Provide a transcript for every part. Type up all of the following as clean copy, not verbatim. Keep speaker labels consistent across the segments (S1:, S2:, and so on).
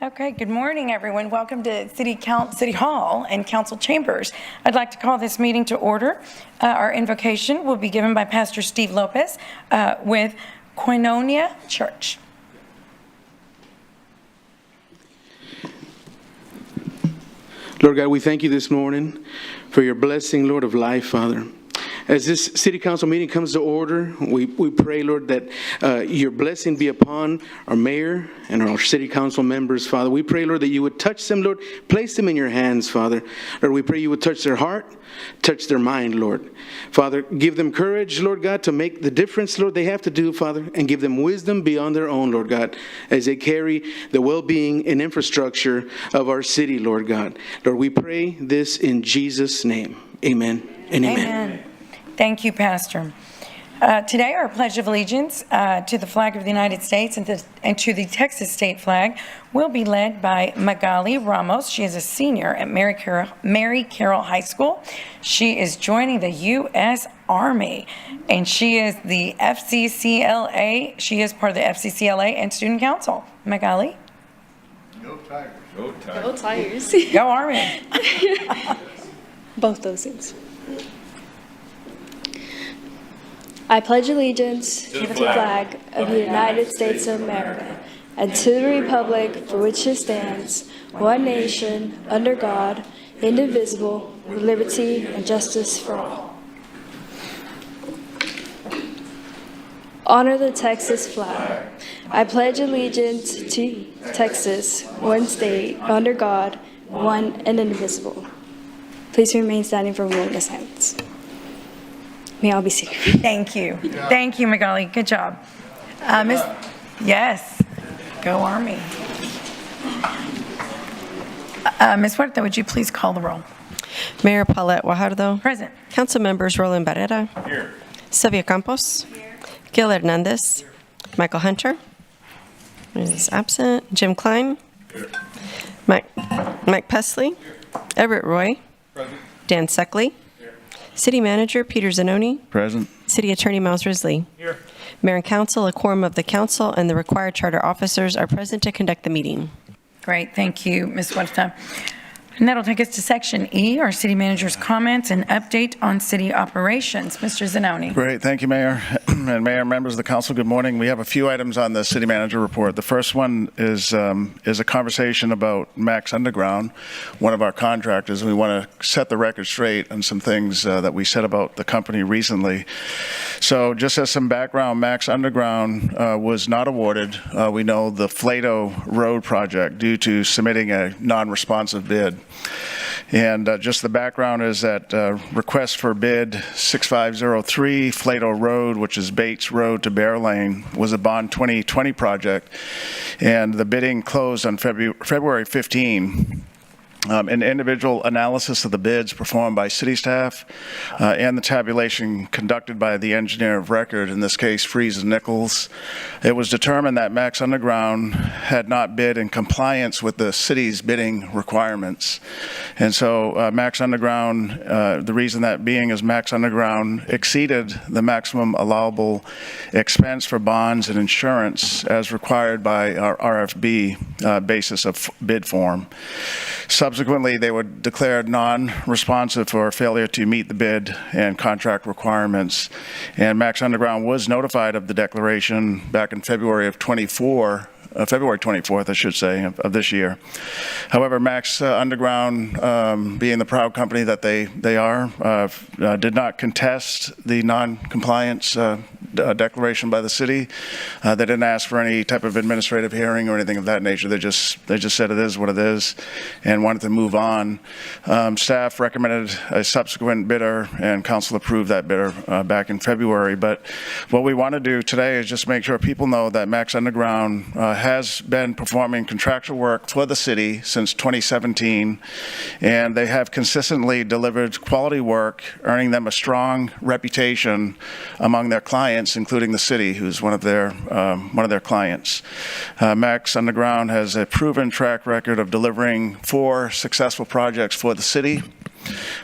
S1: Okay, good morning, everyone. Welcome to City Hall and Council Chambers. I'd like to call this meeting to order. Our invocation will be given by Pastor Steve Lopez with Koinonia Church.
S2: Lord God, we thank you this morning for your blessing, Lord, of life, Father. As this city council meeting comes to order, we pray, Lord, that your blessing be upon our mayor and our city council members, Father. We pray, Lord, that you would touch them, Lord, place them in your hands, Father. Lord, we pray you would touch their heart, touch their mind, Lord. Father, give them courage, Lord God, to make the difference, Lord, they have to do, Father, and give them wisdom beyond their own, Lord God, as they carry the well-being and infrastructure of our city, Lord God. Lord, we pray this in Jesus' name. Amen and amen.
S1: Amen. Thank you, Pastor. Today, our Pledge of Allegiance to the flag of the United States and to the Texas state flag will be led by Magali Ramos. She is a senior at Mary Carroll High School. She is joining the U.S. Army, and she is the FCCLA. She is part of the FCCLA and Student Council. Magali?
S3: Go Tigers.
S4: Go Tigers.
S3: Go Tigers.
S1: Go Army.
S3: Both those things. I pledge allegiance to the flag of the United States of America and to the republic for which it stands, one nation, under God, indivisible, with liberty and justice for all. Honor the Texas flag. I pledge allegiance to Texas, one state, under God, one and indivisible. Please remain standing for a moment of silence. May all be seated.
S1: Thank you. Thank you, Magali. Good job. Yes. Go Army. Ms. Huerta, would you please call the roll?
S5: Mayor Paulette Guajardo.
S1: Present.
S5: Council members Roland Barrera.
S4: Here.
S5: Sylvia Campos. Here. Gil Hernandez. Here. Michael Hunter. Is absent. Jim Klein.
S4: Here.
S5: Mike Pesley. Here. Everett Roy.
S4: Present.
S5: Dan Seckley. City Manager Peter Zanoni.
S4: Present.
S5: City Attorney Miles Risley.
S4: Here.
S5: Mayor and Council, a quorum of the Council, and the required charter officers are present to conduct the meeting.
S1: Great. Thank you, Ms. Huerta. And that'll take us to Section E, our City Manager's comments and update on city operations. Mr. Zanoni.
S6: Great. Thank you, Mayor. And Mayor, members of the Council, good morning. We have a few items on the City Manager report. The first one is a conversation about Max Underground, one of our contractors. We want to set the record straight on some things that we said about the company recently. So just as some background, Max Underground was not awarded, we know, the Flato Road project due to submitting a non-responsive bid. And just the background is that request for bid 6503 Flato Road, which is Bates Road to Bear Lane, was a Bond 2020 project, and the bidding closed on February 15. An individual analysis of the bids performed by city staff and the tabulation conducted by the engineer of record, in this case Freese and Nichols, it was determined that Max Underground had not bid in compliance with the city's bidding requirements. And so Max Underground, the reason that being is Max Underground exceeded the maximum allowable expense for bonds and insurance as required by our RFB basis of bid form. Subsequently, they were declared non-responsive for failure to meet the bid and contract requirements. And Max Underground was notified of the declaration back in February 24th, I should say, of this year. However, Max Underground, being the proud company that they are, did not contest the non-compliance declaration by the city. They didn't ask for any type of administrative hearing or anything of that nature. They just said it is what it is and wanted to move on. Staff recommended a subsequent bidder, and council approved that bidder back in February. But what we want to do today is just make sure people know that Max Underground has been performing contractual work for the city since 2017, and they have consistently delivered quality work, earning them a strong reputation among their clients, including the city, who's one of their clients. Max Underground has a proven track record of delivering 4 successful projects for the city.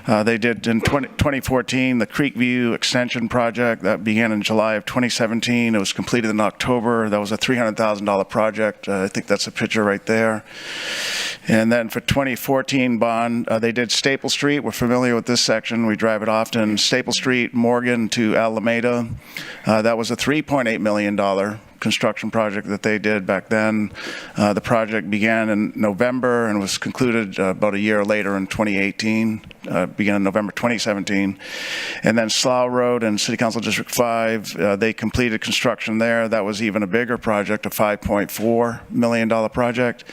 S6: They did in 2014 the Creekview Extension Project that began in July of 2017. It was completed in October. That was a $300,000 project. I think that's a picture right there. And then for 2014 bond, they did Staple Street. We're familiar with this section. We drive it often. Staple Street, Morgan to Alameda. That was a $3.8 million construction project that they did back then. The project began in November and was concluded about a year later in 2018, began in November 2017. And then Slough Road and City Council District 5, they completed construction there. That was even a bigger project, a $5.4 million project,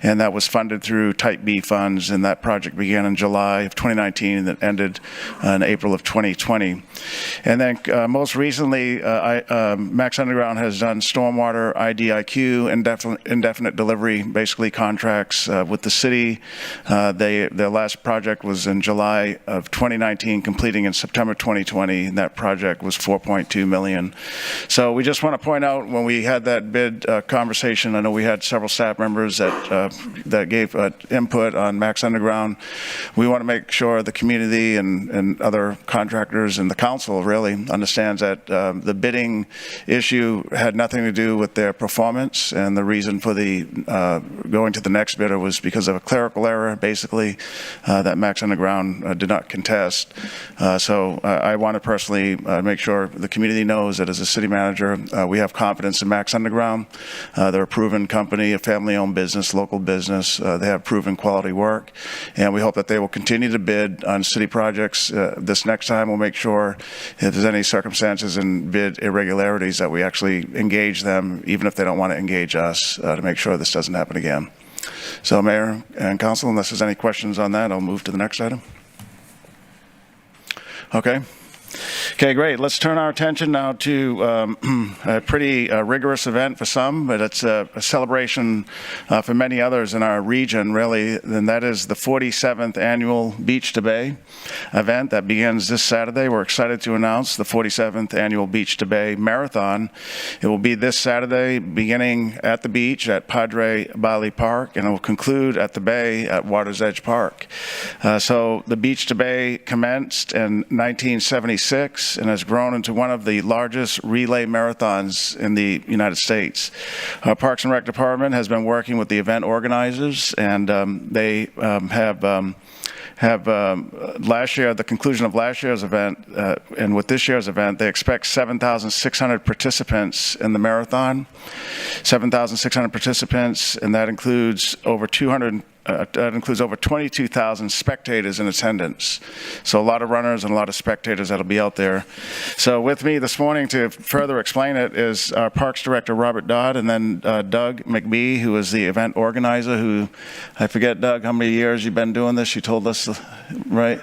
S6: and that was funded through Type B funds, and that project began in July of 2019 and it ended in April of 2020. And then most recently, Max Underground has done stormwater IDIQ, indefinite delivery, basically contracts with the city. Their last project was in July of 2019, completing in September 2020, and that project was $4.2 million. So we just want to point out, when we had that bid conversation, I know we had several staff members that gave input on Max Underground. We want to make sure the community and other contractors and the council really understands that the bidding issue had nothing to do with their performance, and the reason for the going to the next bidder was because of a clerical error, basically, that Max Underground did not contest. So I want to personally make sure the community knows that as a city manager, we have confidence in Max Underground. They're a proven company, a family-owned business, local business. They have proven quality work, and we hope that they will continue to bid on city projects. This next time, we'll make sure if there's any circumstances and bid irregularities that we actually engage them, even if they don't want to engage us, to make sure this doesn't happen again. So, Mayor and Council, unless there's any questions on that, I'll move to the next item. Okay. Okay, great. Let's turn our attention now to a pretty rigorous event for some, but it's a celebration for many others in our region, really, and that is the 47th Annual Beach to Bay event that begins this Saturday. We're excited to announce the 47th Annual Beach to Bay Marathon. It will be this Saturday, beginning at the beach at Padre Bali Park, and it will conclude at the bay at Water's Edge Park. So the Beach to Bay commenced in 1976 and has grown into one of the largest relay marathons in the United States. Our Parks and Rec Department has been working with the event organizers, and they have last year, at the conclusion of last year's event, and with this year's event, they expect 7,600 participants in the marathon. 7,600 participants, and that includes over 22,000 spectators in attendance. So a lot of runners and a lot of spectators that'll be out there. So with me this morning to further explain it is our Parks Director, Robert Dodd, and then Doug McBee, who is the event organizer, who, I forget, Doug, how many years you've been doing this? You told us, right?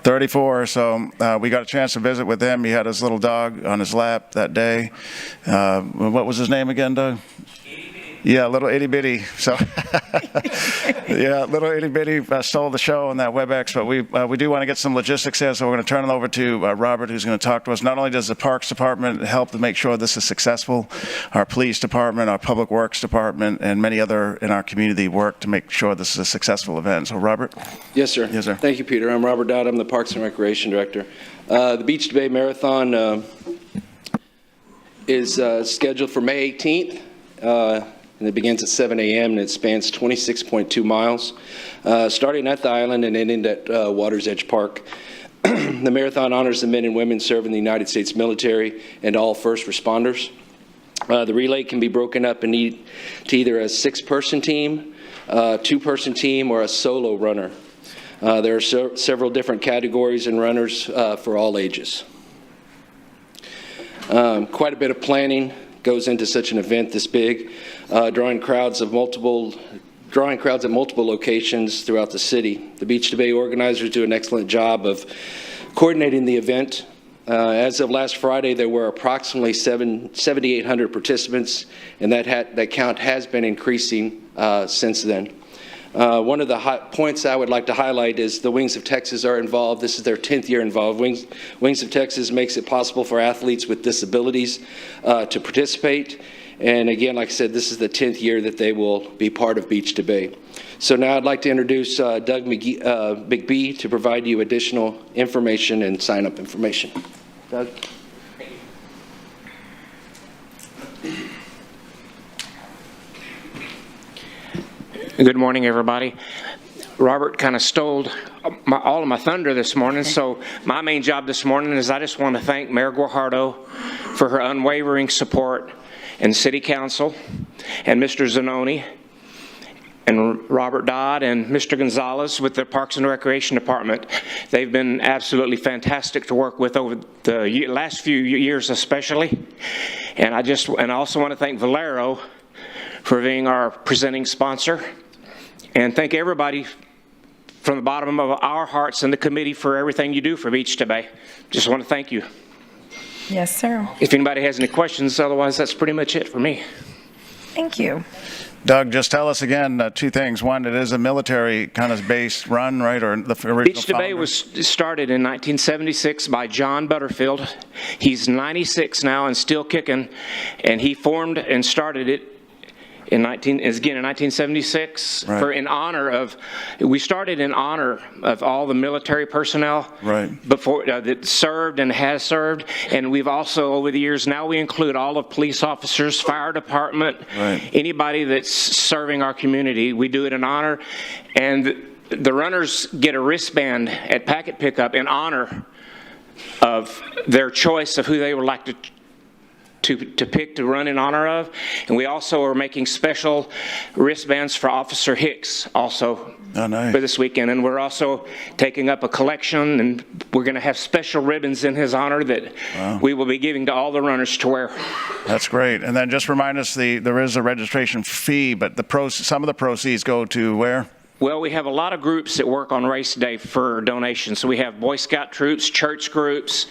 S6: 34. So we got a chance to visit with him. He had his little dog on his lap that day. What was his name again, Doug? Yeah, little itty bitty. So, yeah, little itty bitty stole the show on that WebEx. But we do want to get some logistics here, so we're going to turn it over to Robert, who's going to talk to us. Not only does the Parks Department help to make sure this is successful, our Police Department, our Public Works Department, and many other in our community work to make sure this is a successful event. So, Robert.
S4: Yes, sir.
S6: Yes, sir.
S4: Thank you, Peter. I'm Robert Dodd. I'm the Parks and Recreation Director. The Beach to Bay Marathon is scheduled for May 18th. And it begins at 7 a.m. and it spans 26.2 miles, starting at the island and ending at Water's Edge Park. The marathon honors the men and women serving the United States military and all first responders. The relay can be broken up to either a 6-person team, a 2-person team, or a solo runner. There are several different categories and runners for all ages. Quite a bit of planning goes into such an event this big, drawing crowds at multiple locations throughout the city. The Beach to Bay organizers do an excellent job of coordinating the event. As of last Friday, there were approximately 7,800 participants, and that count has been increasing since then. One of the points I would like to highlight is the Wings of Texas are involved. This is their 10th year involved. Wings of Texas makes it possible for athletes with disabilities to participate, And again, like I said, this is the 10th year that they will be part of Beach to Bay. So now I'd like to introduce Doug McBee to provide you additional information and sign-up information. Doug?
S7: Good morning, everybody. Robert kind of stole all of my thunder this morning, so my main job this morning is I just want to thank Mayor Guajardo for her unwavering support and City Council and Mr. Zanoni and Robert Dodd and Mr. Gonzalez with the Parks and Recreation Department. They've been absolutely fantastic to work with over the last few years especially. And I also want to thank Valero for being our presenting sponsor. And thank everybody from the bottom of our hearts and the committee for everything you do for Beach to Bay. Just want to thank you.
S1: Yes, sir.
S7: If anybody has any questions, otherwise that's pretty much it for me.
S1: Thank you.
S6: Doug, just tell us again two things. One, it is a military kind of based run, right? Or the original
S7: Beach to Bay
S6: founder?
S7: was started in 1976 by John Butterfield. He's 96 now and still kicking, and he formed and started it in 1976
S6: Right.
S7: We started in honor of all the military personnel
S6: Right.
S7: before that served and has served, and we've also over the years now we include all of police officers, fire department,
S6: Right.
S7: anybody that's serving our community. We do it in honor, and the runners get a wristband at packet pickup in honor of their choice of who they would like to pick to run in honor of. And we also are making special wristbands for Officer Hicks also
S6: nice.
S7: for this weekend. And we're also taking up a collection, and we're going to have special ribbons in his honor that we will be giving to all the runners to wear.
S6: That's great. And then just remind us, there is a registration fee, but some of the proceeds go to where?
S7: Well, we have a lot of groups that work on race day for donations. So we have Boy Scout troops, church groups,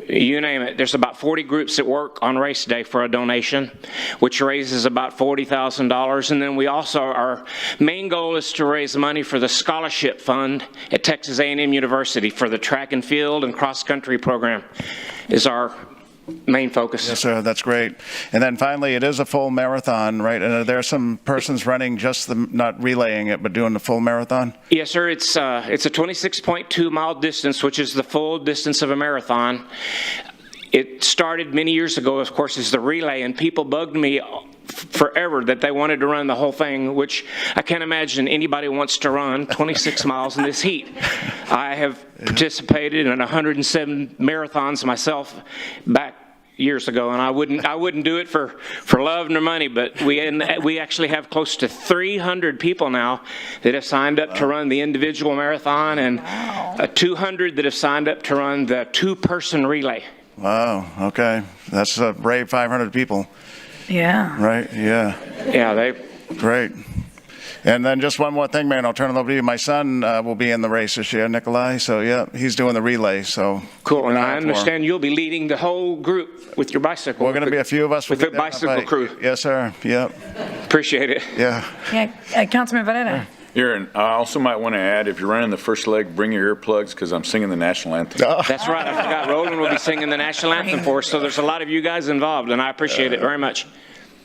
S7: you name it. There's about 40 groups that work on race day for a donation, which raises about $40,000. And then we also, our main goal is to raise money for the scholarship fund at Texas A&M University for the track and field and cross country program is our main focus.
S6: Yes, sir. That's great. And then finally, it is a full marathon, right? And there are some persons running not relaying it, but doing the full marathon?
S7: Yes, sir. It's a 26.2 mile distance, which is the full distance of a marathon. It started many years ago, of course, as the relay, and people bugged me forever that they wanted to run the whole thing, which I can't imagine anybody wants to run 26 miles in this heat. I have participated in 107 marathons myself back years ago, and I wouldn't do it for love nor money, but we actually have close to 300 people now that have signed up to run the individual marathon, and 200 that have signed up to run the two-person relay.
S6: Wow. Okay. That's a brave 500 people.
S1: Yeah.
S6: Right? Yeah.
S7: Yeah,
S6: Great. And then just one more thing, man, I'll turn it over to you. My son will be in the race this year, Nikolai, so yeah, he's doing the relay, so.
S7: cool, and I understand you'll be leading the whole group with your bicycle.
S6: We're going to be a few of us.
S7: with the bicycle crew.
S6: Yes, sir. Yep.
S7: Appreciate it.
S6: Yeah.
S1: Yeah, Councilman Varela.
S8: Aaron, I also might want to add, if you're running the first leg, bring your earplugs because I'm singing the national anthem.
S7: That's right. I forgot. Roland will be singing the national anthem for us, so there's a lot of you guys involved, and I appreciate it very much.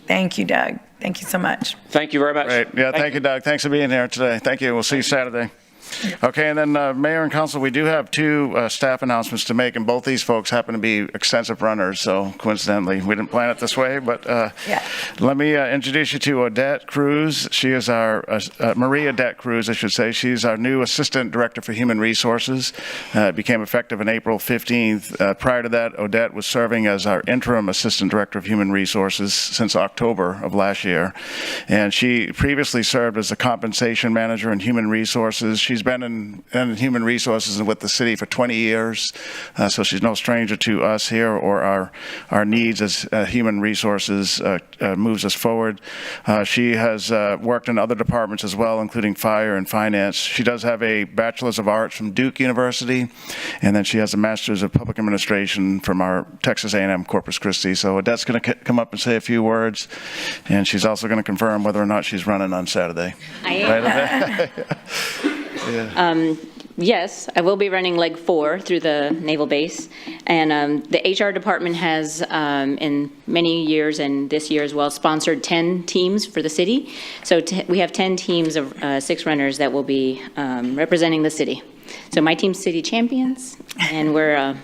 S1: Thank you, Doug. Thank you so much.
S7: Thank you very much.
S6: Great. Yeah, thank you, Doug. Thanks for being here today. Thank you. We'll see you Saturday. Okay, and then Mayor and Council, we do have two staff announcements to make, and both these folks happen to be extensive runners, so coincidentally, we didn't plan it this way, but let me introduce you to Odette Cruz. She is our, Marie Odette Cruz, I should say. She's our new Assistant Director for Human Resources. It became effective on April 15th. Prior to that, Odette was serving as our Interim Assistant Director of Human Resources since October of last year, and she previously served as a Compensation Manager in Human Resources. She's been in human resources and with the city for 20 years, so she's no stranger to us here or our needs as human resources moves us forward. She has worked in other departments as well, including fire and finance. She does have a Bachelor's of Arts from Duke University, and then she has a Master's of Public Administration from our Texas A&M Corpus Christi. So Odette's going to come up and say a few words, and she's also going to confirm whether or not she's running on Saturday.
S9: I am.
S6: Right, Odette? Yeah.
S9: Yes, I will be running leg 4 through the Naval Base. And the HR department has, in many years and this year as well, sponsored 10 teams for the city. So we have 10 teams of 6 runners that will be representing the city. So my team's city champions, and we're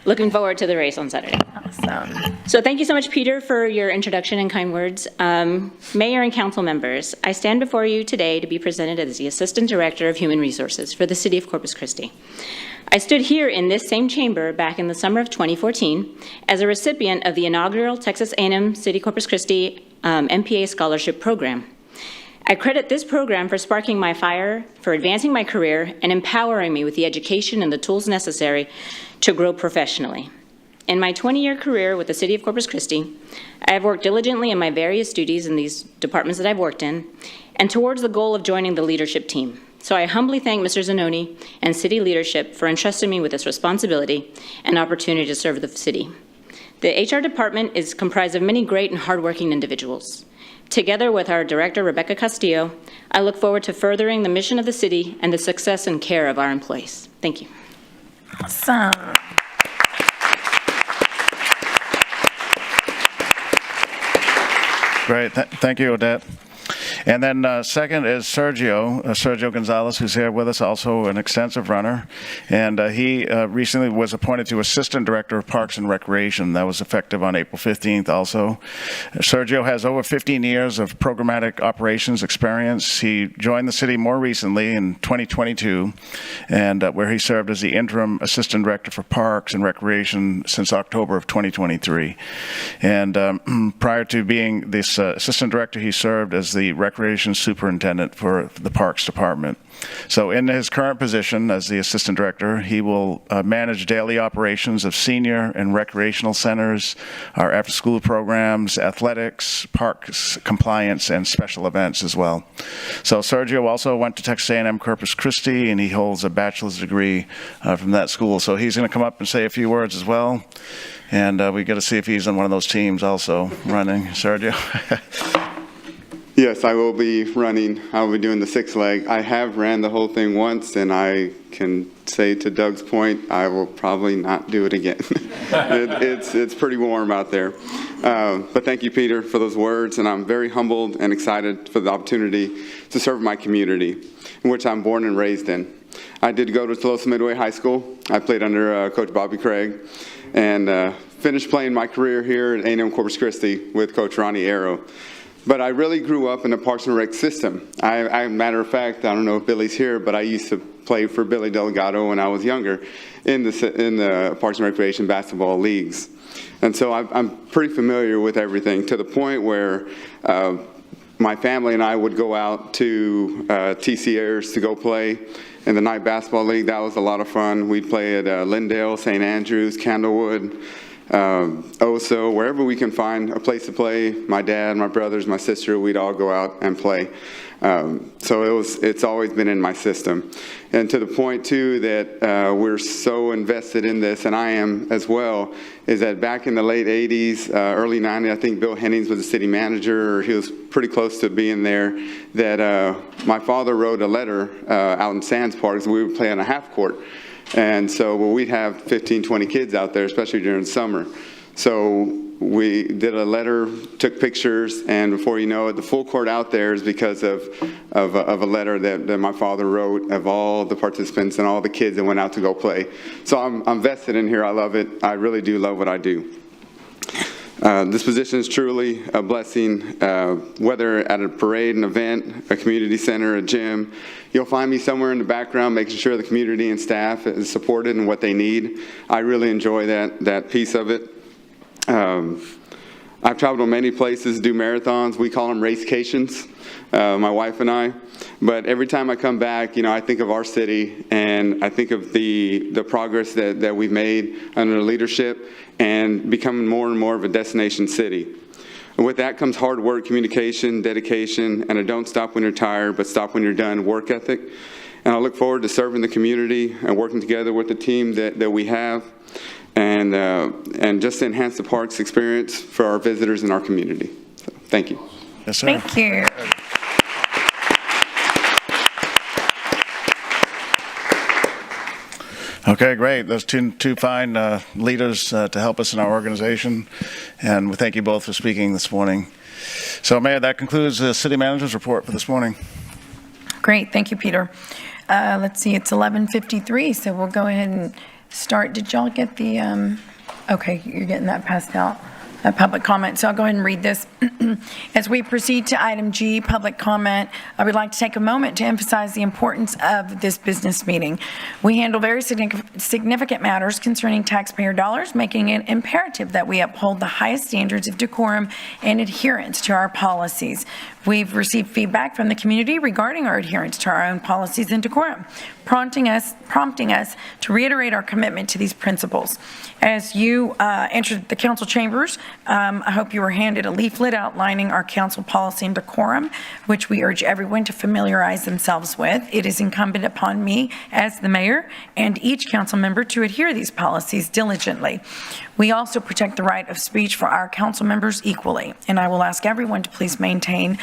S9: looking forward to the race on Saturday.
S1: Awesome.
S9: So thank you so much, Peter, for your introduction and kind words. Mayor and council members, I stand before you today to be presented as the Assistant Director of Human Resources for the City of Corpus Christi. I stood here in this same chamber back in the summer of 2014 as a recipient of the inaugural Texas A&M City Corpus Christi MPA Scholarship Program. I credit this program for sparking my fire, for advancing my career, and empowering me with the education and the tools necessary to grow professionally. In my 20-year career with the City of Corpus Christi, I have worked diligently in my various duties in these departments that I've worked in, and towards the goal of joining the leadership team. So I humbly thank Mr. Zanoni and city leadership for entrusting me with this responsibility and opportunity to serve the city. The HR department is comprised of many great and hardworking individuals. Together with our director, Rebecca Castillo, I look forward to furthering the mission of the city and the success and care of our employees. Thank you.
S1: Awesome.
S6: Great. Thank you, Odette. And then second is Sergio Gonzalez, who's here with us, also an extensive runner. And he recently was appointed to Assistant Director of Parks and Recreation. That was effective on April 15th also. Sergio has over 15 years of programmatic operations experience. He joined the city more recently in 2022, and where he served as the Interim Assistant Director for Parks and Recreation since October of 2023. And prior to being this Assistant Director, he served as the Recreation Superintendent for the Parks Department. So in his current position as the Assistant Director, he will manage daily operations of senior and recreational centers, our after-school programs, athletics, parks compliance, and special events as well. So Sergio also went to Texas A&M Corpus Christi, and he holds a bachelor's degree from that school. So he's going to come up and say a few words as well. And we got to see if he's on one of those teams also running. Sergio?
S10: Yes, I will be running. I will be doing the 6 leg. I have ran the whole thing once, and I can say to Doug's point, I will probably not do it again. It's pretty warm out there. But thank you, Peter, for those words, and I'm very humbled and excited for the opportunity to serve my community, in which I'm born and raised in. I did go to Tolosa Midway High School. I played under Coach Bobby Craig, and finished playing my career here at A&M Corpus Christi with Coach Ronnie Arrow. But I really grew up in the Parks and Rec system. Matter of fact, I don't know if Billy's here, but I used to play for Billy Delgado when I was younger in the Parks and Recreation basketball leagues. And so I'm pretty familiar with everything, to the point where my family and I would go out to TCAs to go play in the night basketball league. That was a lot of fun. We'd play at Lindale, St. Andrews, Candlewood, Oso, wherever we can find a place to play. My dad, my brothers, my sister, we'd all go out and play. So it's always been in my system. And to the point, too, that we're so invested in this, and I am as well, is that back in the late 80s, early 90s, I think Bill Hennings was the city manager, or he was pretty close to being there, that my father wrote a letter out in Sands Park. We would play on a half court. And so we'd have 15, 20 kids out there, especially during summer. So we did a letter, took pictures, and before you know it, the full court out there is because of a letter that my father wrote of all the participants and all the kids that went out to go play. So I'm vested in here. I love it. I really do love what I do. This position is truly a blessing, whether at a parade, an event, a community center, a gym. You'll find me somewhere in the background making sure the community and staff is supported in what they need. I really enjoy that piece of it. I've traveled to many places, do marathons. We call them racecations, my wife and I. But every time I come back, I think of our city, and I think of the progress that we've made under the leadership and becoming more and more of a destination city. And with that comes hard work, communication, dedication, and a don't stop when you're tired, but stop when you're done work ethic. And I look forward to serving the community and working together with the team that we have, and just to enhance the parks experience for our visitors and our community. So, thank you.
S6: Yes, sir.
S1: Thank you.
S6: Okay, great. Those two fine leaders to help us in our organization, and we thank you both for speaking this morning. So, Mayor, that concludes the city manager's report for this morning.
S1: Great, thank you, Peter. Let's see, it's 11:53, so we'll go ahead and start. Did y'all get the, okay, you're getting that passed out, public comment. So I'll go ahead and read this. As we proceed to item G, public comment, I would like to take a moment to emphasize the importance of this business meeting. We handle very significant matters concerning taxpayer dollars, making it imperative that we uphold the highest standards of decorum and adherence to our policies. We've received feedback from the community regarding our adherence to our own policies and decorum, prompting us to reiterate our commitment to these principles. As you entered the council chambers, I hope you were handed a leaflet outlining our council policy and decorum, which we urge everyone to familiarize themselves with. It is incumbent upon me as the mayor and each council member to adhere to these policies diligently. We also protect the right of speech for our council members equally, and I will ask everyone to please maintain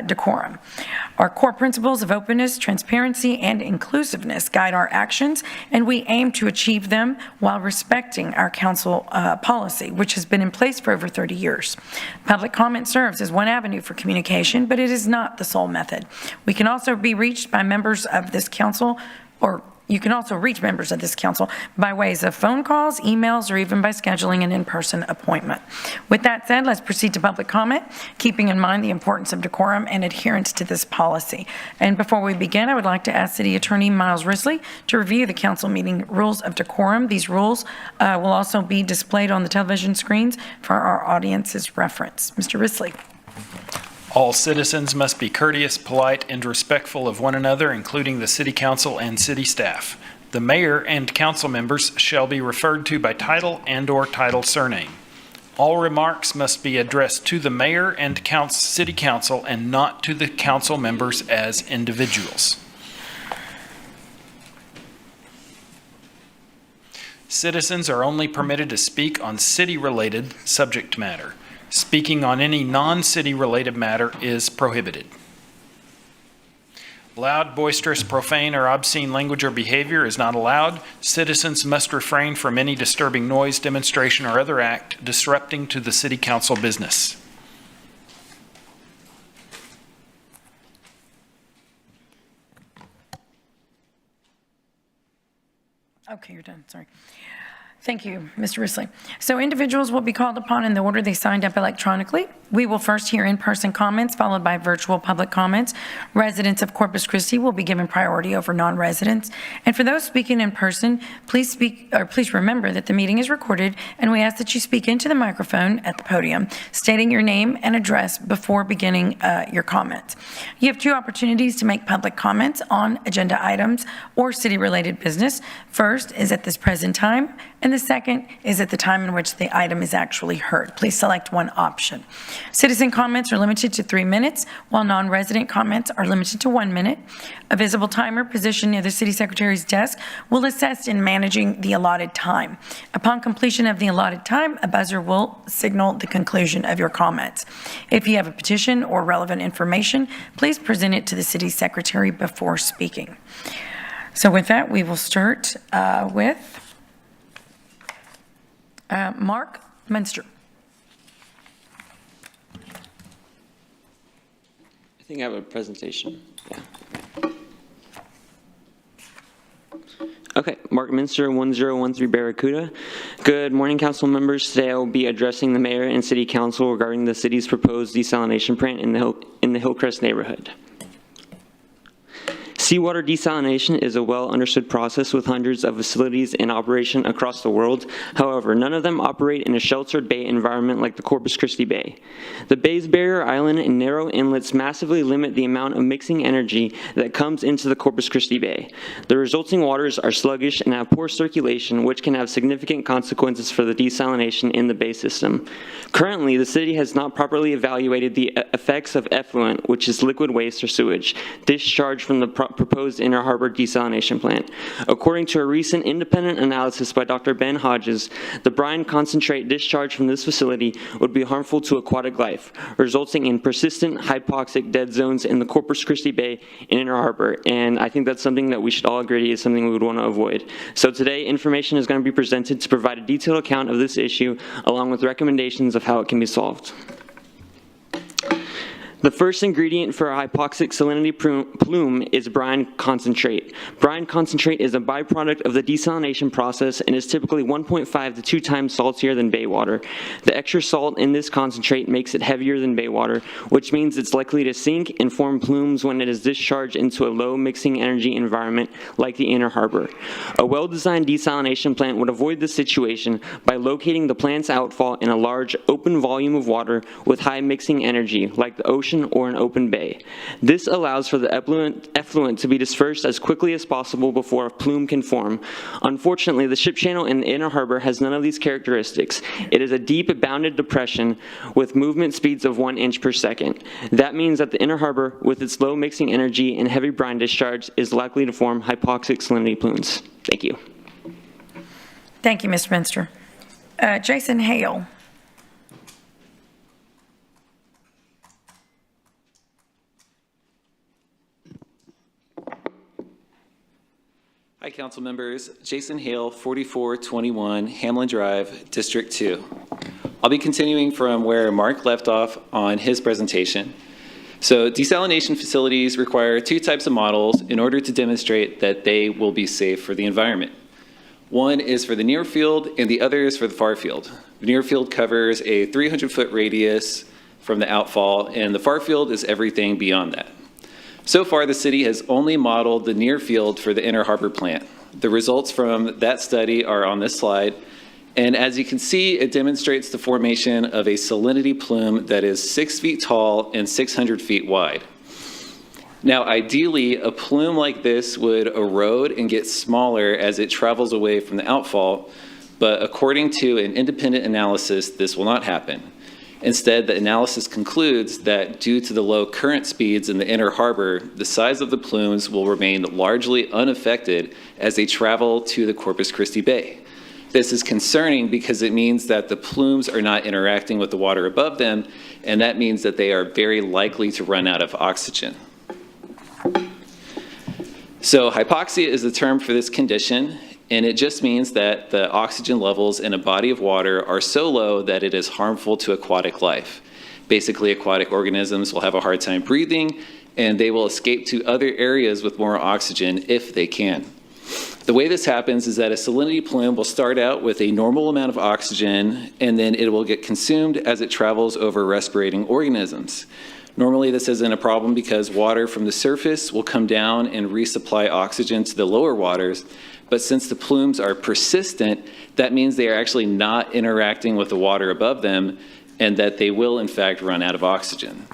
S1: decorum. Our core principles of openness, transparency, and inclusiveness guide our actions, and we aim to achieve them while respecting our council policy, which has been in place for over 30 years. Public comment serves as one avenue for communication, but it is not the sole method. We can also be reached by members of this council, or you can also reach members of this council by ways of phone calls, emails, or even by scheduling an in-person appointment. With that said, let's proceed to public comment, keeping in mind the importance of decorum and adherence to this policy. And before we begin, I would like to ask City Attorney Miles Risley to review the council meeting rules of decorum. These rules will also be displayed on the television screens for our audience's reference. Mr. Risley.
S11: All citizens must be courteous, polite, and respectful of one another, including the city council and city staff. The mayor and council members shall be referred to by title and/or title surname. All remarks must be addressed to the mayor and city council and not to the council members as individuals. Citizens are only permitted to speak on city-related subject matter. Speaking on any non-city related matter is prohibited. Loud, boisterous, profane, or obscene language or behavior is not allowed. Citizens must refrain from any disturbing noise, demonstration, or other act disrupting to the city council business.
S1: Okay, you're done, sorry. Thank you, Mr. Risley. So individuals will be called upon in the order they signed up electronically. We will first hear in-person comments, followed by virtual public comments. Residents of Corpus Christi will be given priority over non-residents. And for those speaking in person, please remember that the meeting is recorded, and we ask that you speak into the microphone at the podium, stating your name and address before beginning your comments. You have two opportunities to make public comments on agenda items or city-related business. First is at this present time, and the second is at the time in which the item is actually heard. Please select one option. Citizen comments are limited to 3 minutes, while non-resident comments are limited to 1 minute. A visible timer positioned near the city secretary's desk will assist in managing the allotted time. Upon completion of the allotted time, a buzzer will signal the conclusion of your comments. If you have a petition or relevant information, please present it to the city secretary before speaking. So with that, we will start with Mark Munster.
S12: I think I have a presentation. Yeah. Okay, Mark Minster, 1013 Barracuda. Good morning, council members. Today I will be addressing the mayor and city council regarding the city's proposed desalination plant in the Hillcrest neighborhood. Seawater desalination is a well-understood process with hundreds of facilities in operation across the world. However, none of them operate in a sheltered bay environment like the Corpus Christi Bay. The bay's barrier island and narrow inlets massively limit the amount of mixing energy that comes into the Corpus Christi Bay. The resulting waters are sluggish and have poor circulation, which can have significant consequences for the desalination in the bay system. Currently, the city has not properly evaluated the effects of effluent, which is liquid waste or sewage, discharged from the proposed Inner Harbor desalination plant. According to a recent independent analysis by Dr. Ben Hodges, the brine concentrate discharged from this facility would be harmful to aquatic life, resulting in persistent hypoxic dead zones in the Corpus Christi Bay and Inner Harbor. And I think that's something that we should all agree is something we would want to avoid. So today, information is going to be presented to provide a detailed account of this issue, along with recommendations of how it can be solved. The first ingredient for a hypoxic salinity plume is brine concentrate. Brine concentrate is a byproduct of the desalination process and is typically 1.5 to 2 times saltier than bay water. The extra salt in this concentrate makes it heavier than bay water, which means it's likely to sink and form plumes when it is discharged into a low mixing energy environment like the Inner Harbor. A well-designed desalination plant would avoid this situation by locating the plant's outfall in a large open volume of water with high mixing energy like the ocean or an open bay. This allows for the effluent to be dispersed as quickly as possible before a plume can form. Unfortunately, the ship channel in the Inner Harbor has none of these characteristics. It is a deep bounded depression with movement speeds of 1 inch per second. That means that the Inner Harbor, with its low mixing energy and heavy brine discharge, is likely to form hypoxic salinity plumes. Thank you.
S1: Thank you, Mr. Minster. Jason Hale.
S13: Hi, council members. Jason Hale, 4421 Hamlin Drive, District 2. I'll be continuing from where Mark left off on his presentation. So desalination facilities require 2 types of models in order to demonstrate that they will be safe for the environment. One is for the near field and the other is for the far field. The near field covers a 300-foot radius from the outfall, and the far field is everything beyond that. So far, the city has only modeled the near field for the Inner Harbor plant. The results from that study are on this slide, and as you can see, it demonstrates the formation of a salinity plume that is 6 feet tall and 600 feet wide. Now, ideally, a plume like this would erode and get smaller as it travels away from the outfall, but according to an independent analysis, this will not happen. Instead, the analysis concludes that due to the low current speeds in the Inner Harbor, the size of the plumes will remain largely unaffected as they travel to the Corpus Christi Bay. This is concerning because it means that the plumes are not interacting with the water above them, and that means that they are very likely to run out of oxygen. So hypoxia is the term for this condition, and it just means that the oxygen levels in a body of water are so low that it is harmful to aquatic life. Basically, aquatic organisms will have a hard time breathing, and they will escape to other areas with more oxygen if they can. The way this happens is that a salinity plume will start out with a normal amount of oxygen, and then it will get consumed as it travels over respirating organisms. Normally, this isn't a problem because water from the surface will come down and resupply oxygen to the lower waters. But since the plumes are persistent, that means they are actually not interacting with the water above them and that they will in fact run out of oxygen.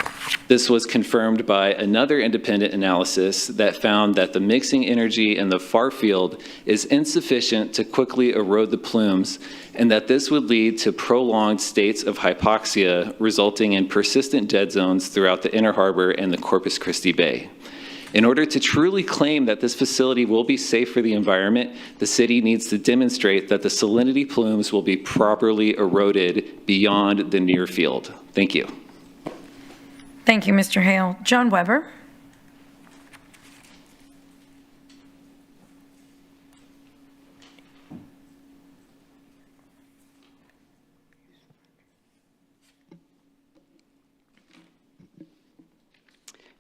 S13: This was confirmed by another independent analysis that found that the mixing energy in the far field is insufficient to quickly erode the plumes, and that this would lead to prolonged states of hypoxia, resulting in persistent dead zones throughout the Inner Harbor and the Corpus Christi Bay. In order to truly claim that this facility will be safe for the environment, the city needs to demonstrate that the salinity plumes will be properly eroded beyond the near field. Thank you.
S1: Thank you, Mr. Hale. John Weber.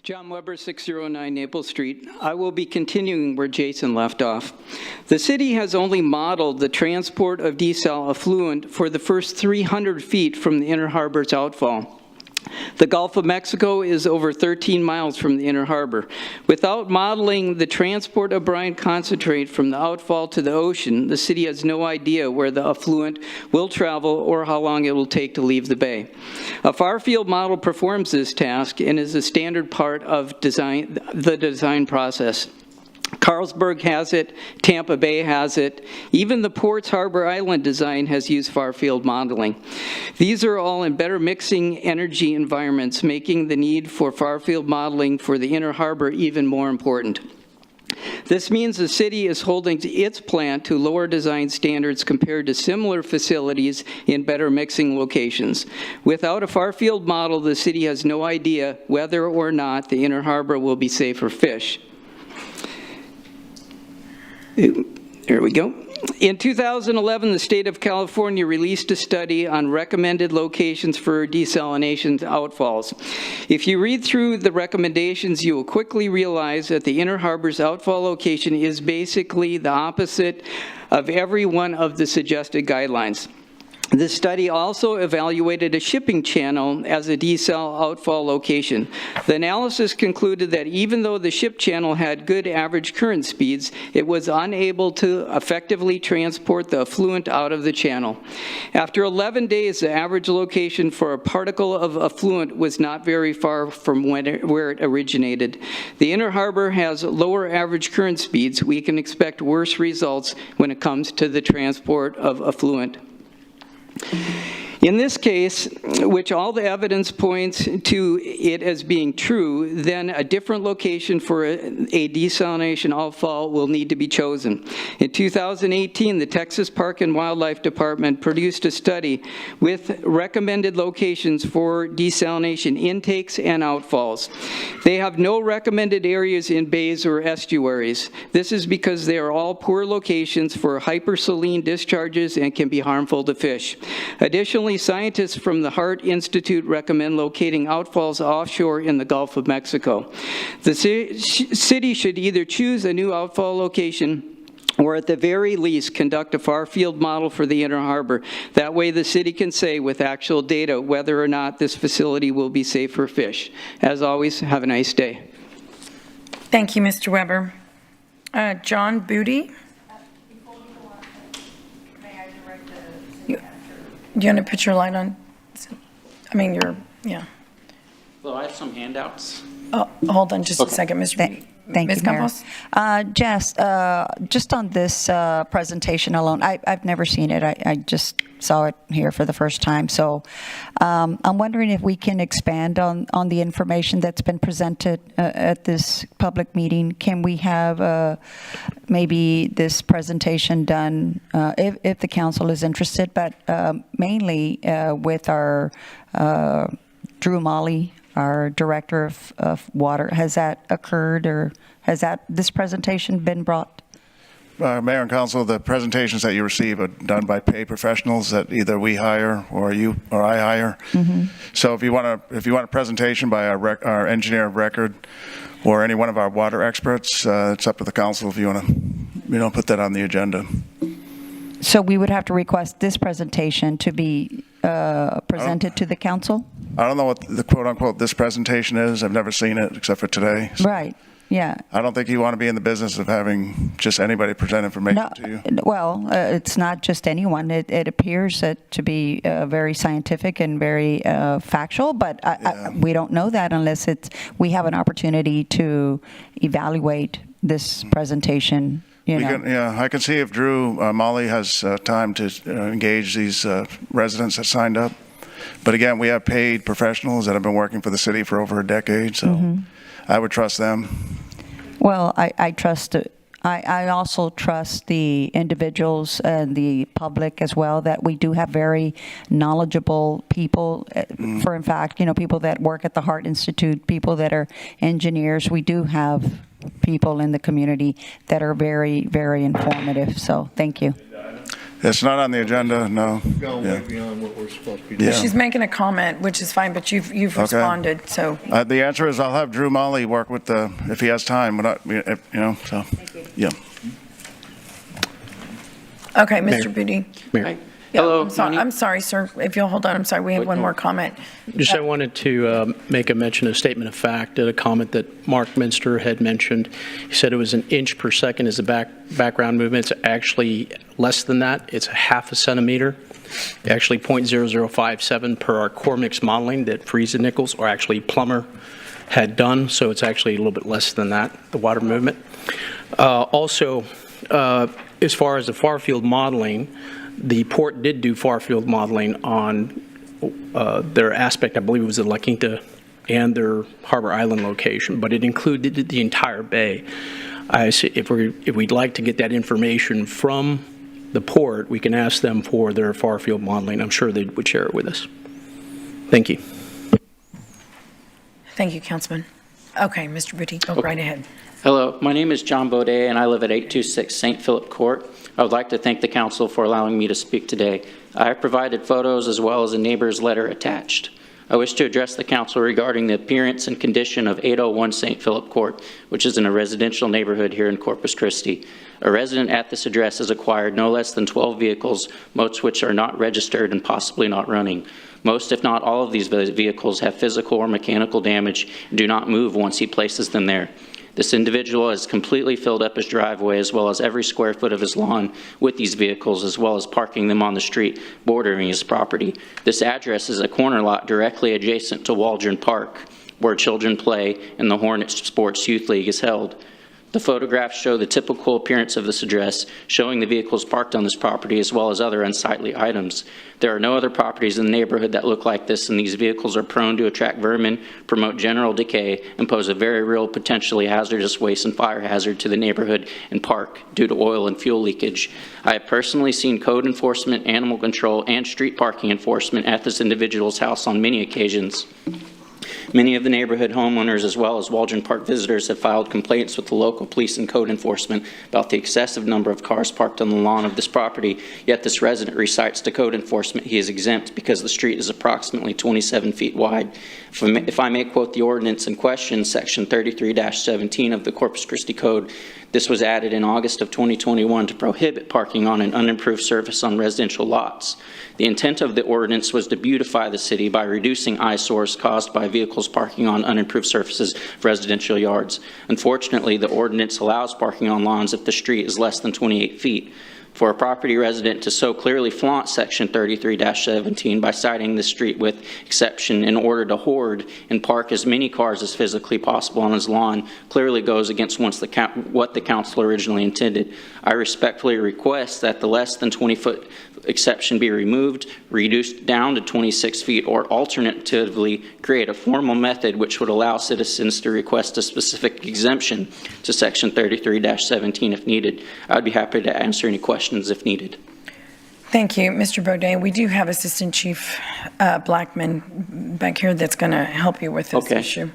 S14: John Weber, 609 Naples Street. I will be continuing where Jason left off. The city has only modeled the transport of desal effluent for the first 300 feet from the Inner Harbor's outfall. The Gulf of Mexico is over 13 miles from the Inner Harbor. Without modeling the transport of brine concentrate from the outfall to the ocean, the city has no idea where the effluent will travel or how long it will take to leave the bay. A far-field model performs this task and is a standard part of the design process. Carlsberg has it, Tampa Bay has it, even the Ports Harbor Island design has used far-field modeling. These are all in better mixing energy environments, making the need for far-field modeling for the Inner Harbor even more important. This means the city is holding its plant to lower design standards compared to similar facilities in better mixing locations. Without a far-field model, the city has no idea whether or not the Inner Harbor will be safe for fish. There we go. In 2011, the state of California released a study on recommended locations for desalination outfalls. If you read through the recommendations, you will quickly realize that the Inner Harbor's outfall location is basically the opposite of every one of the suggested guidelines. This study also evaluated a shipping channel as a desal outfall location. The analysis concluded that even though the ship channel had good average current speeds, it was unable to effectively transport the effluent out of the channel. After 11 days, the average location for a particle of effluent was not very far from where it originated. The Inner Harbor has lower average current speeds. We can expect worse results when it comes to the transport of effluent. In this case, which all the evidence points to it as being true, then a different location for a desalination outfall will need to be chosen. In 2018, the Texas Park and Wildlife Department produced a study with recommended locations for desalination intakes and outfalls. They have no recommended areas in bays or estuaries. This is because they are all poor locations for hypersaline discharges and can be harmful to fish. Additionally, scientists from the Hart Institute recommend locating outfalls offshore in the Gulf of Mexico. The city should either choose a new outfall location or at the very least conduct a far-field model for the Inner Harbor. That way the city can say with actual data whether or not this facility will be safe for fish. As always, have a nice day.
S1: Thank you, Mr. Weber. John Booty? Do you want to put your light on? Yeah.
S15: Well, I have some handouts.
S1: Oh, hold on just a second, Mr. Booty.
S16: Thank
S1: Ms.
S16: you, Mayor.
S1: Campos?
S16: Jess, just on this presentation alone, I've never seen it. I just saw it here for the first time. So I'm wondering if we can expand on the information that's been presented at this public meeting. Can we have maybe this presentation done, if the council is interested, but mainly with our Drew Molly, our Director of Water. Has that occurred, or has this presentation been brought?
S6: Mayor and Council, the presentations that you receive are done by paid professionals that either we hire or I hire.
S16: Mm-hmm.
S6: So if you want a presentation by our engineer of record or any one of our water experts, it's up to the council if you want to, put that on the agenda.
S16: So we would have to request this presentation to be presented to the council? I
S6: don't know what the quote-unquote this presentation is. I've never seen it except for today. So
S16: right. Yeah.
S6: I don't think you want to be in the business of having just anybody present information to you.
S16: Well, it's not just anyone. It appears to be very scientific and very factual, but we don't know that unless we have an opportunity to evaluate this presentation.
S6: I can see if Drew Molly has time to engage these residents that signed up. But again, we have paid professionals that have been working for the city for over a decade, so I would trust them.
S16: Well, I trust it. I also trust the individuals and the public as well, that we do have very knowledgeable people. For in fact, people that work at the Hart Institute, people that are engineers. We do have people in the community that are very, very informative. So thank you.
S6: It's not on the agenda, no.
S17: Gone way beyond what we're supposed to be doing.
S6: Yeah.
S1: She's making a comment, which is fine, but you've responded, so.
S6: The answer is I'll have Drew Molly work with if he has time. So, yeah.
S1: Okay, Mr. Booty.
S15: Mayor.
S1: Yeah,
S15: Hello.
S1: I'm sorry, sir. If you'll hold on, I'm sorry. We have one more comment.
S15: I wanted to make a mention of a statement of fact, a comment that Mark Minster had mentioned. He said it was an inch per second as a background movement. It's actually less than that. It's a half a centimeter. Actually 0.0057 per our core mix modeling that Friesa Nichols, or actually Plummer, had done. So it's actually a little bit less than that, the water movement. Also, as far as the far field modeling, the port did do far-field modeling on their aspect, I believe it was the La Quinta and their Harbor Island location, but it included the entire bay. If we'd like to get that information from the port, we can ask them for their far field modeling. I'm sure they would share it with us. Thank you.
S1: Thank you, Councilman. Okay, Mr. Boutte, go right ahead.
S18: Hello, my name is John Baudet, and I live at 826 St. Philip Court. I would like to thank the council for allowing me to speak today. I have provided photos as well as a neighbor's letter attached. I wish to address the council regarding the appearance and condition of 801 St. Philip Court, which is in a residential neighborhood here in Corpus Christi. A resident at this address has acquired no less than 12 vehicles, most which are not registered and possibly not running. Most, if not all, of these vehicles have physical or mechanical damage and do not move once he places them there. This individual has completely filled up his driveway as well as every square foot of his lawn with these vehicles, as well as parking them on the street bordering his property. This address is a corner lot directly adjacent to Waldron Park, where children play and the Hornet Sports Youth League is held. The photographs show the typical appearance of this address, showing the vehicles parked on this property as well as other unsightly items. There are no other properties in the neighborhood that look like this, and these vehicles are prone to attract vermin, promote general decay, and pose a very real potentially hazardous waste and fire hazard to the neighborhood and park due to oil and fuel leakage. I have personally seen code enforcement, animal control, and street parking enforcement at this individual's house on many occasions. Many of the neighborhood homeowners as well as Waldron Park visitors have filed complaints with the local police and code enforcement about the excessive number of cars parked on the lawn of this property, yet this resident recites to code enforcement he is exempt because the street is approximately 27 feet wide. If I may quote the ordinance in question, section 33-17 of the Corpus Christi Code, this was added in August of 2021 to prohibit parking on an unimproved surface on residential lots. The intent of the ordinance was to beautify the city by reducing eyesores caused by vehicles parking on unimproved surfaces of residential yards. Unfortunately, the ordinance allows parking on lawns if the street is less than 28 feet. For a property resident to so clearly flaunt section 33-17 by citing the street width exception in order to hoard and park as many cars as physically possible on his lawn clearly goes against what the council originally intended. I respectfully request that the less than 20-foot exception be removed, reduced down to 26 feet, or alternatively create a formal method which would allow citizens to request a specific exemption to section 33-17 if needed. I would be happy to answer any questions if needed.
S1: Thank you, Mr. Baudet. We do have Assistant Chief Blackman back here that's going to help you with this issue.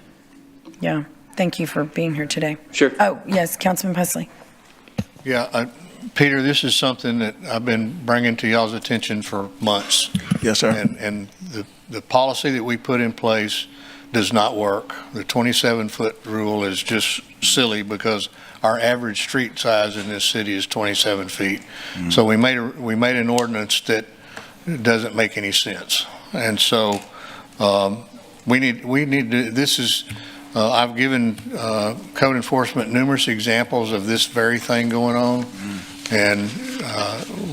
S1: Yeah, thank you for being here today.
S18: Sure.
S1: Oh, yes, Councilman Pusley.
S17: Yeah, Peter, this is something that I've been bringing to y'all's attention for months.
S6: Yes, sir.
S17: And the policy that we put in place does not work. The 27-foot rule is just silly because our average street size in this city is 27 feet. Mm-hmm. So we made an ordinance that doesn't make any sense. And so we need to, this is, I've given code enforcement numerous examples of this very thing going on. Mm-hmm. And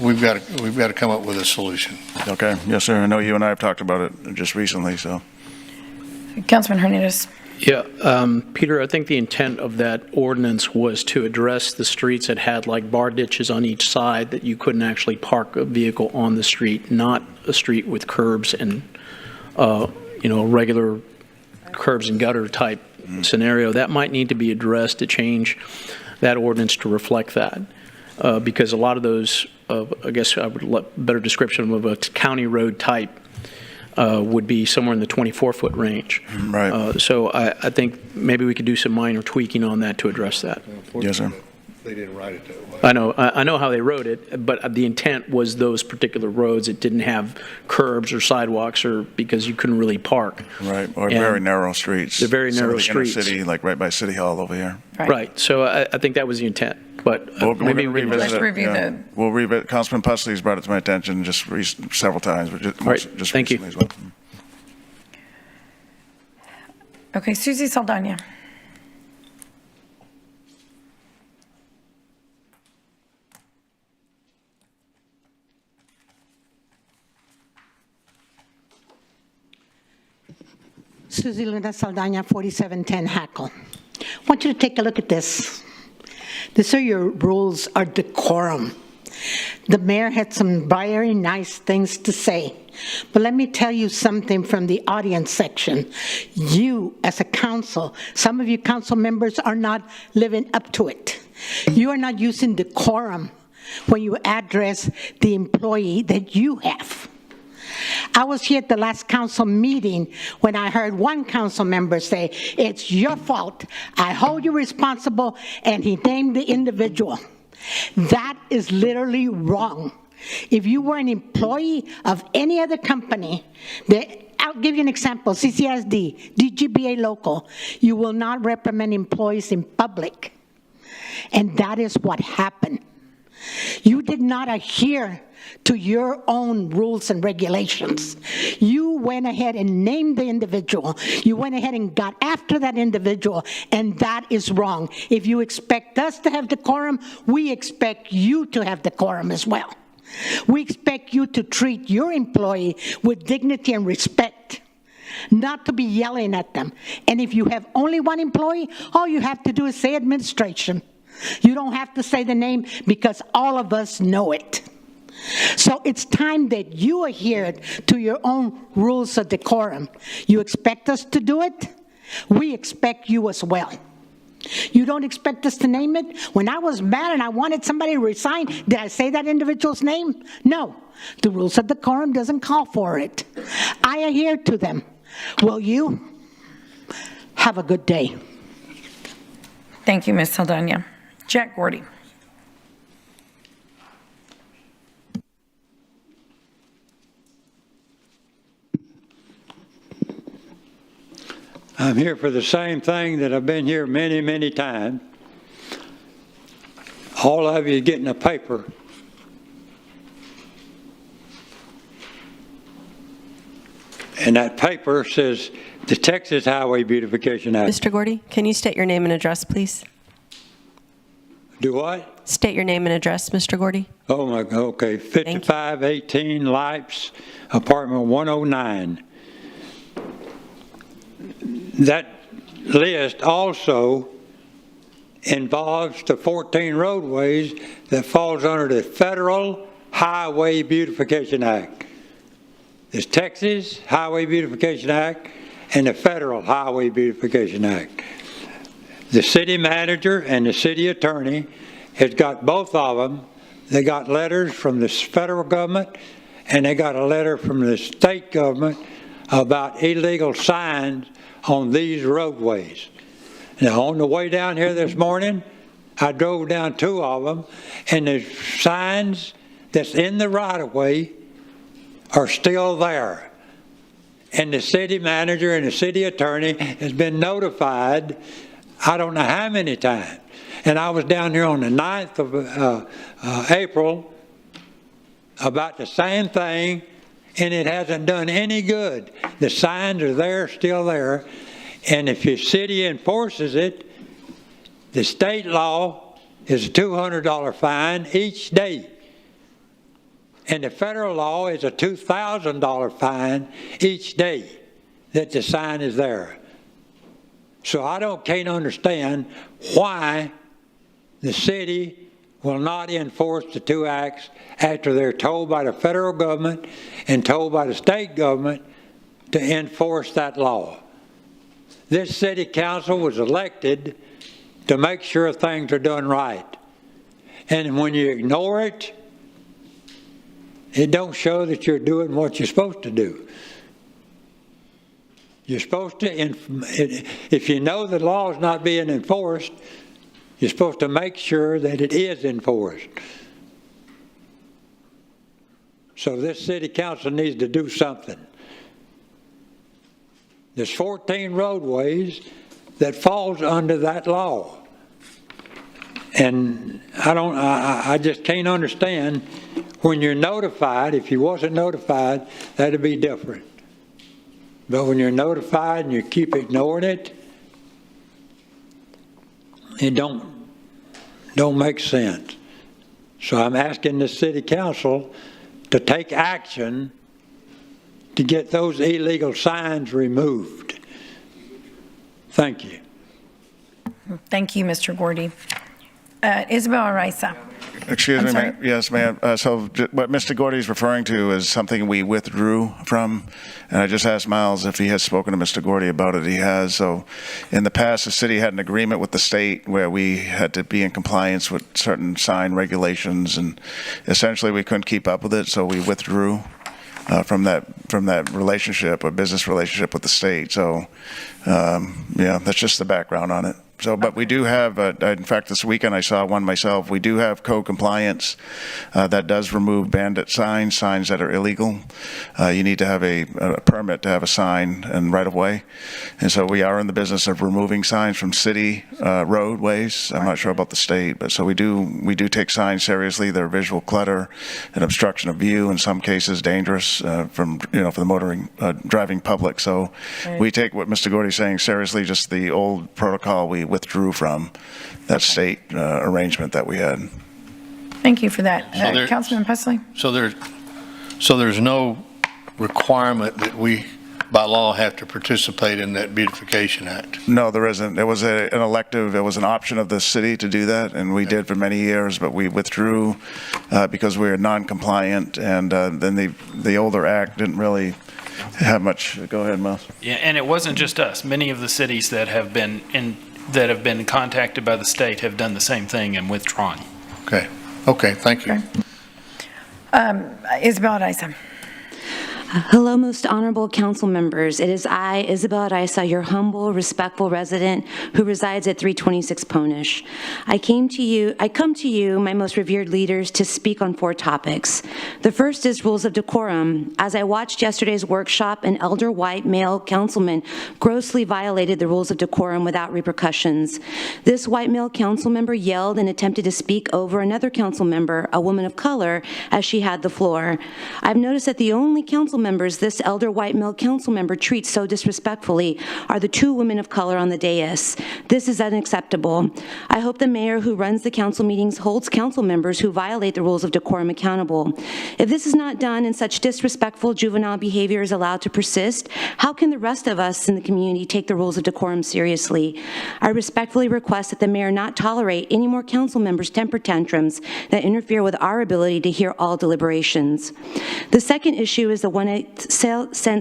S17: we've got to come up with a solution.
S6: Okay, yes, sir. I know you and I have talked about it just recently, so.
S1: Councilman Hernandez.
S15: Yeah, Peter, I think the intent of that ordinance was to address the streets that had like bar ditches on each side that you couldn't actually park a vehicle on the street, not a street with curbs and, regular curbs and gutter type scenario. That might need to be addressed to change that ordinance to reflect that. Because a lot of those, I guess I would let better description of a county road type would be somewhere in the 24-foot range.
S6: Right.
S15: So I think maybe we could do some minor tweaking on that to address that.
S6: Yes, sir.
S17: They didn't write it that way.
S15: I know how they wrote it, but the intent was those particular roads that didn't have curbs or sidewalks, or because you couldn't really park.
S6: Right, or very narrow streets.
S15: They're very narrow streets.
S6: Inner city, like right by City Hall over here.
S15: Right. So I think that was the intent. But maybe we can
S6: revisit
S1: review
S6: it. We'll revisit. Councilman Pusley's brought it to my attention just several times, but just
S15: Thank you.
S6: As well.
S1: Okay, Susie Saldana.
S19: Susie Linda Saldana, 4710 Hackle. I want you to take a look at this. These are your rules of decorum. The mayor had some very nice things to say, but let me tell you something from the audience section. You, as a council, some of you council members are not living up to it. You are not using decorum when you address the employee that you have. I was here at the last council meeting when I heard one council member say, "It's your fault. I hold you responsible," and he named the individual. That is literally wrong. If you were an employee of any other company, I'll give you an example, CCSD, DGBA local, you will not reprimand employees in public. And that is what happened. You did not adhere to your own rules and regulations. You went ahead and named the individual. You went ahead and got after that individual, and that is wrong. If you expect us to have decorum, we expect you to have decorum as well. We expect you to treat your employee with dignity and respect, not to be yelling at them. And if you have only one employee, all you have to do is say administration. You don't have to say the name because all of us know it. So it's time that you adhere to your own rules of decorum. You expect us to do it? We expect you as well. You don't expect us to name it? When I was mad and I wanted somebody to resign, did I say that individual's name? No. The rules of decorum doesn't call for it. I adhere to them. Will you? Have a good day.
S1: Thank you, Ms. Saldana. Jack Gordy.
S20: I'm here for the same thing that I've been here many, many times. All of you is getting a paper. And that paper says the Texas Highway Beautification Act.
S5: Mr. Gordy, can you state your name and address, please?
S20: Do what?
S5: State your name and address, Mr. Gordy.
S20: Oh my, okay, 5518 Lipes, apartment 109. That list also involves the 14 roadways that falls under the Federal Highway Beautification Act. There's Texas Highway Beautification Act and the Federal Highway Beautification Act. The city manager and the city attorney has got both of them. They got letters from the federal government and they got a letter from the state government about illegal signs on these roadways. Now, on the way down here this morning, I drove down two of them, and the signs that's in the right-of-way are still there. And the city manager and the city attorney has been notified, I don't know how many times. And I was down here on the 9th of April about the same thing, and it hasn't done any good. The signs are there, still there, and if your city enforces it, the state law is a $200 fine each day. And the federal law is a $2,000 fine each day that the sign is there. So I can't understand why the city will not enforce the two acts after they're told by the federal government and told by the state government to enforce that law. This city council was elected to make sure things are done right. And when you ignore it, it don't show that you're doing what you're supposed to do. You're supposed to, if you know the law is not being enforced, you're supposed to make sure that it is enforced. So this city council needs to do something. There's 14 roadways that falls under that law. And I just can't understand when you're notified. If you wasn't notified, that'd be different. But when you're notified and you keep ignoring it, it don't make sense. So I'm asking the city council to take action to get those illegal signs removed. Thank you.
S1: Thank you, Mr. Gordy. Isabel Araiza.
S6: Excuse me,
S1: sorry?
S6: ma'am. Yes, ma'am. So what Mr. Gordy is referring to is something we withdrew from, and I just asked Miles if he has spoken to Mr. Gordy about it. He has. So in the past, the city had an agreement with the state where we had to be in compliance with certain sign regulations, and essentially we couldn't keep up with it, so we withdrew from that relationship, a business relationship with the state. So yeah, that's just the background on it. So, but we do have, in fact, this weekend I saw one myself. We do have code compliance that does remove bandit signs that are illegal. You need to have a permit to have a sign and right of way. And so we are in the business of removing signs from city roadways. I'm not sure about the state, but so we do take signs seriously. They're visual clutter and obstruction of view, in some cases dangerous for the motoring, driving public. So we take what Mr. Gordy's saying seriously, just the old protocol we withdrew from that state arrangement that we had.
S1: Thank you for that.
S17: So
S1: Councilman Pusley?
S17: So there's no requirement that we, by law, have to participate in that Beautification Act?
S6: No, there isn't. It was an elective, it was an option of the city to do that, and we did for many years, but we withdrew because we were non-compliant, and then the older act didn't really have much. Go ahead, Miles.
S11: Yeah, and it wasn't just us. Many of the cities that have been contacted by the state have done the same thing and withdrawn.
S17: Okay, thank you.
S1: Isabel Isa.
S21: Hello, most honorable council members. It is I, Isabel Araiza, your humble, respectful resident who resides at 326 Ponish. I come to you, my most revered leaders, to speak on 4 topics. The first is rules of decorum. As I watched yesterday's workshop, an elder white male councilman grossly violated the rules of decorum without repercussions. This white male council member yelled and attempted to speak over another council member, a woman of color, as she had the floor. I've noticed that the only council members this elder white male council member treats so disrespectfully are the 2 women of color on the dais. This is unacceptable. I hope the mayor who runs the council meetings holds council members who violate the rules of decorum accountable. If this is not done and such disrespectful juvenile behavior is allowed to persist, how can the rest of us in the community take the rules of decorum seriously? I respectfully request that the mayor not tolerate any more council members' temper tantrums that interfere with our ability to hear all deliberations. The second issue is the 1.8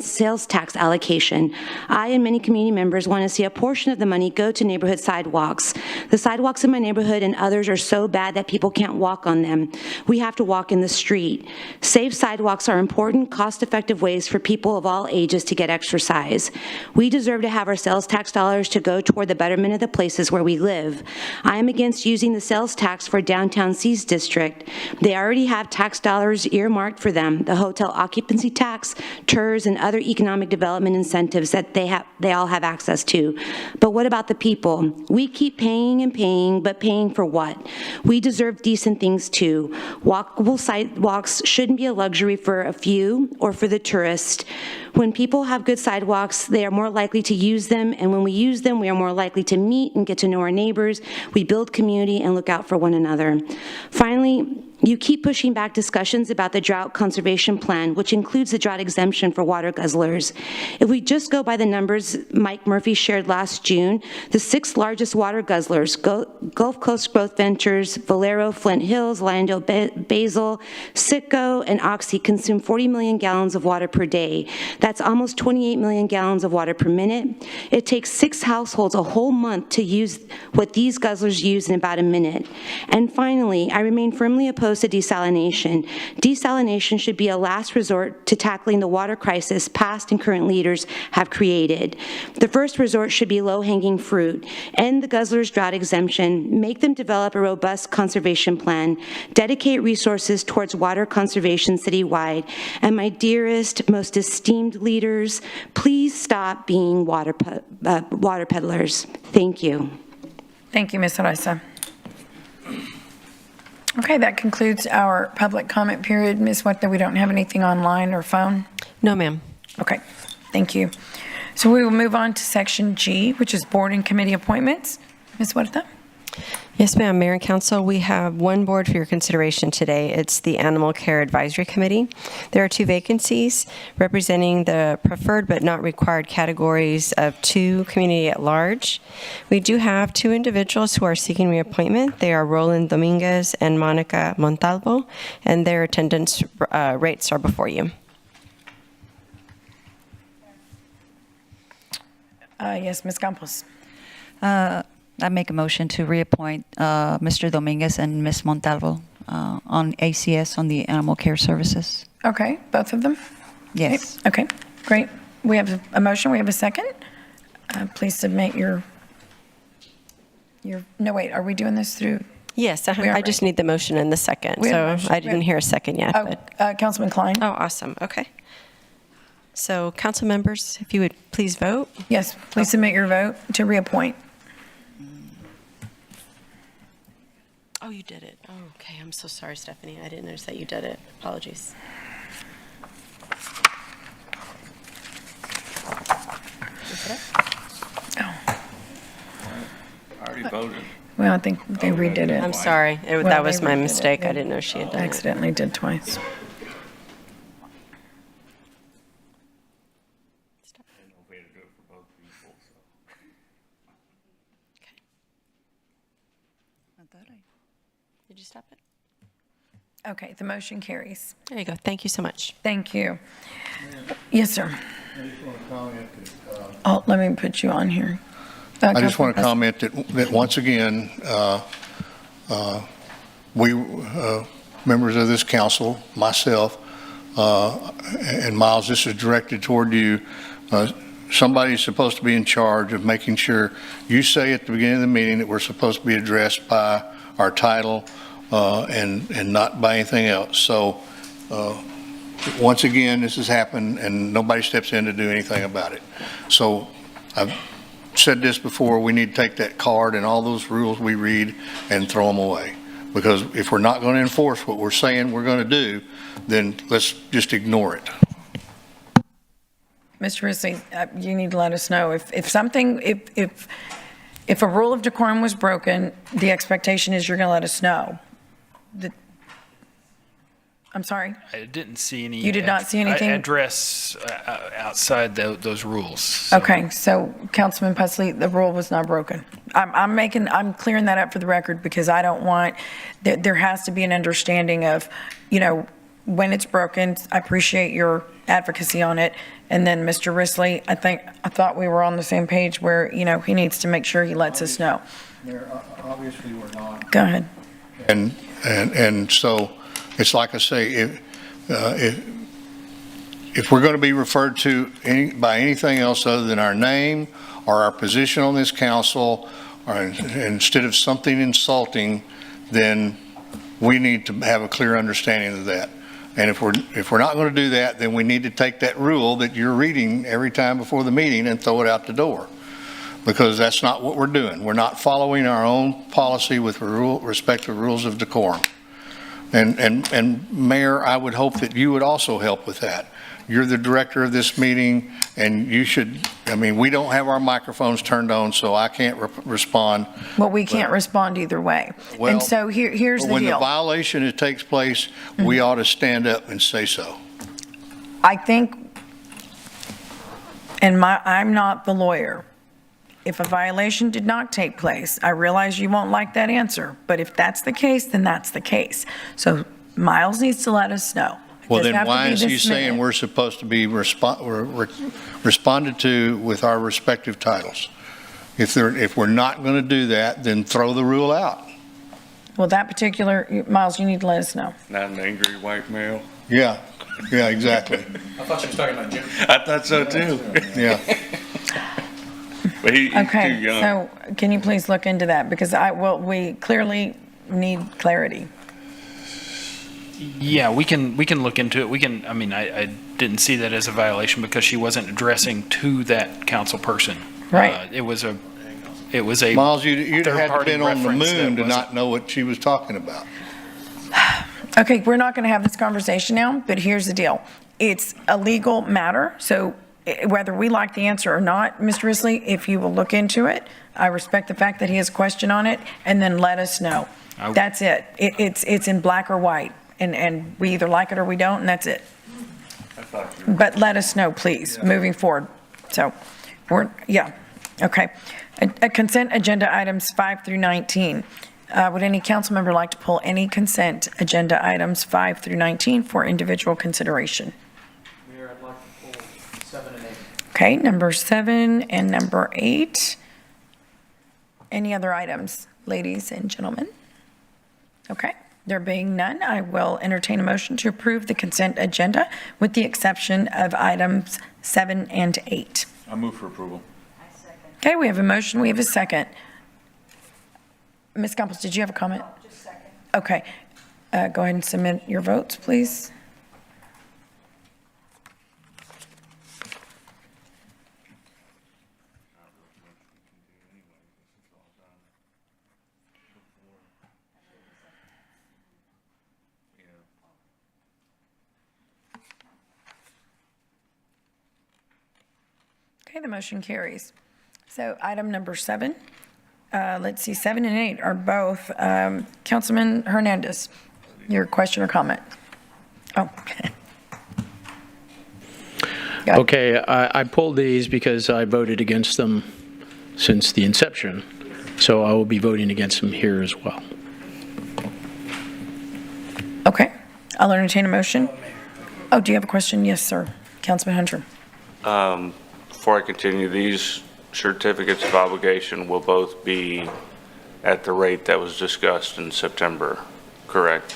S21: sales tax allocation. I and many community members want to see a portion of the money go to neighborhood sidewalks. The sidewalks in my neighborhood and others are so bad that people can't walk on them. We have to walk in the street. Safe sidewalks are important, cost-effective ways for people of all ages to get exercise. We deserve to have our sales tax dollars to go toward the betterment of the places where we live. I am against using the sales tax for downtown C's district. They already have tax dollars earmarked for them, the hotel occupancy tax, TERS, and other economic development incentives that they all have access to. But what about the people? We keep paying and paying, but paying for what? We deserve decent things too. Walkable sidewalks shouldn't be a luxury for a few or for the tourist. When people have good sidewalks, they are more likely to use them, and when we use them, we are more likely to meet and get to know our neighbors. We build community and look out for one another. Finally, you keep pushing back discussions about the drought conservation plan, which includes the drought exemption for water guzzlers. If we just go by the numbers Mike Murphy shared last June, the 6 largest water guzzlers, Gulf Coast Growth Ventures, Valero, Flint Hills, Lyondale Basil, Citgo, and Oxy consume 40 million gallons of water per day. That's almost 28 million gallons of water per minute. It takes 6 households a whole month to use what these guzzlers use in about a minute. And finally, I remain firmly opposed to desalination. Desalination should be a last resort to tackling the water crisis past and current leaders have created. The first resort should be low-hanging fruit. End the guzzlers' drought exemption, make them develop a robust conservation plan, dedicate resources towards water conservation citywide, and my dearest, most esteemed leaders, please stop being water peddlers. Thank you.
S1: Thank you, Ms. Araiza. Okay, that concludes our public comment period. Ms. Huerta, we don't have anything online or phone?
S5: No, ma'am.
S1: Okay, thank you. So we will move on to section G, which is board and committee appointments. Ms. Huerta?
S5: Yes, ma'am. Mayor and Council, we have one board for your consideration today. It's the Animal Care Advisory Committee. There are 2 vacancies representing the preferred but not required categories of 2 community at large. We do have 2 individuals who are seeking reappointment. They are Roland Dominguez and Monica Montalvo, and their attendance rates are before you.
S1: Yes, Ms. Campos.
S16: I make a motion to reappoint Mr. Dominguez and Ms. Montalvo on ACS, on the Animal Care Services.
S1: Okay, both of them?
S16: Yes.
S1: Okay, great. We have a motion, we have a second. Please submit your, no, wait, are we doing this through?
S5: Yes,
S1: We are
S5: I just need the motion and the second,
S1: We have a
S5: so
S1: motion.
S5: I didn't hear a second yet. But.
S1: Councilman Klein?
S5: Oh, awesome. Okay. So, council members, if you would please vote.
S1: Yes, please submit your vote to reappoint.
S5: Oh, you did it. Oh, okay. I'm so sorry, Stephanie. I didn't notice that you did it. Apologies.
S1: Oh.
S8: I already voted.
S1: Well, I think they redid it.
S5: I'm sorry.
S1: Well,
S5: That was
S1: they
S5: my
S1: redid it.
S5: mistake.
S1: They
S5: I didn't know she had done it.
S1: accidentally did twice.
S5: Did you stop it?
S1: Okay, the motion carries.
S5: There you go. Thank you so much.
S1: Thank you. Yes, sir. Oh, let me put you on here.
S17: I just want to
S1: Councilman
S17: comment that once again, we, members of this council, myself, and Miles, this is directed toward you. Somebody's supposed to be in charge of making sure you say at the beginning of the meeting that we're supposed to be addressed by our title and not by anything else. So once again, this has happened and nobody steps in to do anything about it. So I've said this before, we need to take that card and all those rules we read and throw them away. Because if we're not going to enforce what we're saying we're going to do, then let's just ignore it.
S1: Mr. Risley, you need to let us know if something, if a rule of decorum was broken, the expectation is you're going to let us know. I'm sorry?
S11: I didn't see any.
S1: You did not see anything?
S11: Address outside those rules. So.
S1: Okay, so Councilman Pusley, the rule was not broken. I'm clearing that up for the record because I don't want, there has to be an understanding of, when it's broken. I appreciate your advocacy on it. And then Mr. Risley, I thought we were on the same page where, he needs to make sure he lets us know.
S17: Mayor, obviously we're not.
S1: Go ahead.
S17: And so it's like I say, if we're going to be referred to by anything else other than our name or our position on this council, or instead of something insulting, then we need to have a clear understanding of that. And if we're not going to do that, then we need to take that rule that you're reading every time before the meeting and throw it out the door. Because that's not what we're doing. We're not following our own policy with respect to rules of decorum. And Mayor, I would hope that you would also help with that. You're the director of this meeting, and you should, we don't have our microphones turned on, so I can't respond.
S1: Well, we can't respond either way.
S17: Well,
S1: and so here's the deal.
S17: When the violation takes place, we ought to stand up and say so.
S1: I think, and I'm not the lawyer, if a violation did not take place, I realize you won't like that answer, but if that's the case, then that's the case. So Miles needs to let us know.
S17: Well, then why is he saying we're supposed to be responded to with our respective titles? If we're not going to do that, then throw the rule out.
S1: Well, that particular, Miles, you need to let us know.
S8: Not an angry white male.
S17: Yeah, exactly.
S15: I thought you were talking about Jim.
S8: I thought so too.
S17: Yeah.
S8: But he's
S1: Okay,
S8: too young.
S1: so can you please look into that? Because we clearly need clarity.
S11: Yeah, we can look into it. I didn't see that as a violation because she wasn't addressing to that council person.
S1: Right.
S11: It was a
S17: Miles, you'd have had to
S11: third-party
S17: been on the
S11: reference that
S17: moon to
S11: wasn't-
S17: not know what she was talking about.
S1: Okay, we're not going to have this conversation now, but here's the deal. It's a legal matter, so whether we like the answer or not, Mr. Risley, if you will look into it, I respect the fact that he has a question on it, and then let us know. That's it. It's in black or white, and we either like it or we don't, and that's it. But let us know, please, moving forward. So, okay. Consent agenda items 5 through 19. Would any council member like to pull any consent agenda items 5 through 19 for individual consideration?
S11: Mayor, I'd like to pull 7 and 8.
S1: Okay, number 7 and number 8. Any other items, ladies and gentlemen? Okay, there being none, I will entertain a motion to approve the consent agenda with the exception of items 7 and 8.
S8: I move for approval.
S1: Okay, we have a motion, we have a second. Ms. Campos, did you have a comment? No, just second. Okay, go ahead and submit your votes, please. Okay, the motion carries. So item number 7, let's see, 7 and 8 are both, Councilman Hernandez, your question or comment? Oh.
S15: Okay, I pulled these because I voted against them since the inception, so I will be voting against them here as well.
S1: Okay, I'll entertain a motion. Oh, do you have a question? Yes, sir. Councilman Hunter.
S2: Before I continue, these certificates of obligation will both be at the rate that was discussed in September, correct?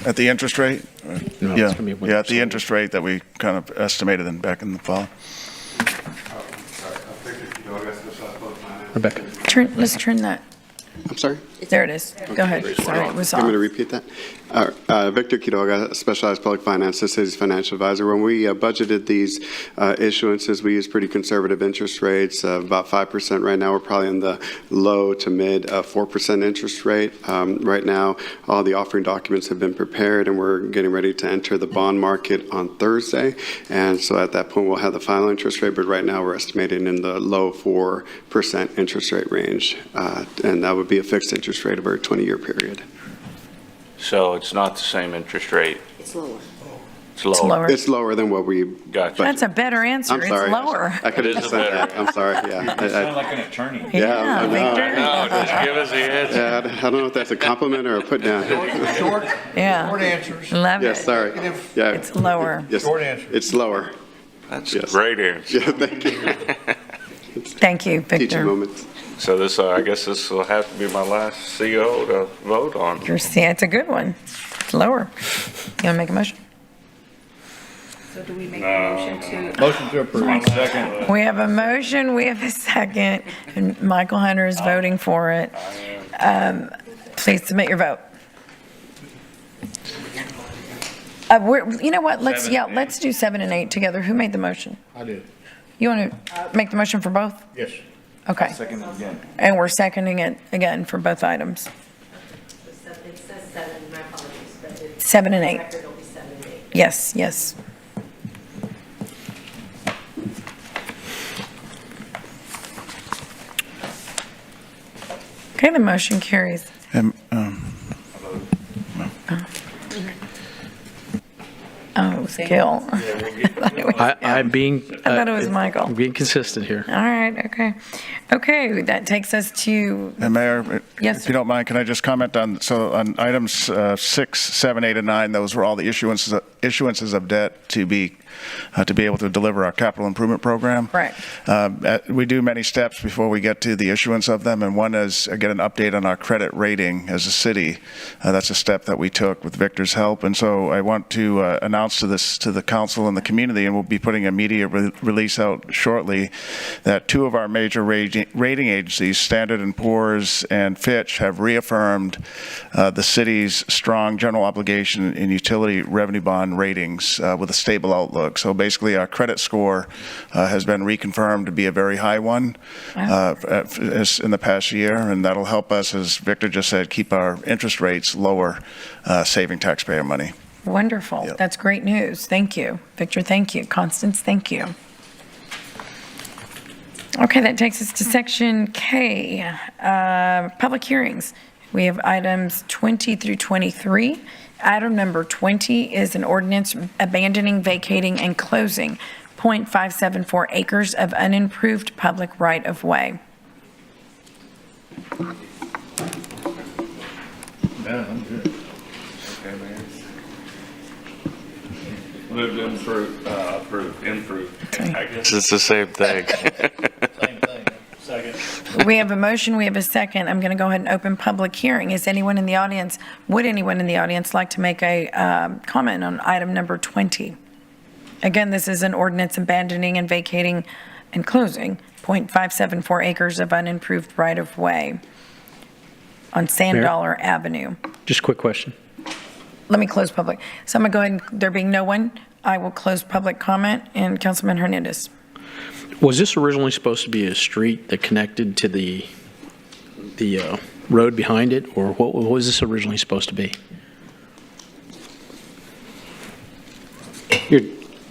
S6: At the interest rate?
S15: No,
S6: Yeah,
S15: it's gonna be
S6: yeah, at the interest rate that we kind of estimated back in the fall.
S15: Rebecca.
S1: Let's turn that.
S10: I'm sorry?
S1: There it is. Go ahead. Sorry, it was off.
S10: I'm going to repeat that. Victor Quiroga, Specialized Public Finance, the city's financial advisor. When we budgeted these issuances, we used pretty conservative interest rates, about 5% right now. We're probably in the low to mid 4% interest rate. Right now, all the offering documents have been prepared, and we're getting ready to enter the bond market on Thursday. And so at that point, we'll have the final interest rate, but right now we're estimating in the low 4% interest rate range. And that would be a fixed interest rate over a 20-year period.
S2: So it's not the same interest rate?
S1: It's lower.
S2: It's lower?
S1: It's lower.
S10: It's lower than what we...
S2: Gotcha.
S1: That's a better answer.
S10: I'm sorry.
S1: It's lower.
S10: I could have said that. I'm sorry, yeah.
S8: You sound like an attorney.
S1: Yeah,
S10: I know.
S1: Victor.
S2: No, just give us the answer.
S10: Yeah, I don't know if that's a compliment or a put down.
S17: Short
S1: Yeah.
S17: answers.
S1: Love it.
S10: Yes, sorry. Yeah.
S1: It's lower.
S10: Yes,
S17: Short answer.
S10: it's lower.
S2: That's
S10: Yes.
S2: a great answer.
S10: Yeah, thank you.
S1: Thank you,
S10: Teaching
S1: Victor.
S10: moments.
S2: So this, I guess this will have to be my last CO to vote on.
S1: It's a good one. It's lower. You want to make a motion?
S22: So do we make a motion to?
S17: Motion to approve.
S8: Second.
S1: We have a motion, we have a second, and Michael Hunter is voting for it. Please submit your vote. You know what, let's do 7 and 8 together. Who made the motion?
S17: I did.
S1: You want to make the motion for both?
S17: Yes.
S1: Okay.
S8: Second again.
S1: And we're seconding it again for both items.
S22: It says 7, my apologies, but it's.
S1: 7 and 8.
S22: Record will be 7 and 8.
S1: Yes, yes. Okay, the motion carries. Oh, it was Gil.
S15: I'm being.
S1: I thought it was Michael.
S15: I'm being consistent here.
S1: All right, okay. Okay, that takes us to,
S6: And Mayor,
S1: Yes,
S6: if you don't mind, can I just comment on items 6, 7, 8, and 9, those were all the issuances of debt to be able to deliver our capital improvement program.
S1: Right.
S6: We do many steps before we get to the issuance of them, and one is get an update on our credit rating as a city. That's a step that we took with Victor's help, and so I want to announce to the council and the community, and we'll be putting a media release out shortly, that 2 of our major rating agencies, Standard & Poor's and Fitch, have reaffirmed the city's strong general obligation and utility revenue bond ratings with a stable outlook. So basically, our credit score has been reconfirmed to be a very high one in the past year, and that'll help us, as Victor just said, keep our interest rates lower, saving taxpayer money.
S1: Wonderful. That's great news. Thank you. Victor, thank you. Constance, thank you. Okay, that takes us to section K, public hearings. We have items 20 through 23. Item number 20 is an ordinance abandoning, vacating, and closing 0.574 acres of unimproved public right-of-way.
S6: I'm good.
S2: Okay, Mayor. Move to improve. I guess it's the same thing.
S1: We have a motion, we have a second. I'm going to go ahead and open public hearing. Would anyone in the audience like to make a comment on item number 20? Again, this is an ordinance abandoning and vacating and closing 0.574 acres of unimproved right-of-way on Sandollar Avenue.
S15: Just a quick question.
S1: Let me close public. So I'm going to go ahead and, there being no one, I will close public comment, and Councilman Hernandez.
S15: Was this originally supposed to be a street that connected to the road behind it, or what was this originally supposed to be?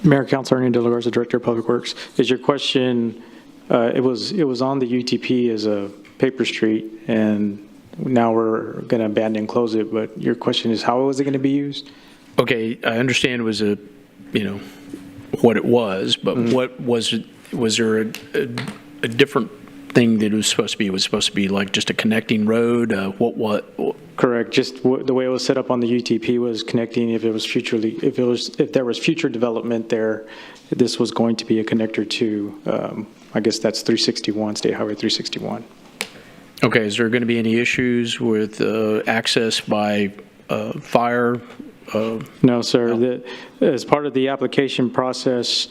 S3: Mayor, Council Ernie De La Garza, Director of Public Works. Is your question, it was on the UTP as a paper street, and now we're going to abandon and close it, but your question is how was it going to be used?
S15: Okay, I understand it was what it was, but what was it? Was there a different thing that it was supposed to be? It was supposed to be like just a connecting road? What?
S3: Correct. Just the way it was set up on the UTP was connecting. If there was future development there, this was going to be a connector to. I guess that's 361, State Highway 361.
S15: Okay. Is there going to be any issues with access by fire?
S3: No, sir. No. As part of the application process,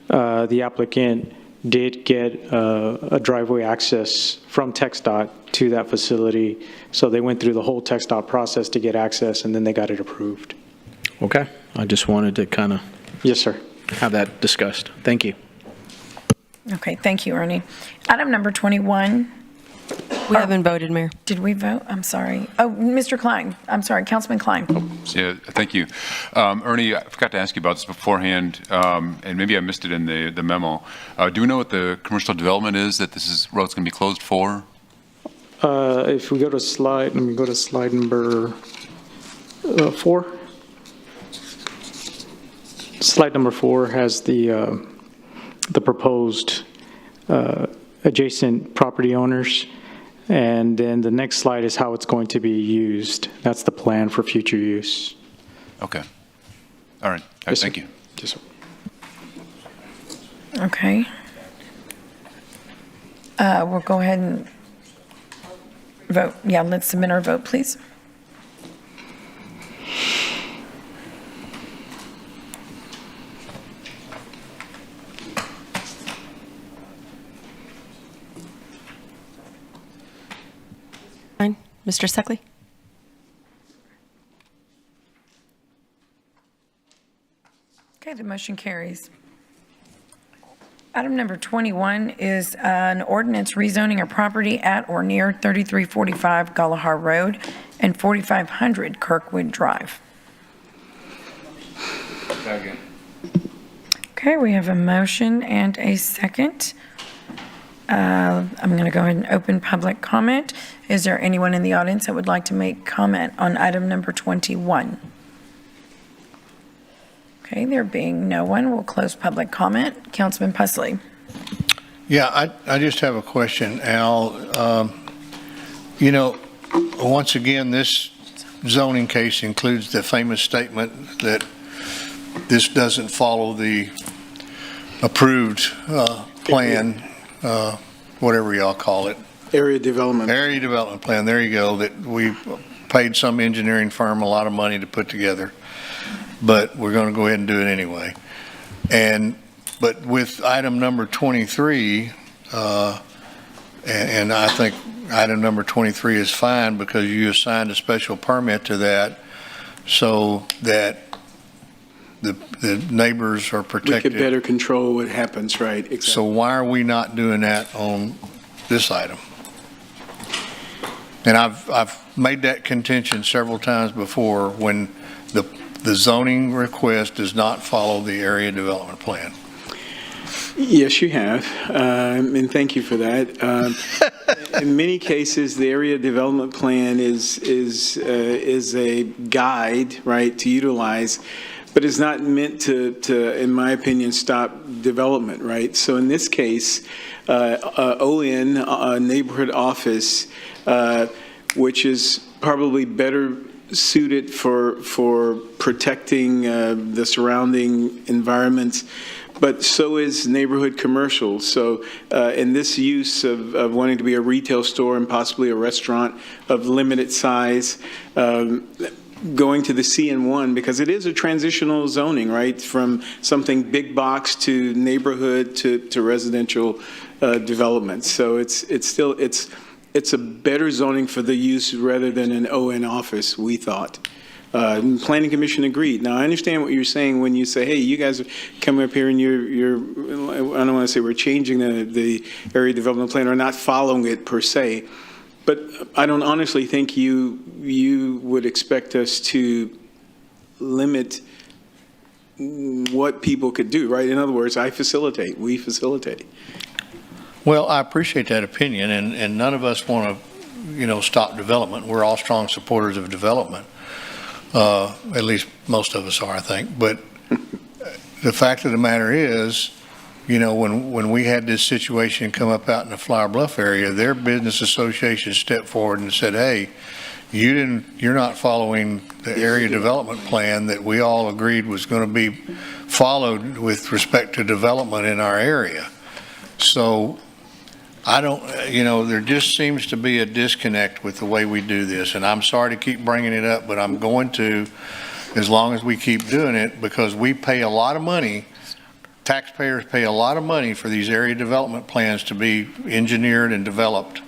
S3: the applicant did get a driveway access from TxDOT to that facility. So they went through the whole TxDOT process to get access, and then they got it approved.
S15: Okay. I just wanted to kind of
S3: yes, sir,
S15: have that discussed. Thank you.
S1: Okay, thank you, Ernie. Item number 21.
S5: We haven't voted, Mayor.
S1: Did we vote? I'm sorry. Oh, Mr. Klein. I'm sorry, Councilman Klein.
S4: Yeah, thank you. Ernie, I forgot to ask you about this beforehand, and maybe I missed it in the memo. Do we know what the commercial development is that road's going to be closed for?
S3: If we go to slide, let me go to slide number 4. Slide number 4 has the proposed adjacent property owners. And then the next slide is how it's going to be used. That's the plan for future use.
S4: Okay. All right.
S3: Yes,
S4: thank you.
S3: Yes, sir.
S1: Okay. We'll go ahead and vote. Yeah, let's submit our vote, please.
S5: Mr. Suckley?
S1: Okay, the motion carries. Item number 21 is an ordinance rezoning a property at or near 3345 Galahar Road and 4500 Kirkwood Drive.
S2: Second.
S1: Okay, we have a motion and a second. I'm going to go ahead and open public comment. Is there anyone in the audience that would like to make comment on item number 21? Okay, there being no one, we'll close public comment. Councilman Pusley.
S17: Yeah, I just have a question, Al. Once again, this zoning case includes the famous statement that this doesn't follow the approved plan, whatever y'all call it.
S23: Area development
S17: Plan, there you go, that we paid some engineering firm a lot of money to put together, but we're going to go ahead and do it anyway. But with item number 23, and I think item number 23 is fine because you assigned a special permit to that so that the neighbors are protected.
S23: We could better control what happens, right? Exactly.
S17: So why are we not doing that on this item? And I've made that contention several times before when the zoning request does not follow the area development plan.
S23: Yes, you have, and thank you for that. In many cases, the area development plan is a guide, right, to utilize, but it's not meant to, in my opinion, stop development, right? So in this case, ON, neighborhood office, which is probably better suited for protecting the surrounding environments, but so is neighborhood commercial. So in this use of wanting to be a retail store and possibly a restaurant of limited size, going to the CN1, because it is a transitional zoning, right, from something big box to neighborhood to residential development. So it's a better zoning for the use rather than an ON office, we thought. Planning Commission agreed. Now, I understand what you're saying when you say, hey, you guys are coming up here and you're I don't want to say we're changing the area development plan or not following it per se, but I don't honestly think you would expect us to limit what people could do, right? In other words, we facilitate.
S17: Well, I appreciate that opinion, and none of us want to, stop development. We're all strong supporters of development. At least most of us are, I think. But the fact of the matter is, when we had this situation come up out in the Flower Bluff area, their business association stepped forward and said, hey, you're not following the area development plan that we all agreed was going to be followed with respect to development in our area. So I don't, there just seems to be a disconnect with the way we do this. And I'm sorry to keep bringing it up, but I'm going to, as long as we keep doing it, because we pay a lot of money, taxpayers pay a lot of money for these area development plans to be engineered and developed.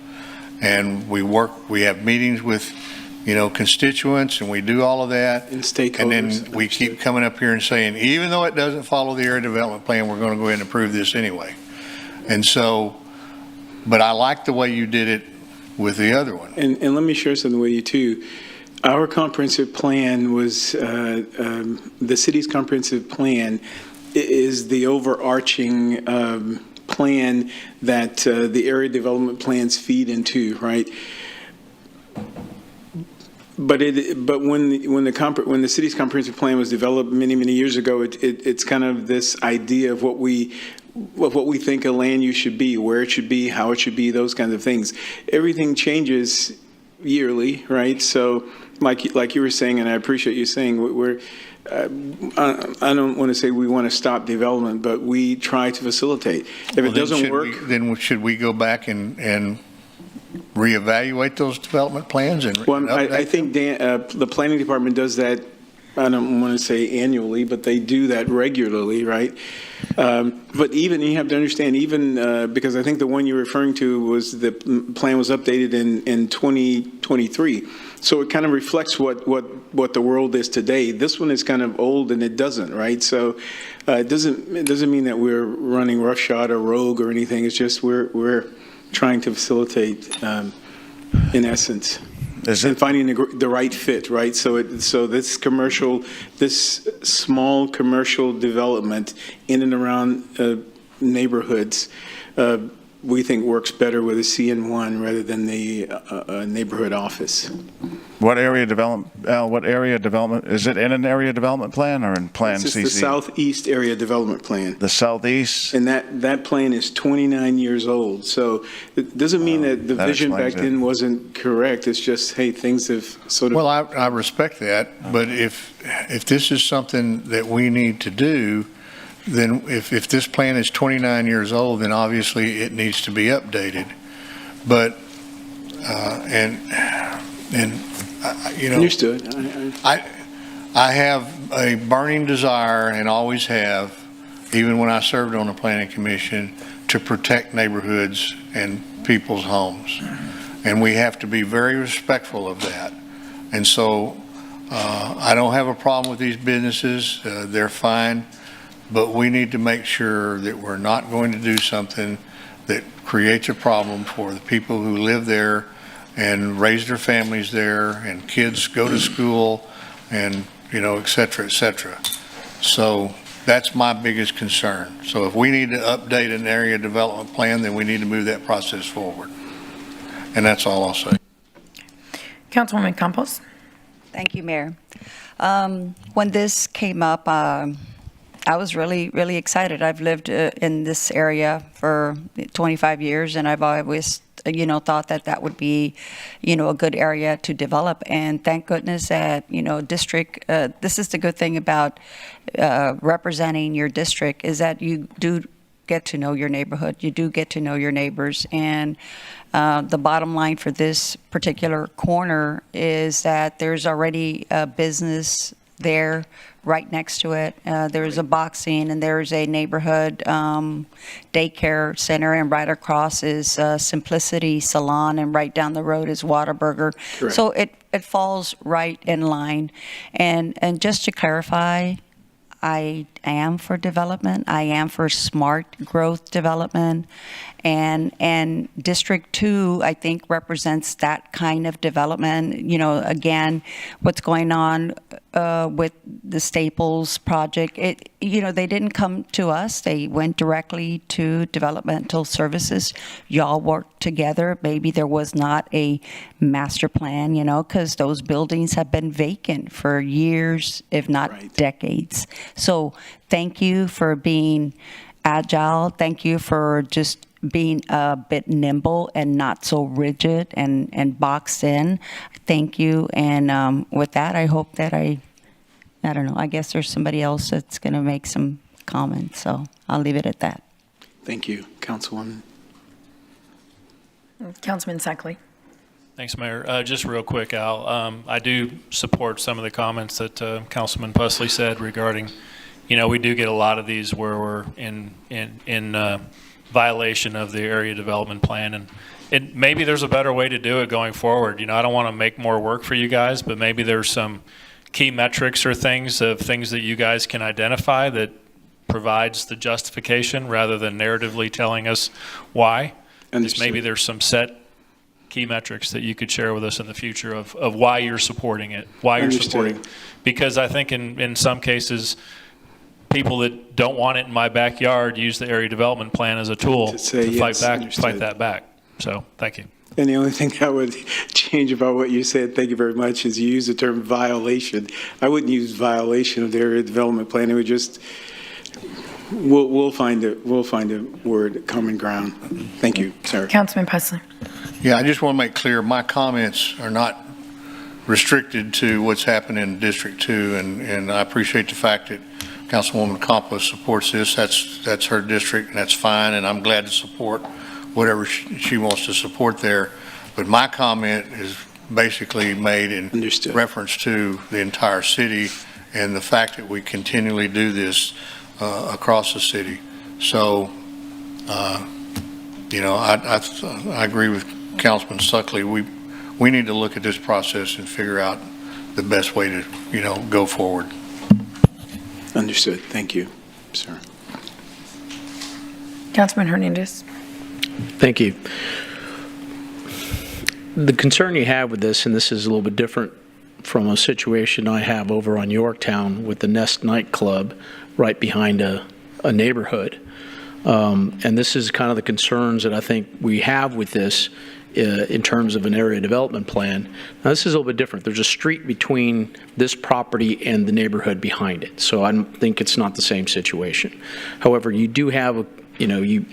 S17: And we have meetings with, constituents, and we do all of that. And stakeholders. And then we keep coming up here and saying, even though it doesn't follow the area development plan, we're going to go ahead and approve this anyway. And so, but I like the way you did it with the other one.
S23: And let me share something with you too. Our comprehensive plan was, the city's comprehensive plan is the overarching plan that the area development plans feed into, right? But when the city's comprehensive plan was developed many years ago, it's kind of this idea of what we think a land use should be, where it should be, how it should be, those kinds of things. Everything changes yearly, right? So like you were saying, and I appreciate you saying, I don't want to say we want to stop development, but we try to facilitate. If it doesn't work,
S17: then should we go back and reevaluate those development plans?
S23: Well, I think the planning department does that. I don't want to say annually, but they do that regularly, right? But even, you have to understand, even because I think the one you're referring to was the plan was updated in 2023. So it kind of reflects what the world is today. This one is kind of old and it doesn't, right? So it doesn't mean that we're running roughshod or rogue or anything. It's just we're trying to facilitate, in essence. And finding the right fit, right? So this small commercial development in and around neighborhoods, we think works better with a CN1 rather than the neighborhood office.
S6: What area development, is it in an area development plan or in Plan CC?
S23: It's the Southeast Area Development Plan.
S6: The Southeast?
S23: And that plan is 29 years old. So it doesn't mean that the vision back then wasn't correct. It's just, hey, things have sort of...
S17: Well, I respect that, but if this is something that we need to do, then if this plan is 29 years old, then obviously it needs to be updated. But,
S23: Understood.
S17: I have a burning desire, and always have, even when I served on the Planning Commission, to protect neighborhoods and people's homes. And we have to be very respectful of that. And so I don't have a problem with these businesses. They're fine. But we need to make sure that we're not going to do something that creates a problem for the people who live there and raise their families there, and kids go to school, and et cetera, et cetera. So that's my biggest concern. So if we need to update an area development plan, then we need to move that process forward. And that's all I'll say.
S1: Councilwoman Campos.
S16: Thank you, Mayor. When this came up, I was really, really excited. I've lived in this area for 25 years, and I've always, thought that that would be, a good area to develop. And thank goodness that, district, this is the good thing about representing your district, is that you do get to know your neighborhood. You do get to know your neighbors. And the bottom line for this particular corner is that there's already a business there right next to it. There's a boxing, and there's a neighborhood daycare center, and right across is Simplicity Salon, and right down the road is Whataburger.
S23: Correct.
S16: So it falls right in line. And just to clarify, I am for development. I am for smart growth development. And District 2, I think, represents that kind of development. Again, what's going on with the Staples project, they didn't come to us. They went directly to developmental services. Y'all worked together. Maybe there was not a master plan, because those buildings have been vacant for years, if not decades. So thank you for being agile. Thank you for just being a bit nimble and not so rigid and boxed in. Thank you. And with that, I hope that I don't know, I guess there's somebody else that's going to make some comments. So I'll leave it at that.
S23: Thank you, Councilwoman.
S1: Councilman Sackley.
S7: Thanks, Mayor. Just real quick, Al, I do support some of the comments that Councilman Pusley said regarding, we do get a lot of these where we're in violation of the area development plan, and maybe there's a better way to do it going forward. I don't want to make more work for you guys, but maybe there's some key metrics or things that you guys can identify that provides the justification rather than narratively telling us why. Just maybe there's some set key metrics that you could share with us in the future of why you're supporting it, because I think in some cases, people that don't want it in my backyard use the area development plan as a tool to fight that back. So thank you.
S23: And the only thing I would change about what you said, thank you very much, is you use the term violation. I wouldn't use violation of the area development plan. It would just, we'll find a word, common ground. Thank you, sir.
S1: Councilman Pusley.
S17: Yeah, I just want to make clear, my comments are not restricted to what's happened in District 2, and I appreciate the fact that Councilwoman Campos supports this. That's her district, and that's fine, and I'm glad to support whatever she wants to support there. But my comment is basically made in reference to the entire city and the fact that we continually do this across the city. So, I agree with Councilman Suckley. We need to look at this process and figure out the best way to, go forward.
S23: Understood. Thank you, sir.
S1: Councilman Hernandez.
S15: Thank you. The concern you have with this, and this is a little bit different from a situation I have over on Yorktown with the Nest nightclub right behind a neighborhood. And this is kind of the concerns that I think we have with this in terms of an area development plan. Now, this is a little bit different. There's a street between this property and the neighborhood behind it. So I think it's not the same situation. However, you do have, you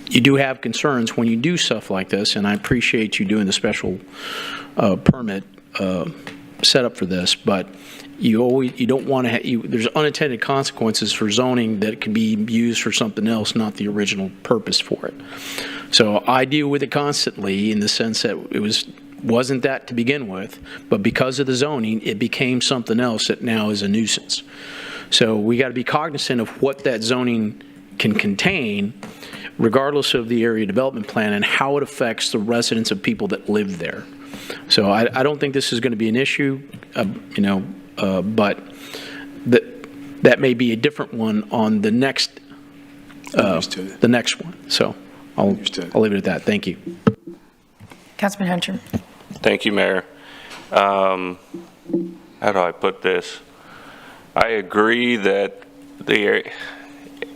S15: do have concerns when you do stuff like this, and I appreciate you doing the special permit setup for this, but you don't want to there's unintended consequences for zoning that can be used for something else, not the original purpose for it. So I deal with it constantly in the sense that it wasn't that to begin with, but because of the zoning, it became something else that now is a nuisance. So we got to be cognizant of what that zoning can contain, regardless of the area development plan and how it affects the residents of people that live there. So I don't think this is going to be an issue, but that may be a different one on the next one. So I'll leave it at that. Thank you.
S1: Councilman Hunter.
S2: Thank you, Mayor. how do I put this? I agree that the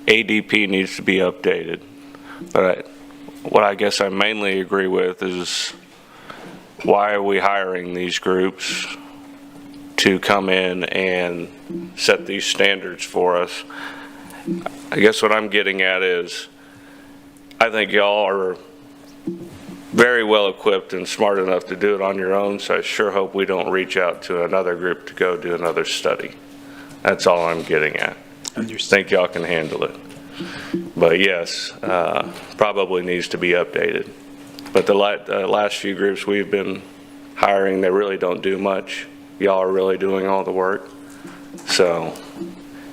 S2: ADP needs to be updated, but what I guess I mainly agree with is why are we hiring these groups to come in and set these standards for us? I guess what I'm getting at is I think y'all are very well equipped and smart enough to do it on your own, so I sure hope we don't reach out to another group to go do another study. That's all I'm getting at. Think y'all can handle it. But yes, probably needs to be updated. But the last few groups we've been hiring, they really don't do much. Y'all are really doing all the work. So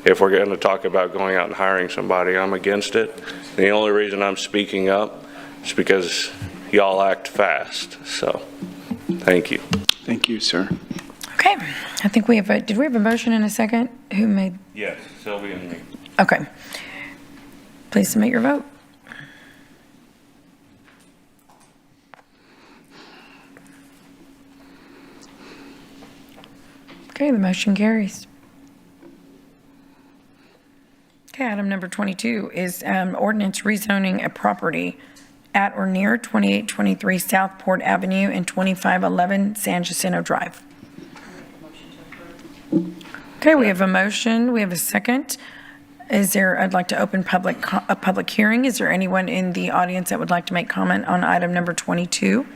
S2: if we're going to talk about going out and hiring somebody, I'm against it. The only reason I'm speaking up is because y'all act fast. So thank you.
S23: Thank you, sir.
S1: Okay, I think we have did we have a motion in a second? Who made?
S2: Yes, Sylvia and me.
S1: Okay. Please submit your vote. Okay, the motion carries. Okay, item number 22 is ordinance rezoning a property at or near 2823 Southport Avenue and 2511 San Jacinto Drive. Okay, we have a motion, we have a second. Is there, I'd like to open a public hearing. Is there anyone in the audience that would like to make comment on item number 22?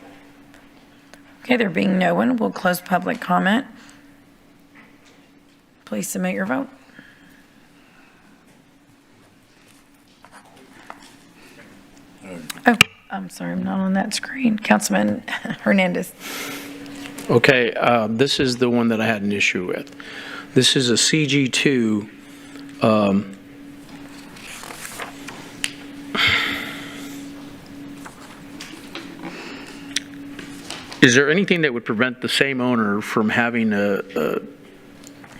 S1: Okay, there being no one, we'll close public comment. Please submit your vote. Oh, I'm sorry, I'm not on that screen. Councilman Hernandez.
S15: Okay, this is the one that I had an issue with. This is a CG2. Is there anything that would prevent the same owner from having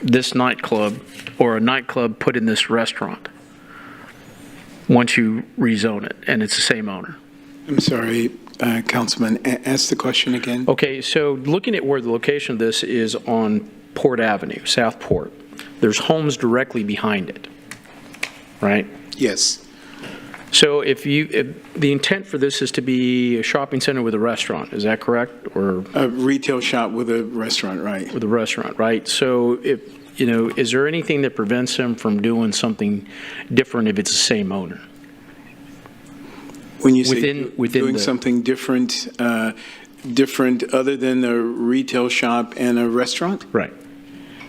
S15: this nightclub or a nightclub put in this restaurant once you rezone it and it's the same owner?
S23: I'm sorry, Councilman, ask the question again.
S15: Okay, so looking at where the location of this is on Port Avenue, Southport, there's homes directly behind it, right?
S23: Yes.
S15: So if the intent for this is to be a shopping center with a restaurant, is that correct? Or
S23: a retail shop with a restaurant, right?
S15: With a restaurant, right? So is there anything that prevents them from doing something different if it's the same owner?
S23: When you say doing something different, different other than a retail shop and a restaurant?
S15: Right.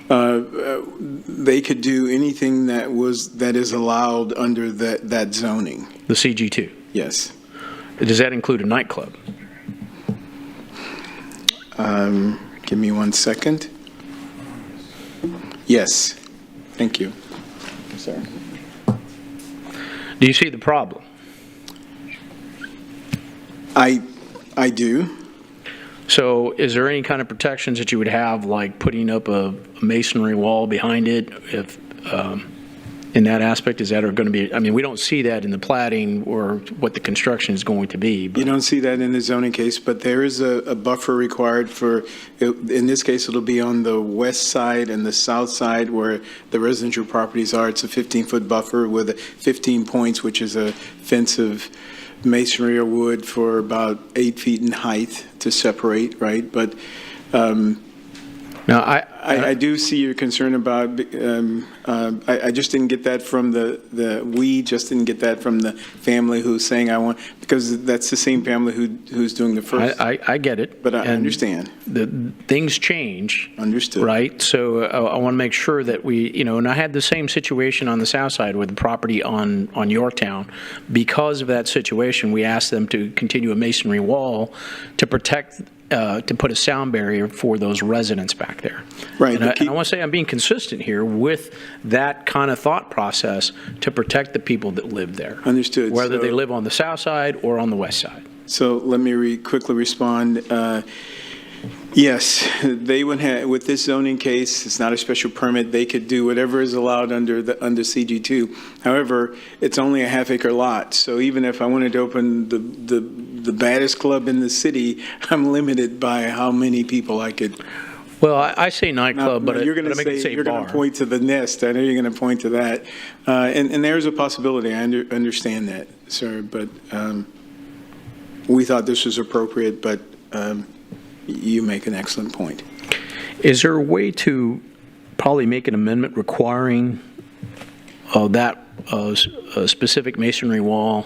S23: They could do anything that is allowed under that zoning.
S15: The CG2?
S23: Yes.
S15: Does that include a nightclub?
S23: Give me 1 second. Yes. Thank you. Sorry.
S15: Do you see the problem?
S23: I do.
S15: So is there any kind of protections that you would have, like putting up a masonry wall behind it? If in that aspect, is that going to be, I mean, we don't see that in the plating or what the construction is going to be.
S23: You don't see that in the zoning case, but there is a buffer required for, in this case, it'll be on the west side and the south side where the residential properties are. It's a 15-foot buffer with 15 points, which is a fence of masonry or wood for about 8 feet in height to separate, right? But
S15: now
S23: I do see your concern about. I just didn't get that from we just didn't get that from the family who's saying I want, because that's the same family who's doing the first.
S15: I get it,
S23: but I understand.
S15: The things change.
S23: Understood.
S15: Right. So I want to make sure that we, and I had the same situation on the south side with the property on Yorktown. Because of that situation, we asked them to continue a masonry wall to protect. To put a sound barrier for those residents back there.
S23: Right.
S15: And I want to say I'm being consistent here with that kind of thought process to protect the people that live there.
S23: Understood.
S15: Whether they live on the south side or on the west side.
S23: So let me quickly respond. Yes, they would have, with this zoning case, it's not a special permit. They could do whatever is allowed under CG2. However, it's only a half-acre lot. So even if I wanted to open the baddest club in the city, I'm limited by how many people I could
S15: Well, I say nightclub,
S23: No,
S15: but
S23: you're going
S15: I
S23: to
S15: make it
S23: say,
S15: say
S23: you're going
S15: bar.
S23: to point to the nest. I know you're going to point to that. And there's a possibility. I understand that, sir, but we thought this was appropriate, but you make an excellent point.
S15: Is there a way to probably make an amendment requiring that a specific masonry wall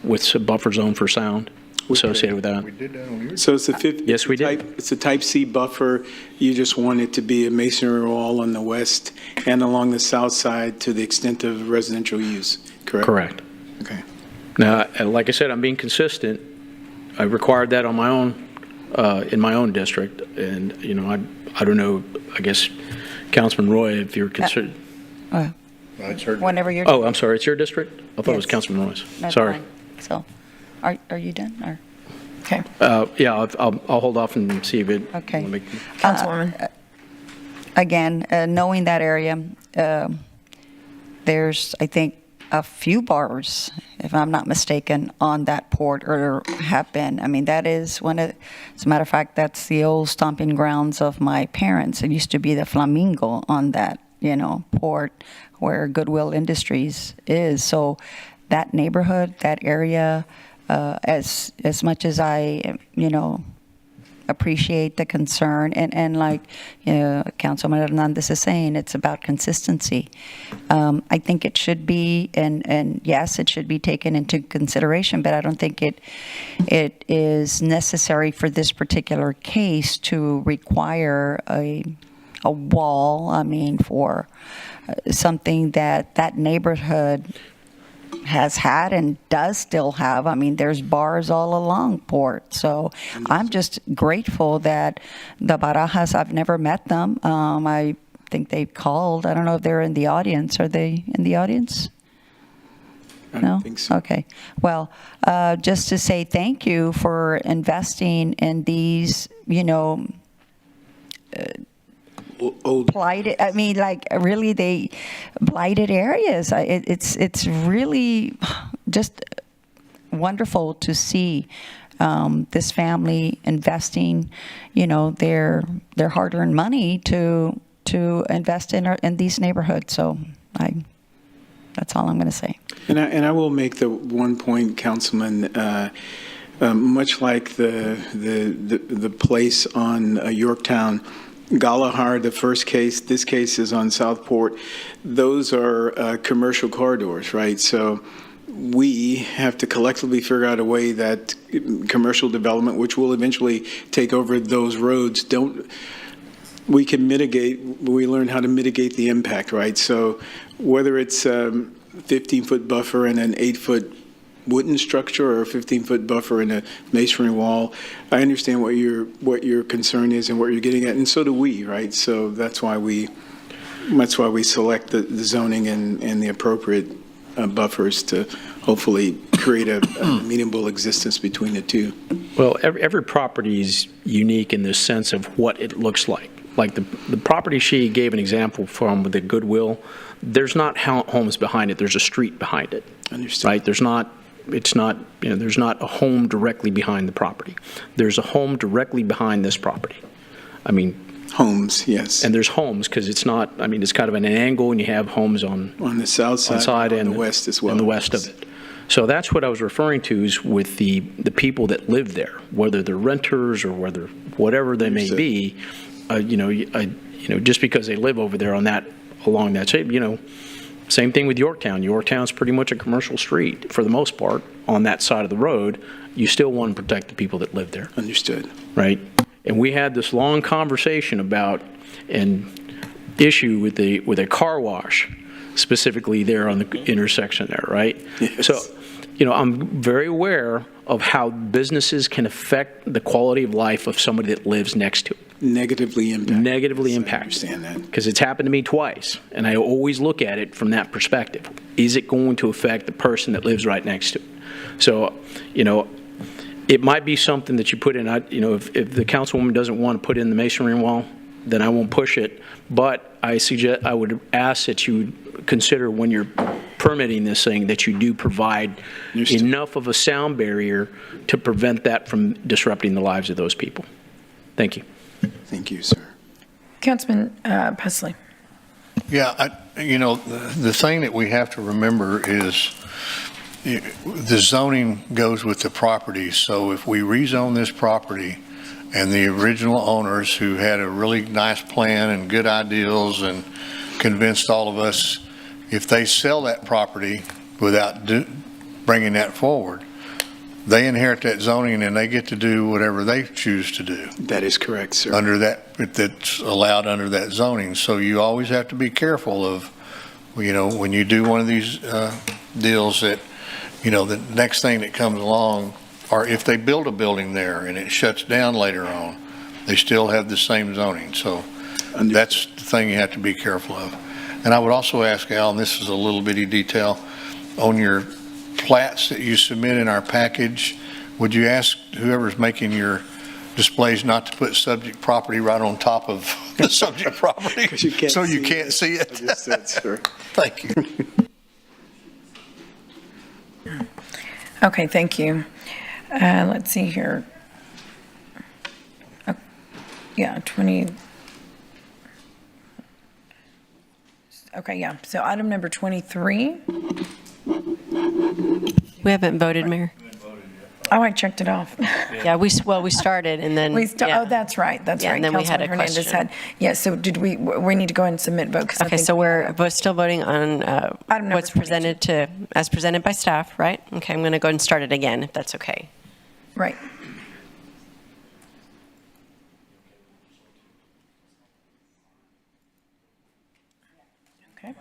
S15: with a buffer zone for sound associated with that?
S17: We did that on yours.
S23: So it's a 50.
S15: Yes, we did.
S23: It's a type C buffer. You just want it to be a masonry wall on the west and along the south side to the extent of residential use, correct?
S15: Correct.
S23: Okay.
S15: Now, like I said, I'm being consistent. I required that on my own, in my own district, and, you know, I don't know, I guess, Councilman Roy, if you're considered.
S16: Whenever you're.
S15: Oh, I'm sorry, it's your district? I thought it was
S16: Yes.
S15: Councilman Roy's.
S16: That's
S15: Sorry.
S16: fine. So, are you done, or?
S1: Okay.
S15: Yeah, I'll hold off and see if it.
S16: Okay.
S1: Councilwoman.
S16: Again, knowing that area, there's, I think, a few bars, if I'm not mistaken, on that port, or have been. I mean, that is one of, as a matter of fact, that's the old stomping grounds of my parents. It used to be the Flamingo on that, port where Goodwill Industries is. So that neighborhood, that area, as much as I, appreciate the concern, and like Councilman Hernandez is saying, it's about consistency. I think it should be, and yes, it should be taken into consideration, but I don't think it is necessary for this particular case to require a wall. I mean, for something that neighborhood has had and does still have. I mean, there's bars all along Port. So I'm just grateful that the Barajas, I've never met them. I think they've called. I don't know if they're in the audience. Are they in the audience?
S23: I
S16: No?
S23: don't think so.
S16: Okay. Well, just to say thank you for investing in these, blighted, I mean, like really they blighted areas. It's really just wonderful to see this family investing, their hard-earned money to invest in these neighborhoods. So that's all I'm going to say.
S23: And I will make the one point, Councilman. Much like the place on Yorktown, Galahar, the first case, this case is on Southport. Those are commercial corridors, right? So we have to collectively figure out a way that commercial development, which will eventually take over those roads, we can mitigate, we learn how to mitigate the impact, right? So whether it's 15-foot buffer and an 8-foot wooden structure or a 15-foot buffer and a masonry wall, I understand what your concern is and what you're getting at, and so do we, right? So that's why we select the zoning and the appropriate buffers to hopefully create a meaningful existence between the two.
S15: Well, every property is unique in the sense of what it looks like. Like the property she gave an example from with the Goodwill, there's not homes behind it, there's a street behind it.
S23: Understood.
S15: Right? There's not a home directly behind the property. There's a home directly behind this property. I mean,
S23: homes, yes.
S15: And there's homes because it's not, I mean, it's kind of an angle and you have homes on
S23: the south side
S15: and
S23: the west as well.
S15: And the west of it. So that's what I was referring to is with the people that live there, whether they're renters or whatever they may be, just because they live over there along that shape, same thing with Yorktown. Yorktown's pretty much a commercial street for the most part on that side of the road. You still want to protect the people that live there.
S23: Understood.
S15: Right? And we had this long conversation about an issue with a car wash, specifically there on the intersection there, right?
S23: Yes.
S15: So, I'm very aware of how businesses can affect the quality of life of somebody that lives next to it.
S23: Negatively impact.
S15: I
S23: understand that.
S15: Because it's happened to me twice, and I always look at it from that perspective. Is it going to affect the person that lives right next to it? So, it might be something that you put in. If the councilwoman doesn't want to put in the masonry wall, then I won't push it. But I would ask that you consider when you're permitting this thing that you do provide enough of a sound barrier to prevent that from disrupting the lives of those people. Thank you.
S23: Thank you, sir.
S1: Councilman Pusley.
S17: Yeah, the thing that we have to remember is the zoning goes with the property. So if we rezone this property and the original owners who had a really nice plan and good ideals and convinced all of us, if they sell that property without bringing that forward, they inherit that zoning and they get to do whatever they choose to do.
S9: That is correct, sir.
S17: Under that's allowed under that zoning. So you always have to be careful of, when you do one of these deals that, the next thing that comes along, or if they build a building there and it shuts down later on, they still have the same zoning. So that's the thing you have to be careful of. And I would also ask Al, and this is a little bitty detail, on your plats that you submit in our package, would you ask whoever's making your displays not to put subject property right on top of the subject property so you can't see it?
S9: I just said, sir.
S17: Thank you.
S1: Okay, thank you. Let's see here. Yeah, 20. Okay, yeah. So item number 23.
S5: We haven't voted, Mayor.
S1: Oh, I checked it off.
S5: Yeah, we started and then.
S1: Oh, that's right. That's
S5: Yeah,
S1: right.
S5: and then we had a
S1: Councilman Hernandez
S5: question.
S1: Yeah, so we need to go ahead and submit vote.
S5: Okay, so we're still voting on what's presented as presented by staff, right? Okay, I'm going to go ahead and start it again, if that's okay.
S1: Right. Okay.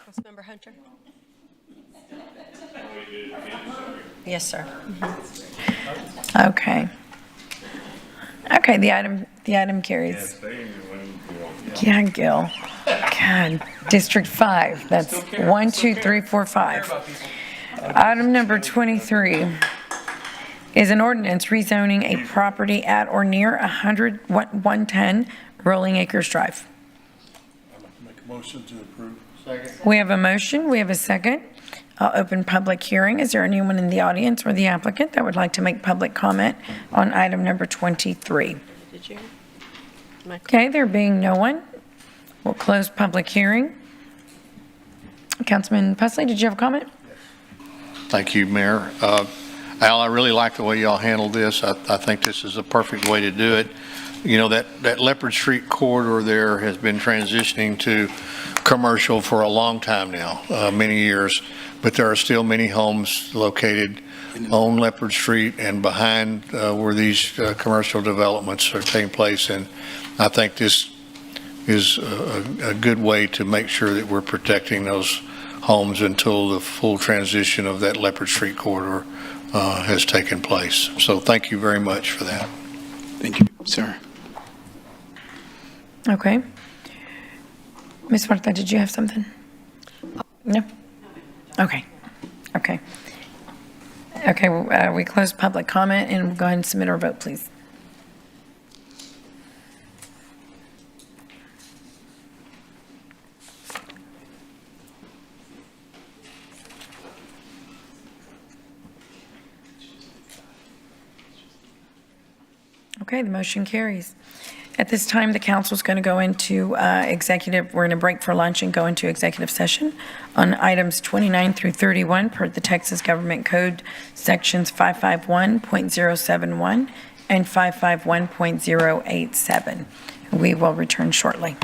S5: Councilmember Hunter? Yes, sir.
S1: Okay. Okay, the item carries. Yeah, Gil. God, District 5, that's 1, 2, 3, 4, 5. Item number 23 is an ordinance rezoning a property at or near 110 Rolling Acres Drive.
S17: Make a motion to approve. Second.
S1: We have a motion, we have a second. I'll open public hearing. Is there anyone in the audience or the applicant that would like to make public comment on item number 23?
S5: Did you?
S1: Okay, there being no one, we'll close public hearing. Councilman Pusley, did you have a comment?
S17: Thank you, Mayor. Al, I really like the way y'all handled this. I think this is a perfect way to do it. That Leopard Street corridor there has been transitioning to commercial for a long time now, many years, but there are still many homes located on Leopard Street and behind where these commercial developments are taking place. And I think this is a good way to make sure that we're protecting those homes until the full transition of that Leopard Street corridor has taken place. So thank you very much for that.
S9: Thank you, sir.
S1: Okay. Ms. Huerta, did you have something? No? Okay. Okay. Okay, we close public comment and we'll go ahead and submit our vote, please. Okay, the motion carries. At this time, the council is going to go into executive, we're going to break for lunch and go into executive session on items 29 through 31 per the Texas Government Code, sections 551.071 and 551.087. We will return shortly.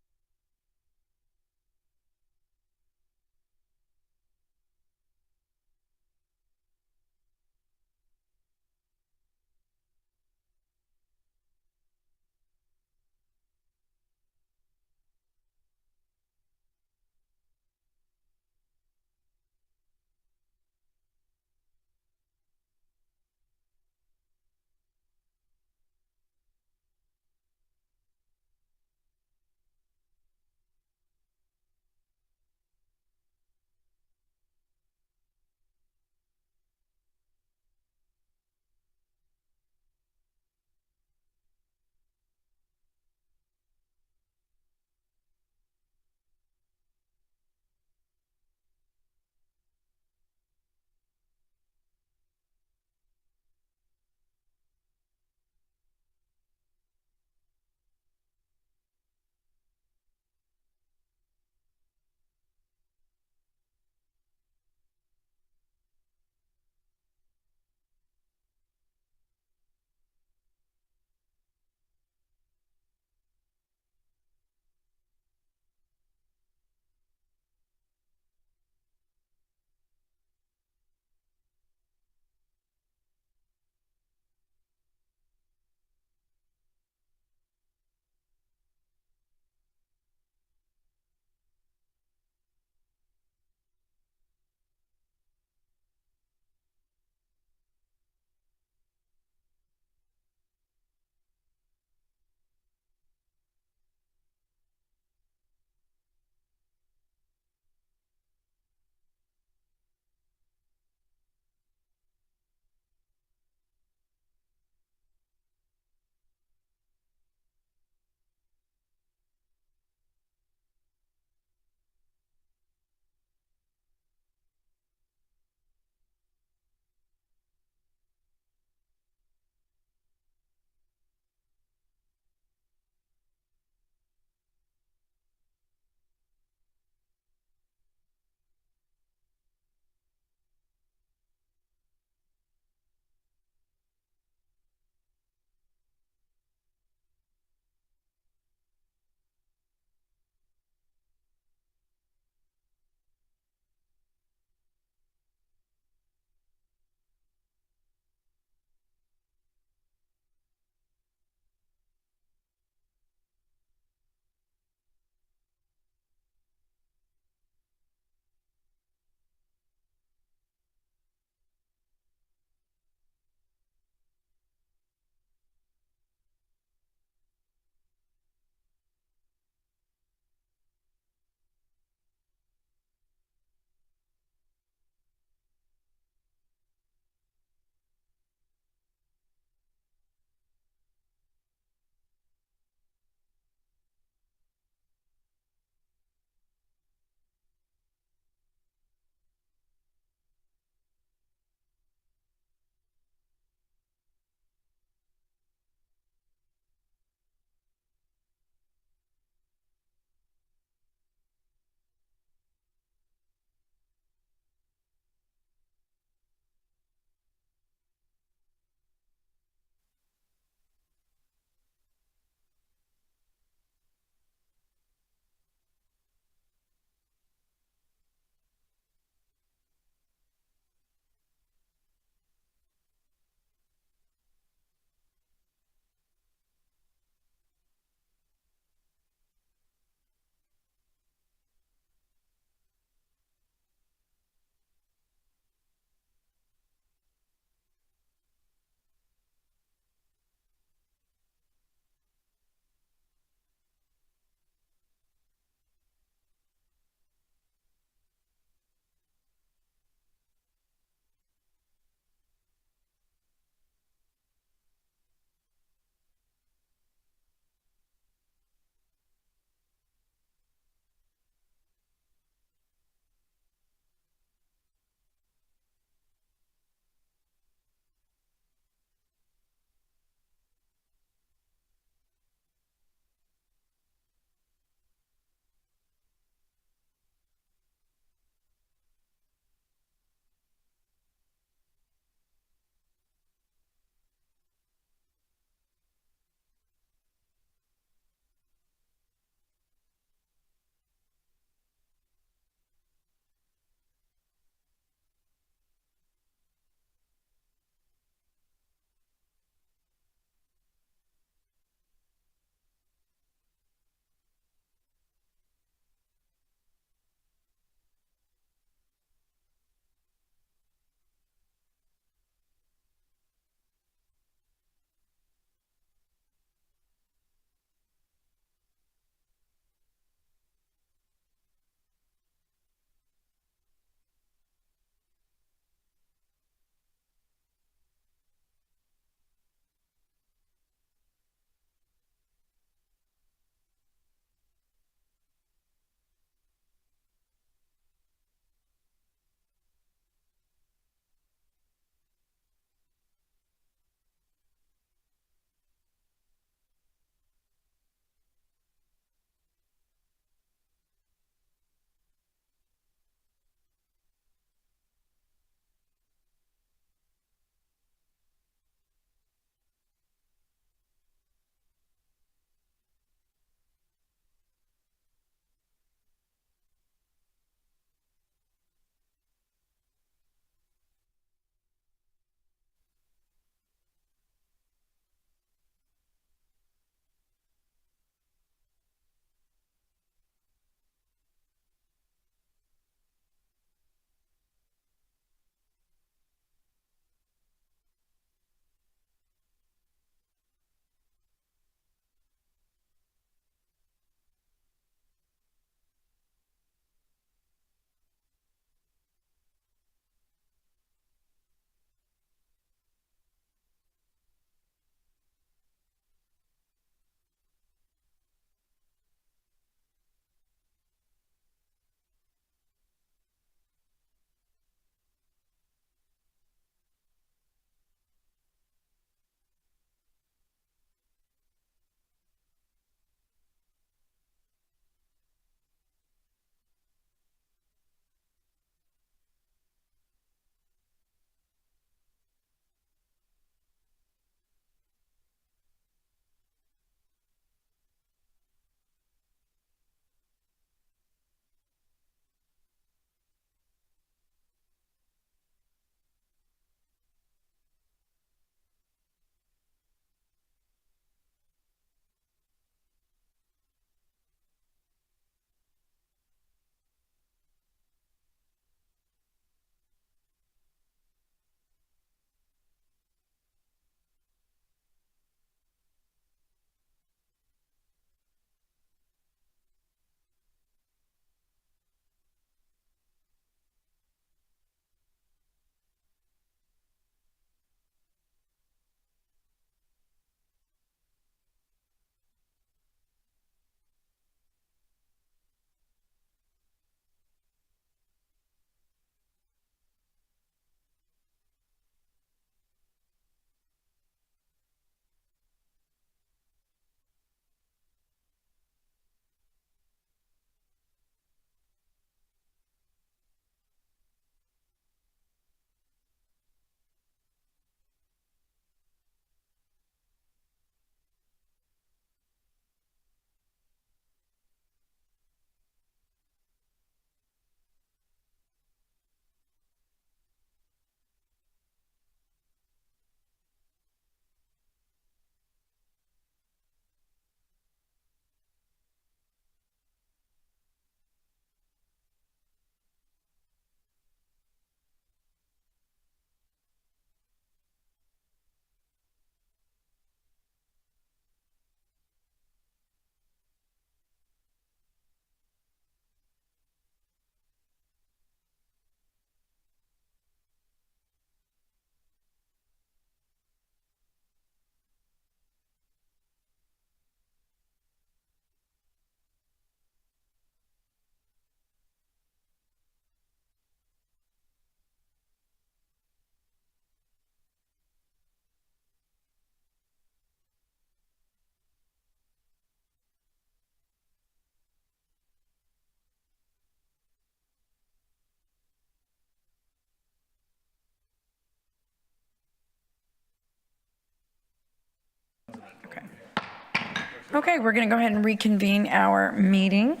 S1: Okay, we're going to go ahead and reconvene our meeting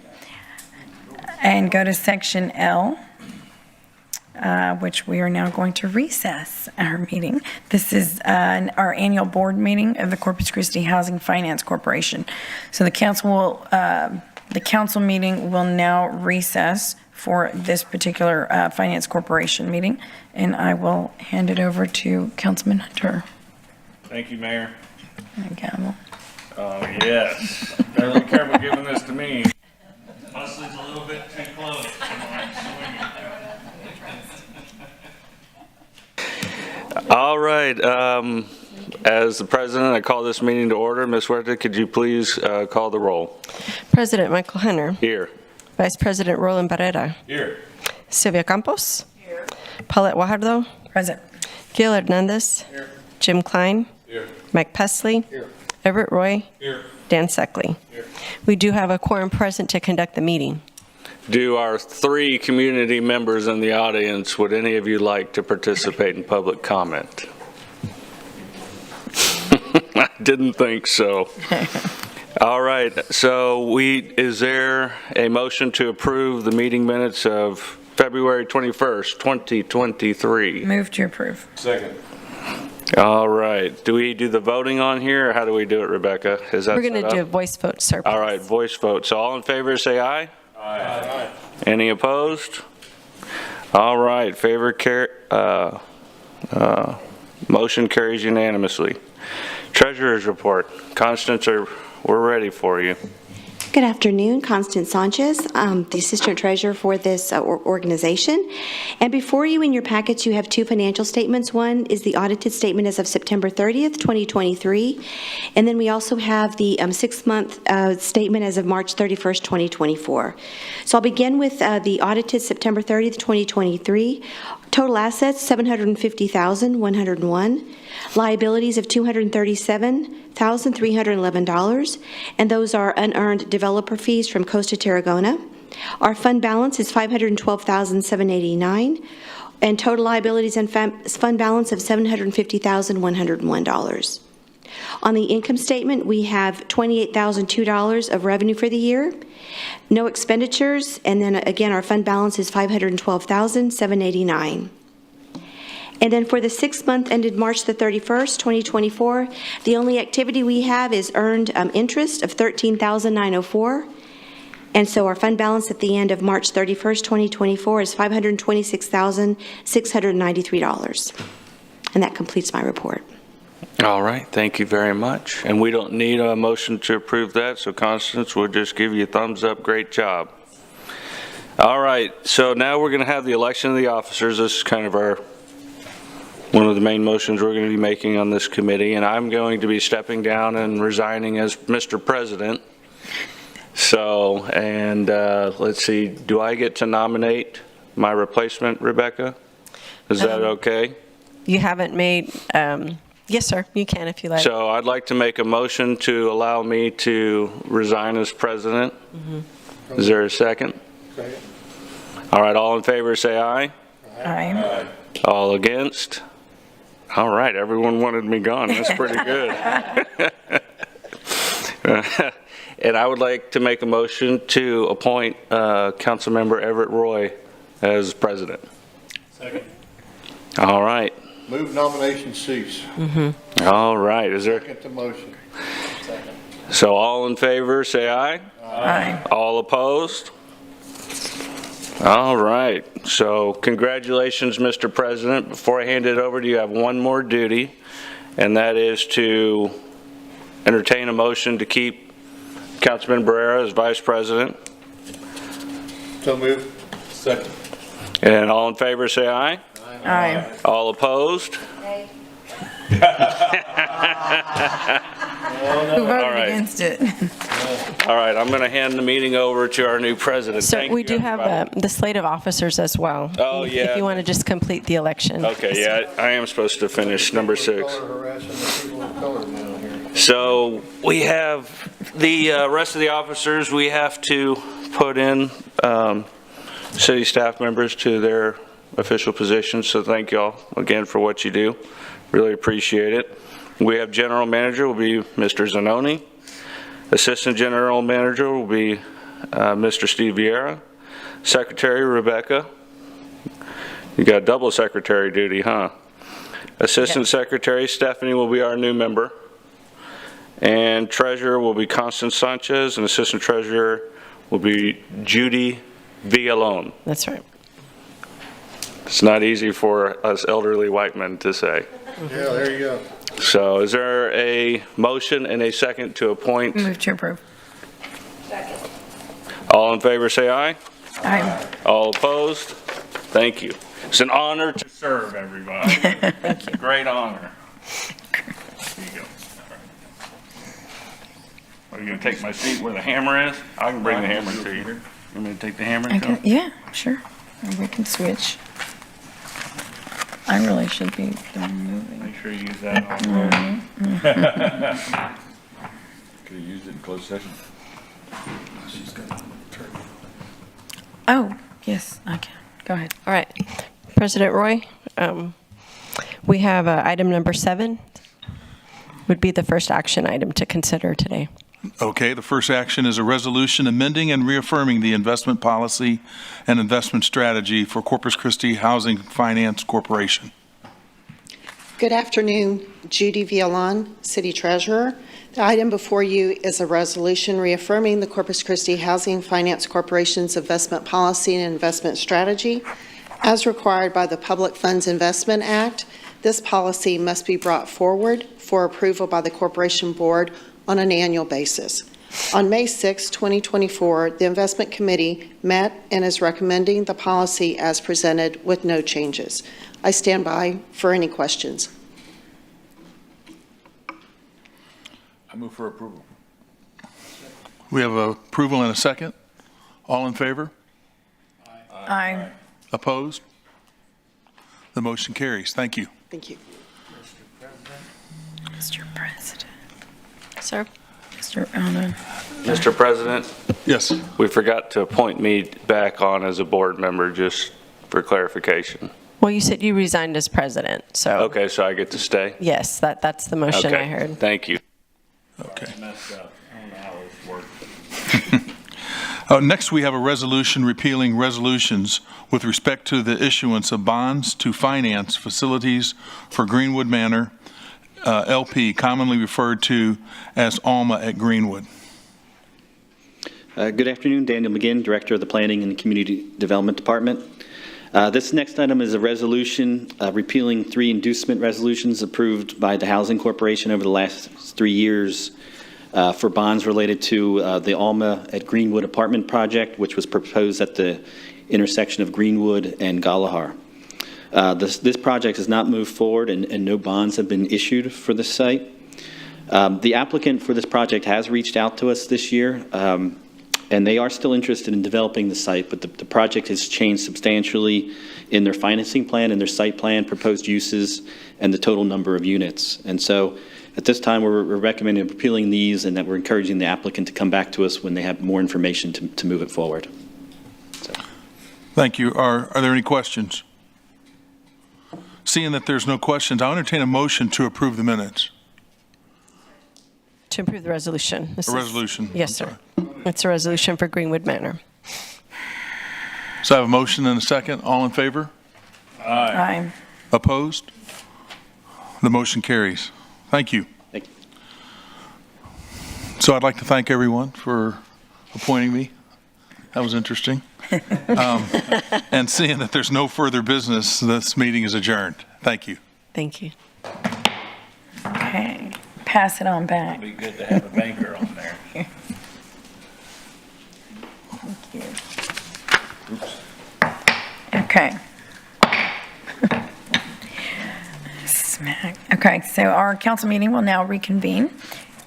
S1: and go to section L, which we are now going to recess our meeting. This is our annual board meeting of the Corpus Christi Housing Finance Corporation. So the council meeting will now recess for this particular Finance Corporation meeting, and I will hand it over to Councilman Hunter.
S2: Thank you, Mayor.
S1: Gavel.
S2: Oh, yes. Better be careful giving this to me. Leslie's a little bit too close. All right. As the president, I call this meeting to order. Ms. Huerta, could you please call the roll?
S5: President Michael Hunter.
S2: Here.
S5: Vice President Roland Barrera.
S2: Here.
S5: Sylvia Campos. Here. Paulette Guajardo.
S1: Present.
S5: Gil Hernandez.
S2: Here.
S5: Jim Klein.
S2: Here.
S5: Mike Pesley.
S2: Here.
S5: Everett Roy.
S2: Here.
S5: Dan Seckley.
S2: Here.
S5: We do have a quorum present to conduct the meeting.
S2: Do our 3 community members in the audience, would any of you like to participate in public comment? I didn't think so. All right, so is there a motion to approve the meeting minutes of February 21st, 2023?
S1: Move to approve.
S2: Second. All right, do we do the voting on here, or how do we do it, Rebecca? Is that
S5: We're going
S2: set
S5: to
S2: up?
S5: do a voice vote, sir.
S2: All right, voice vote. So all in favor, say aye. Aye. Any opposed? All right, motion carries unanimously. Treasurer's report. Constance, we're ready for you.
S21: Good afternoon, Constance Sanchez, the Assistant Treasurer for this organization. And before you in your packets, you have 2 financial statements. One is the audited statement as of September 30th, 2023. And then we also have the 6-month statement as of March 31st, 2024. So I'll begin with the audited September 30th, 2023. Total assets, $750,101. Liabilities of $237,311, and those are unearned developer fees from Costa Tarragona. Our fund balance is $512,789, and total liabilities and fund balance of $750,101. On the income statement, we have $28,002 of revenue for the year, no expenditures, and then again, our fund balance is $512,789. And then for the 6-month ended March the 31st, 2024, the only activity we have is earned interest of $13,904. And so our fund balance at the end of March 31st, 2024 is $526,693. And that completes my report.
S2: All right, thank you very much. And we don't need a motion to approve that, so Constance, we'll just give you a thumbs up. Great job. All right, so now we're going to have the election of the officers. This is kind of one of the main motions we're going to be making on this committee, and I'm going to be stepping down and resigning as Mr. President. So, and let's see, do I get to nominate my replacement, Rebecca? Is that okay?
S5: You haven't made, yes, sir, you can if you like.
S2: So I'd like to make a motion to allow me to resign as president.
S5: Mm-hmm.
S2: Is there a second?
S17: Second.
S2: All right, all in favor say aye.
S1: Aye.
S2: All against? All right, everyone wanted me gone. That's pretty good. And I would like to make a motion to appoint Councilmember Everett Roy as president.
S17: Second.
S2: All right.
S17: Move nomination cease.
S5: Mm-hmm.
S2: All right. Is there?
S17: Second the motion. Second.
S2: So all in favor, say aye.
S1: Aye.
S2: All opposed? All right. So congratulations, Mr. President. Before I hand it over to you, I have one more duty, and that is to entertain a motion to keep Councilman Barrera as vice president.
S17: So moved. Second.
S2: And all in favor, say aye.
S1: Aye.
S2: All opposed?
S1: Aye.
S2: Who
S1: voted against it?
S2: All right, I'm going to hand the meeting over to our new president.
S5: So
S2: Thank
S5: we
S2: you,
S5: do have
S2: everybody.
S5: the slate of officers as well.
S2: Oh,
S5: If
S2: yeah.
S5: you want to just complete the election.
S2: Okay, yeah, I am supposed to finish number 6.
S17: Harassing the people of color down here.
S2: So we have the rest of the officers, we have to put in city staff members to their official positions. So thank you all again for what you do. Really appreciate it. We have general manager will be Mr. Zanoni. Assistant General Manager will be Mr. Steve Vieira. Secretary, Rebecca. You got double secretary duty, huh? Assistant Secretary, Stephanie will be our new member. And Treasurer will be Constance Sanchez, and Assistant Treasurer will be Judy Villalone.
S5: That's right.
S2: It's not easy for us elderly white men to say.
S17: Yeah, there you go.
S2: So is there a motion and a second to appoint?
S1: Move to approve.
S2: All in favor, say aye.
S1: Aye.
S2: All opposed? Thank you. It's an honor to serve, everybody. Thank you. Great honor. There you go. Are you going to take my seat where the hammer is? I can bring the hammer to you. You want me to take the hammer?
S1: Okay. Yeah, sure. Or we can switch. I really should be done moving.
S2: Make sure you use that on
S8: Could have used it in closed session.
S1: Oh, yes, I can. Go ahead.
S5: All right. President Roy, we have item number 7 would be the first action item to consider today.
S12: Okay, the first action is a resolution amending and reaffirming the investment policy and investment strategy for Corpus Christi Housing Finance Corporation.
S13: Good afternoon, Judy Villalone, City Treasurer. The item before you is a resolution reaffirming the Corpus Christi Housing Finance Corporation's investment policy and investment strategy. As required by the Public Funds Investment Act, this policy must be brought forward for approval by the Corporation Board on an annual basis. On May 6, 2024, the Investment Committee met and is recommending the policy as presented with no changes. I stand by for any questions.
S8: I move for approval.
S12: We have approval and a second. All in favor?
S1: Aye.
S12: Opposed? The motion carries. Thank you.
S13: Thank you.
S1: Mr. President.
S5: Sir?
S2: Mr. President?
S12: Yes.
S2: We forgot to appoint me back on as a board member, just for clarification.
S5: Well, you said you resigned as president, so.
S2: Okay, so I get to stay?
S5: Yes, that's the motion I heard.
S2: Okay, thank you.
S12: Okay.
S2: I messed up. I don't know how this works.
S12: Next, we have a resolution repealing resolutions with respect to the issuance of bonds to finance facilities for Greenwood Manor, LP, commonly referred to as Alma at Greenwood.
S14: Good afternoon, Daniel McGinn, Director of the Planning and Community Development Department. This next item is a resolution repealing 3 inducement resolutions approved by the Housing Corporation over the last 3 years for bonds related to the Alma at Greenwood apartment project, which was proposed at the intersection of Greenwood and Galahar. This project has not moved forward and no bonds have been issued for this site. The applicant for this project has reached out to us this year, and they are still interested in developing the site, but the project has changed substantially in their financing plan and their site plan, proposed uses, and the total number of units. And so at this time, we're recommending repealing these and that we're encouraging the applicant to come back to us when they have more information to move it forward. So.
S12: Thank you. Are there any questions? Seeing that there's no questions, I'll entertain a motion to approve the minutes.
S5: To approve the resolution.
S12: A resolution.
S5: Yes, sir. It's a resolution for Greenwood Manor.
S12: So I have a motion and a second. All in favor?
S1: Aye.
S12: Opposed? The motion carries. Thank you.
S14: Thank you.
S12: So I'd like to thank everyone for appointing me. That was interesting. And seeing that there's no further business, this meeting is adjourned. Thank you.
S5: Thank you.
S1: Okay. Pass it on back.
S2: It'd be good to have a banker on there.
S1: Thank you. Oops. Okay. Smack. Okay, so our council meeting will now reconvene,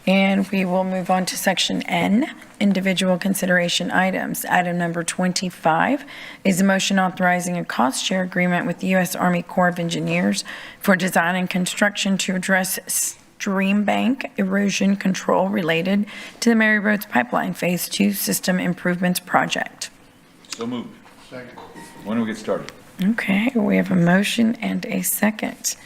S1: and we will move on to section N, individual consideration items. Item number 25 is a motion authorizing a cost share agreement with the U.S. Army Corps of Engineers for design and construction to address stream bank erosion control related to the Mary Roads Pipeline Phase 2 System Improvements Project.
S8: So moved. Second. When do we get started?
S1: Okay, we have a motion and a second.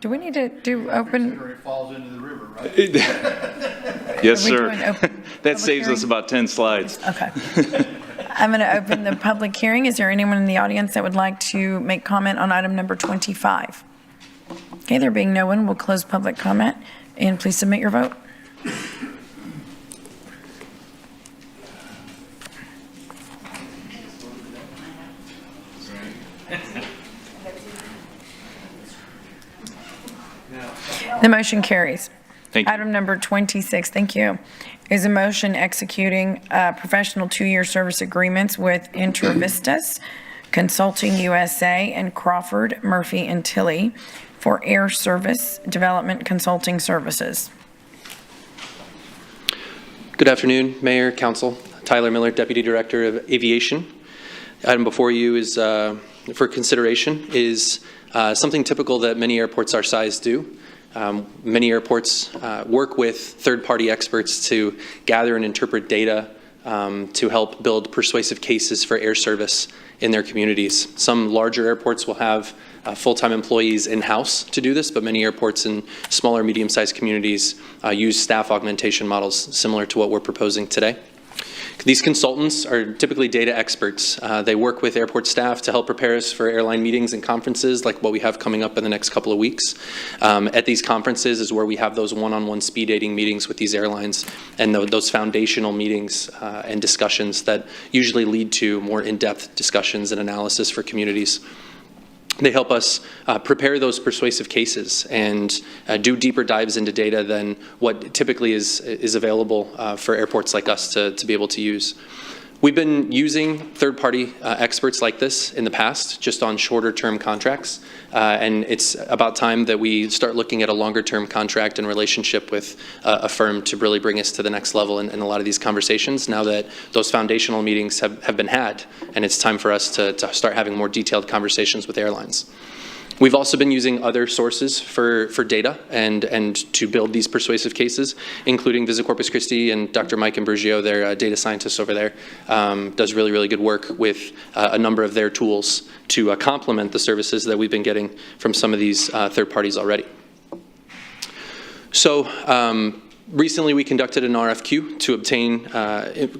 S1: Do we need to do open?
S17: It falls into the river, right?
S18: Yes,
S1: Are we
S18: sir.
S1: doing open
S18: That saves
S1: hearing?
S18: us about 10 slides.
S1: Okay. I'm going to open the public hearing. Is there anyone in the audience that would like to make comment on item number 25? Okay, there being no one, we'll close public comment, and please submit your vote. The motion carries.
S18: Thank you.
S1: Item number 26, thank you, is a motion executing professional 2-year service agreements with Intervistas Consulting USA and Crawford, Murphy, and Tilley for air service development consulting services.
S19: Good afternoon, Mayor, Council. Tyler Miller, Deputy Director of Aviation. Item before you is for consideration is something typical that many airports our size do. Many airports work with third-party experts to gather and interpret data to help build persuasive cases for air service in their communities. Some larger airports will have full-time employees in-house to do this, but many airports in smaller, medium-sized communities use staff augmentation models similar to what we're proposing today. These consultants are typically data experts. They work with airport staff to help prepare us for airline meetings and conferences like what we have coming up in the next couple of weeks. At these conferences is where we have those one-on-one speed dating meetings with these airlines and those foundational meetings and discussions that usually lead to more in-depth discussions and analysis for communities. They help us prepare those persuasive cases and do deeper dives into data than what typically is available for airports like us to be able to use. We've been using third-party experts like this in the past, just on shorter-term contracts, and it's about time that we start looking at a longer-term contract and relationship with a firm to really bring us to the next level in a lot of these conversations now that those foundational meetings have been had, and it's time for us to start having more detailed conversations with airlines. We've also been using other sources for data and to build these persuasive cases, including Visit Corpus Christi and Dr. Mike Ambrugio, their data scientist over there, does really, really good work with a number of their tools to complement the services that we've been getting from some of these third parties already. So recently we conducted an RFQ to obtain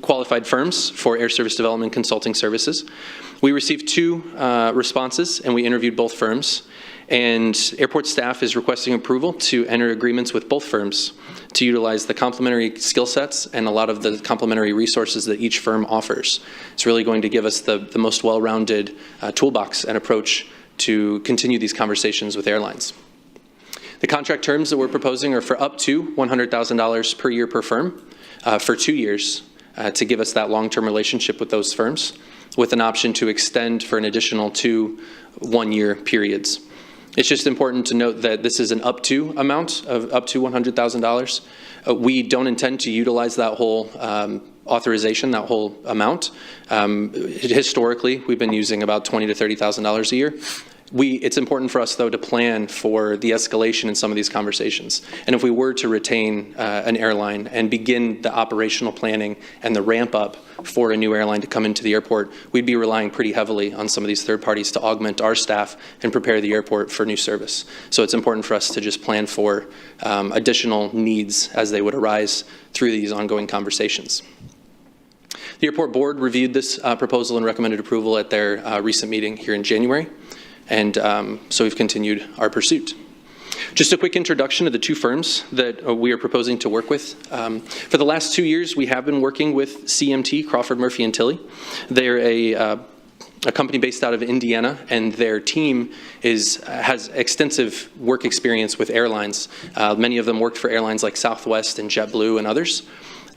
S19: qualified firms for air service development consulting services. We received 2 responses and we interviewed both firms. And airport staff is requesting approval to enter agreements with both firms to utilize the complementary skill sets and a lot of the complementary resources that each firm offers. It's really going to give us the most well-rounded toolbox and approach to continue these conversations with airlines. The contract terms that we're proposing are for up to $100,000 per year per firm for 2 years to give us that long-term relationship with those firms, with an option to extend for an additional 2 one-year periods. It's just important to note that this is an up to amount of up to $100,000. We don't intend to utilize that whole authorization, that whole amount. Historically, we've been using about $20,000 to $30,000 a year. It's important for us, though, to plan for the escalation in some of these conversations. And if we were to retain an airline and begin the operational planning and the ramp up for a new airline to come into the airport, we'd be relying pretty heavily on some of these third parties to augment our staff and prepare the airport for new service. So it's important for us to just plan for additional needs as they would arise through these ongoing conversations. The airport board reviewed this proposal and recommended approval at their recent meeting here in January. And so we've continued our pursuit. Just a quick introduction of the 2 firms that we are proposing to work with. For the last 2 years, we have been working with CMT, Crawford, Murphy, and Tilley. They're a company based out of Indiana, and their team has extensive work experience with airlines. Many of them worked for airlines like Southwest and JetBlue and others.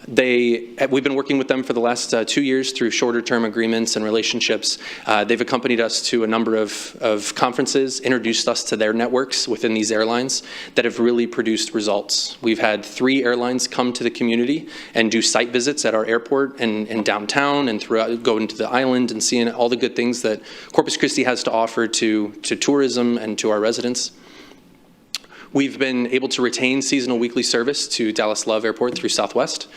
S19: We've been working with them for the last 2 years through shorter-term agreements and relationships. They've accompanied us to a number of conferences, introduced us to their networks within these airlines that have really produced results. We've had 3 airlines come to the community and do site visits at our airport and downtown and throughout, go into the island and seeing all the good things that Corpus Christi has to offer to tourism and to our residents. We've been able to retain seasonal weekly service to Dallas Love Airport through Southwest,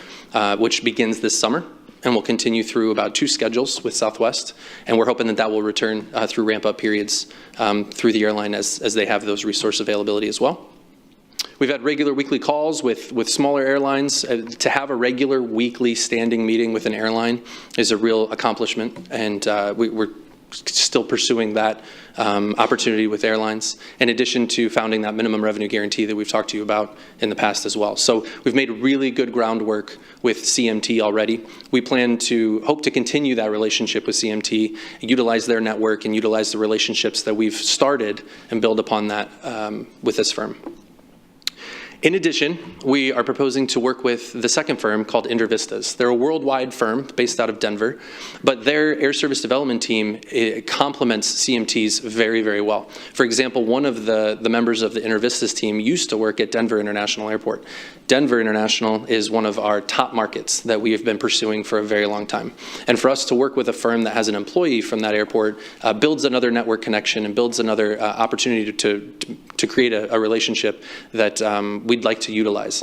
S19: which begins this summer. and will continue through about 2 schedules with Southwest, and we're hoping that that will return through ramp-up periods through the airline as they have those resource availability as well. We've had regular weekly calls with smaller airlines. To have a regular weekly standing meeting with an airline is a real accomplishment, and we're still pursuing that opportunity with airlines, in addition to founding that minimum revenue guarantee that we've talked to you about in the past as well. So we've made really good groundwork with CMT already. We hope to continue that relationship with CMT, utilize their network, and utilize the relationships that we've started and build upon that with this firm. In addition, we are proposing to work with the second firm called InterVistas. They're a worldwide firm based out of Denver, but their air service development team complements CMT's very, very well. For example, one of the members of the InterVistas team used to work at Denver International Airport. Denver International is one of our top markets that we have been pursuing for a very long time. And for us to work with a firm that has an employee from that airport builds another network connection and builds another opportunity to create a relationship that we'd like to utilize.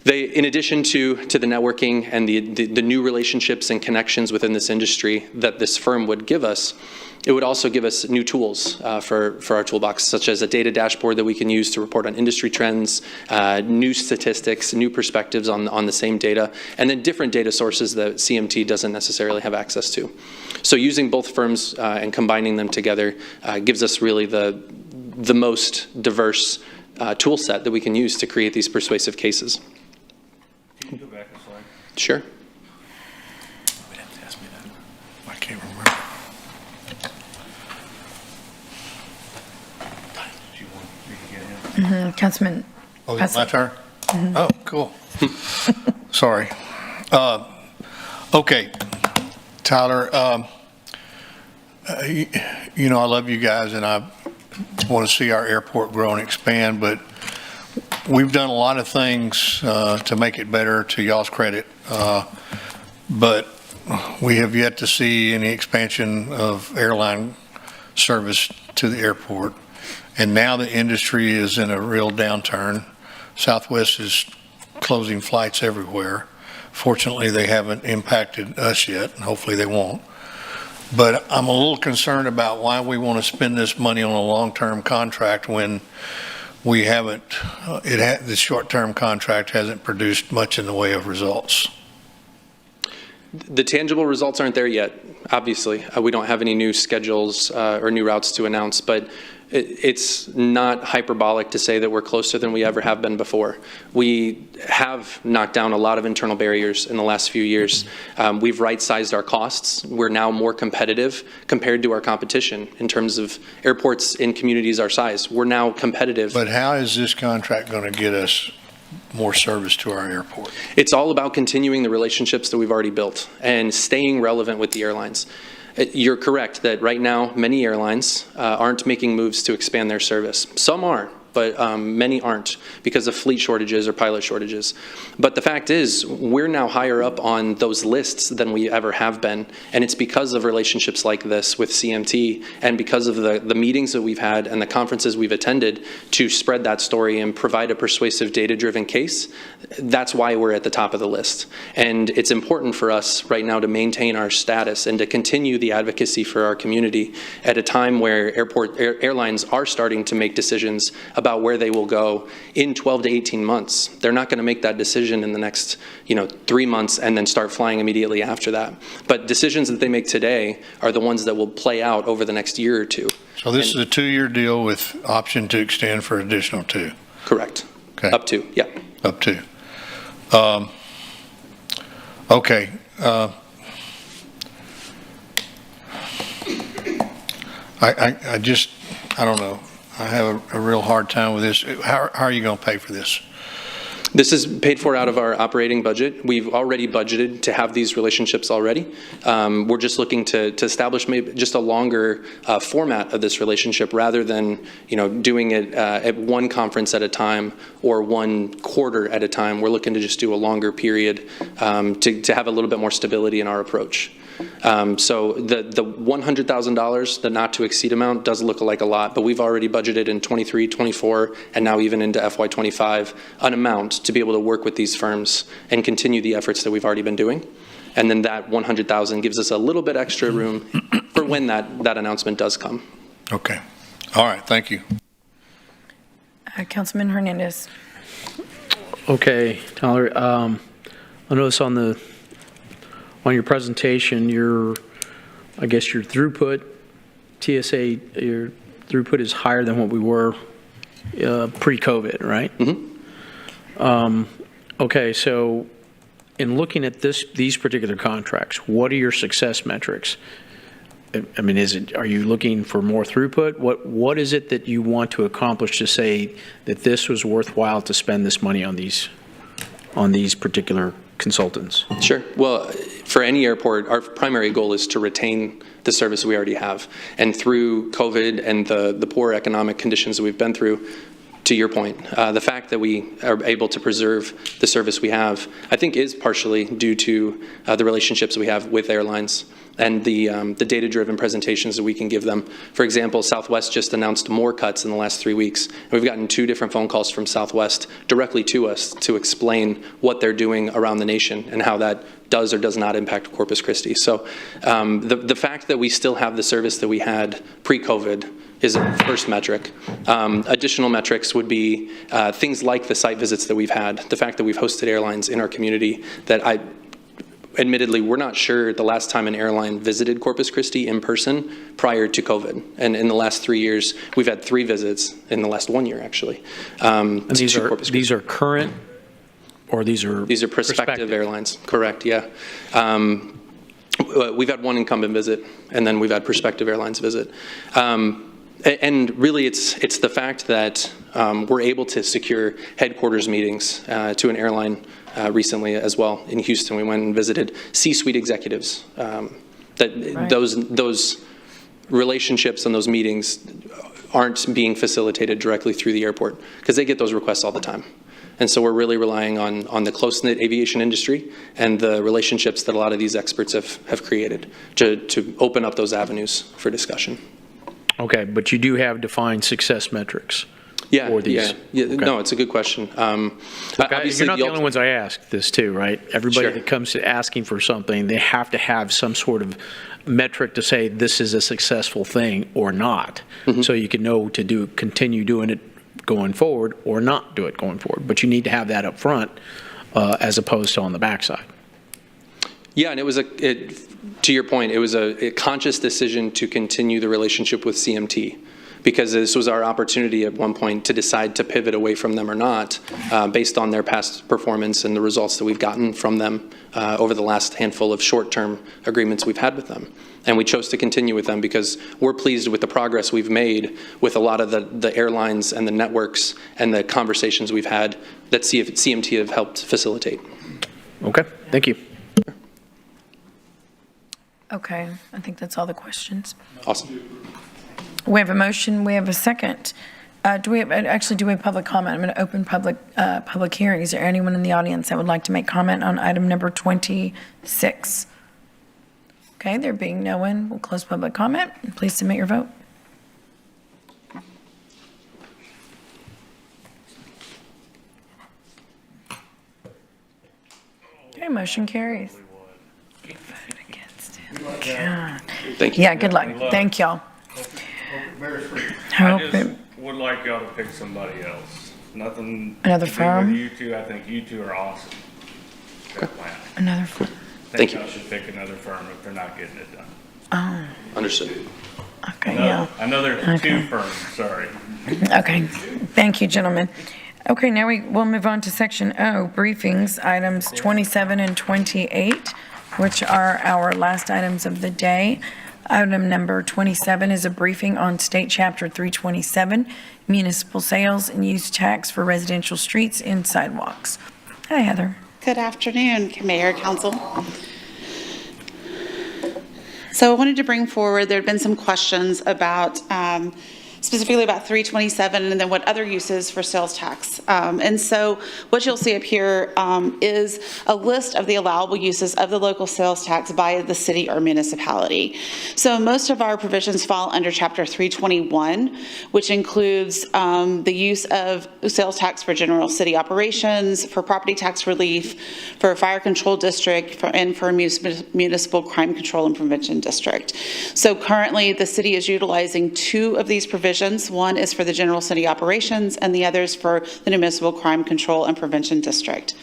S19: In addition to the networking and the new relationships and connections within this industry that this firm would give us, it would also give us new tools for our toolbox, such as a data dashboard that we can use to report on industry trends, new statistics, new perspectives on the same data, and then different data sources that CMT doesn't necessarily have access to. So using both firms and combining them together gives us really the most diverse tool set that we can use to create these persuasive cases.
S8: Can you go back a slide?
S19: Sure.
S17: I can't remember.
S1: Councilman.
S17: Oh, it's my turn?
S1: Mhm.
S17: Oh, cool. Sorry. Okay, Tyler, you know I love you guys, and I want to see our airport grow and expand, but we've done a lot of things to make it better, to y'all's credit, but we have yet to see any expansion of airline service to the airport. And now the industry is in a real downturn. Southwest is closing flights everywhere. Fortunately, they haven't impacted us yet, and hopefully they won't. But I'm a little concerned about why we want to spend this money on a long-term contract when we haven't, the short-term contract hasn't produced much in the way of results.
S19: The tangible results aren't there yet, obviously. We don't have any new schedules or new routes to announce, but it's not hyperbolic to say that we're closer than we ever have been before. We have knocked down a lot of internal barriers in the last few years. We've right-sized our costs. We're now more competitive compared to our competition in terms of airports in communities our size. We're now competitive.
S17: But how is this contract going to get us more service to our airport?
S19: It's all about continuing the relationships that we've already built and staying relevant with the airlines. You're correct that right now many airlines aren't making moves to expand their service. Some are, but many aren't because of fleet shortages or pilot shortages. But the fact is, we're now higher up on those lists than we ever have been, and it's because of relationships like this with CMT and because of the meetings that we've had and the conferences we've attended to spread that story and provide a persuasive data-driven case. That's why we're at the top of the list. And it's important for us right now to maintain our status and to continue the advocacy for our community at a time where airlines are starting to make decisions about where they will go in 12 to 18 months. They're not going to make that decision in the next 3 months and then start flying immediately after that. But decisions that they make today are the ones that will play out over the next year or two.
S17: So this is a 2-year deal with option to extend for additional 2? Correct. Okay.
S19: Up to, yeah.
S17: Up to. Okay. I don't know. I have a real hard time with this. How are you going to pay for this?
S19: This is paid for out of our operating budget. We've already budgeted to have these relationships already. We're just looking to establish maybe just a longer format of this relationship rather than doing it at one conference at a time or one quarter at a time. We're looking to just do a longer period to have a little bit more stability in our approach. So the $100,000, the not to exceed amount, does look like a lot, but we've already budgeted in 23, 24, and now even into FY25 an amount to be able to work with these firms and continue the efforts that we've already been doing. And then that 100,000 gives us a little bit extra room for when that announcement does come.
S17: Okay. All right, thank you.
S1: Councilman Hernandez.
S15: Okay, Tyler, I notice on your presentation, I guess your throughput, TSA, your throughput is higher than what we were pre-COVID, right?
S19: Mm-hmm.
S15: Okay, so in looking at these particular contracts, what are your success metrics? I mean, are you looking for more throughput? What is it that you want to accomplish to say that this was worthwhile to spend this money on these particular consultants?
S19: Sure. Well, for any airport, our primary goal is to retain the service we already have. And through COVID and the poor economic conditions that we've been through, to your point, the fact that we are able to preserve the service we have, I think is partially due to the relationships we have with airlines and the data-driven presentations that we can give them. For example, Southwest just announced more cuts in the last 3 weeks. And we've gotten 2 different phone calls from Southwest directly to us to explain what they're doing around the nation and how that does or does not impact Corpus Christi. So the fact that we still have the service that we had pre-COVID is a first metric. Additional metrics would be things like the site visits that we've had, the fact that we've hosted airlines in our community that admittedly, we're not sure the last time an airline visited Corpus Christi in person prior to COVID. And in the last 3 years, we've had 3 visits in the last 1 year, actually.
S15: And these are current, or these are
S19: prospective airlines? Correct, yeah. We've had 1 incumbent visit, and then we've had prospective airlines visit. And really, it's the fact that we're able to secure headquarters meetings to an airline recently as well. In Houston, we went and visited C-suite executives. Those relationships and those meetings aren't being facilitated directly through the airport because they get those requests all the time. And so we're really relying on the close-knit aviation industry and the relationships that a lot of these experts have created to open up those avenues for discussion.
S15: Okay, but you do have defined success metrics.
S19: Yeah,
S15: for these.
S19: yeah.
S15: Okay.
S19: No, it's a good question.
S15: You're not the only ones I ask this to, right? Everybody that comes to asking for something, they have to have some sort of metric to say this is a successful thing or not. Mm-hmm. So you can know to continue doing it going forward or not do it going forward. But you need to have that up front as opposed to on the backside.
S19: Yeah, and to your point, it was a conscious decision to continue the relationship with CMT because this was our opportunity at one point to decide to pivot away from them or not based on their past performance and the results that we've gotten from them over the last handful of short-term agreements we've had with them. And we chose to continue with them because we're pleased with the progress we've made with a lot of the airlines and the networks and the conversations we've had that CMT have helped facilitate.
S15: Okay, thank you.
S1: Okay, I think that's all the questions.
S19: Awesome.
S1: We have a motion, we have a second. Do we have public comment? I'm going to open public hearing. Is there anyone in the audience that would like to make comment on item number 26? Okay, there being no one, we'll close public comment. Please submit your vote. Okay, motion carries.
S19: Thank you.
S1: Yeah, good luck. Thank y'all.
S2: I just would like y'all to pick somebody else. Nothing.
S1: Another
S2: to do
S1: firm?
S2: with you two. I think you two are awesome.
S1: Another firm.
S19: Thank you.
S2: I should pick another firm if they're not getting it done.
S1: Oh,
S19: Understood.
S1: okay, yeah.
S2: Another
S1: Okay.
S2: 2 firms, sorry.
S1: Okay, thank you, gentlemen. Okay, now we'll move on to section O, briefings, items 27 and 28, which are our last items of the day. Item number 27 is a briefing on State Chapter 327, municipal sales and use tax for residential streets and sidewalks. Hi, Heather.
S10: Good afternoon, Mayor, Council. So I wanted to bring forward, there have been some questions about specifically about 327, and then what other uses for sales tax. And so what you'll see up here is a list of the allowable uses of the local sales tax by the city or municipality. So most of our provisions fall under Chapter 321, which includes the use of sales tax for general city operations, for property tax relief, for a fire control district, and for a municipal crime control and prevention district. So currently, the city is utilizing two of these provisions. One is for the general city operations, and the other is for the municipal crime control and prevention district.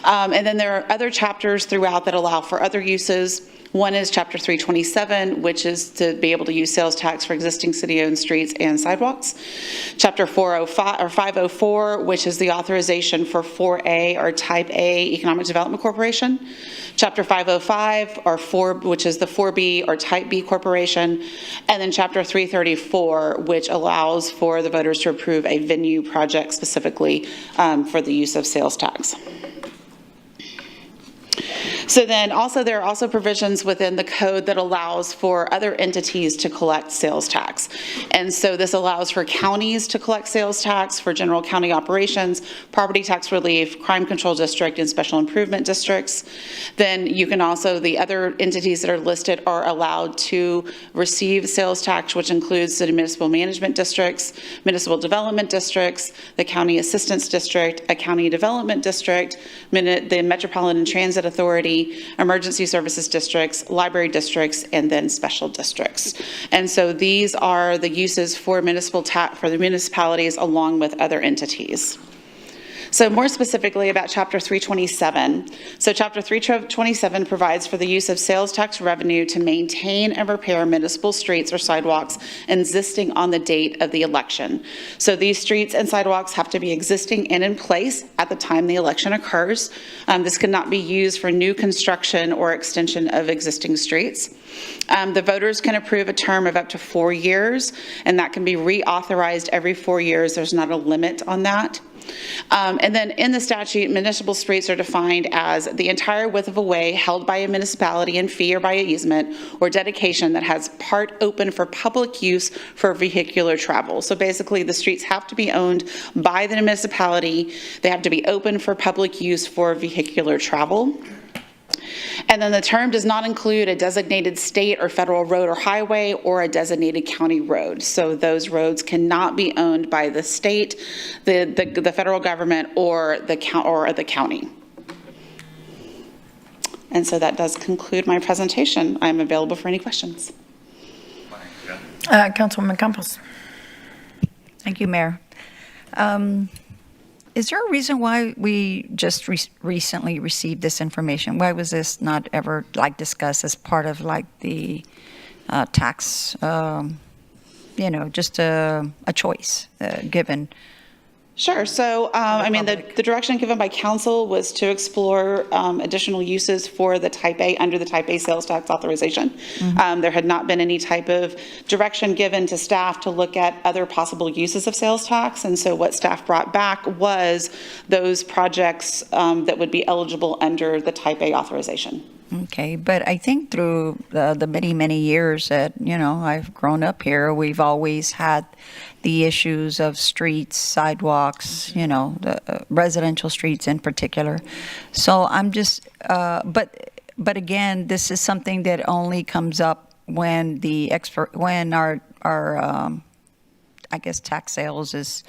S10: And then there are other chapters throughout that allow for other uses. One is Chapter 327, which is to be able to use sales tax for existing city-owned streets and sidewalks. Chapter 405 or 504, which is the authorization for 4A or Type A Economic Development Corporation. Chapter 505 or 4, which is the 4B or Type B Corporation, and then Chapter 334, which allows for the voters to approve a venue project specifically for the use of sales tax. So then also there are also provisions within the code that allows for other entities to collect sales tax. And so this allows for counties to collect sales tax for general county operations, property tax relief, crime control district, and special improvement districts. Then you can also, the other entities that are listed are allowed to receive sales tax, which includes the municipal management districts, municipal development districts, the county assistance district, a county development district, the Metropolitan Transit Authority, emergency services districts, library districts, and then special districts. And so these are the uses for municipal tax for the municipalities along with other entities. So more specifically about Chapter 327. So Chapter 327 provides for the use of sales tax revenue to maintain and repair municipal streets or sidewalks existing on the date of the election. So these streets and sidewalks have to be existing and in place at the time the election occurs. This cannot be used for new construction or extension of existing streets. The voters can approve a term of up to 4 years, and that can be reauthorized every 4 years. There's not a limit on that. And then in the statute, municipal streets are defined as the entire width of a way held by a municipality in fee or by easement or dedication that has part open for public use for vehicular travel. So basically the streets have to be owned by the municipality. They have to be open for public use for vehicular travel. And then the term does not include a designated state or federal road or highway or a designated county road. So those roads cannot be owned by the state, the federal government, or the county. And so that does conclude my presentation. I'm available for any questions.
S1: Councilwoman Campos.
S16: Thank you, Mayor. Is there a reason why we just recently received this information? Why was this not ever discussed as part of the tax, just a choice given?
S10: Sure. So, I mean, the direction given by council was to explore additional uses for the Type A under the Type A sales tax authorization.
S16: Mm-hmm.
S10: There had not been any type of direction given to staff to look at other possible uses of sales tax. And so what staff brought back was those projects that would be eligible under the Type A authorization.
S16: Okay, but I think through the many, many years that, I've grown up here, we've always had the issues of streets, sidewalks, the residential streets in particular. So I'm just, but again, this is something that only comes up when our I guess tax sales is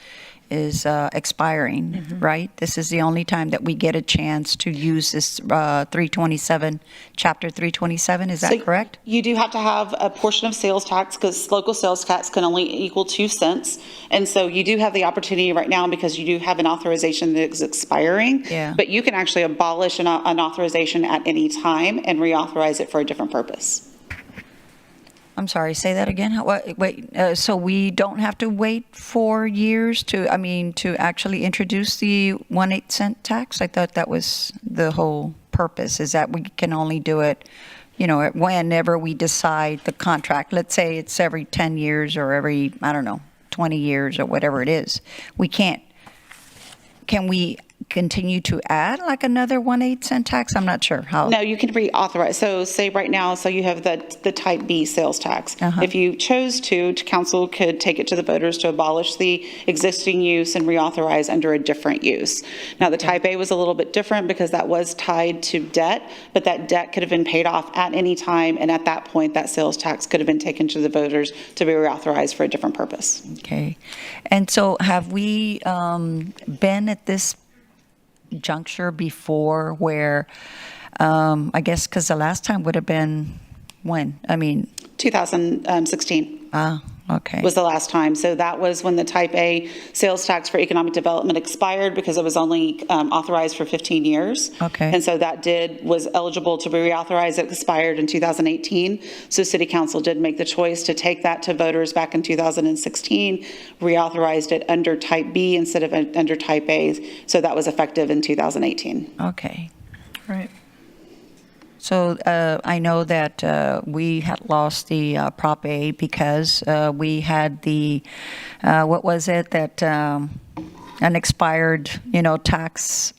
S16: expiring, mm-hmm. right? This is the only time that we get a chance to use this 327, Chapter 327, is that correct? You
S10: do have to have a portion of sales tax because local sales tax can only equal 2 cents. And so you do have the opportunity right now because you do have an authorization that is expiring, but you can actually abolish an authorization at any time and reauthorize it for a different purpose.
S16: I'm sorry, say that again? So we don't have to wait 4 years to actually introduce the 1/8 cent tax? I thought that was the whole purpose, is that we can only do it, whenever we decide the contract. Let's say it's every 10 years or every, 20 years or whatever it is. We can't. Can we continue to add like another 1/8 cent tax? I'm not sure how.
S10: No, you can reauthorize. So say right now, so you have the type B sales tax. If you chose to, council could take it to the voters to abolish the existing use and reauthorize under a different use. Now, the type A was a little bit different because that was tied to debt, but that debt could have been paid off at any time, and at that point, that sales tax could have been taken to the voters to be reauthorized for a different purpose.
S16: Okay. And so have we been at this juncture before where, I guess, because the last time would have been when? I mean,
S10: 2016.
S16: Okay.
S10: Was the last time. So that was when the type A sales tax for economic development expired because it was only authorized for 15 years.
S16: Okay.
S10: And so that was eligible to be reauthorized. It expired in 2018. So City Council did make the choice to take that to voters back in 2016, reauthorized it under type B instead of under type A. So that was effective in 2018.
S16: Okay.
S1: Right.
S16: So I know that we had lost the Prop A because we had the, what was it, that an expired, tax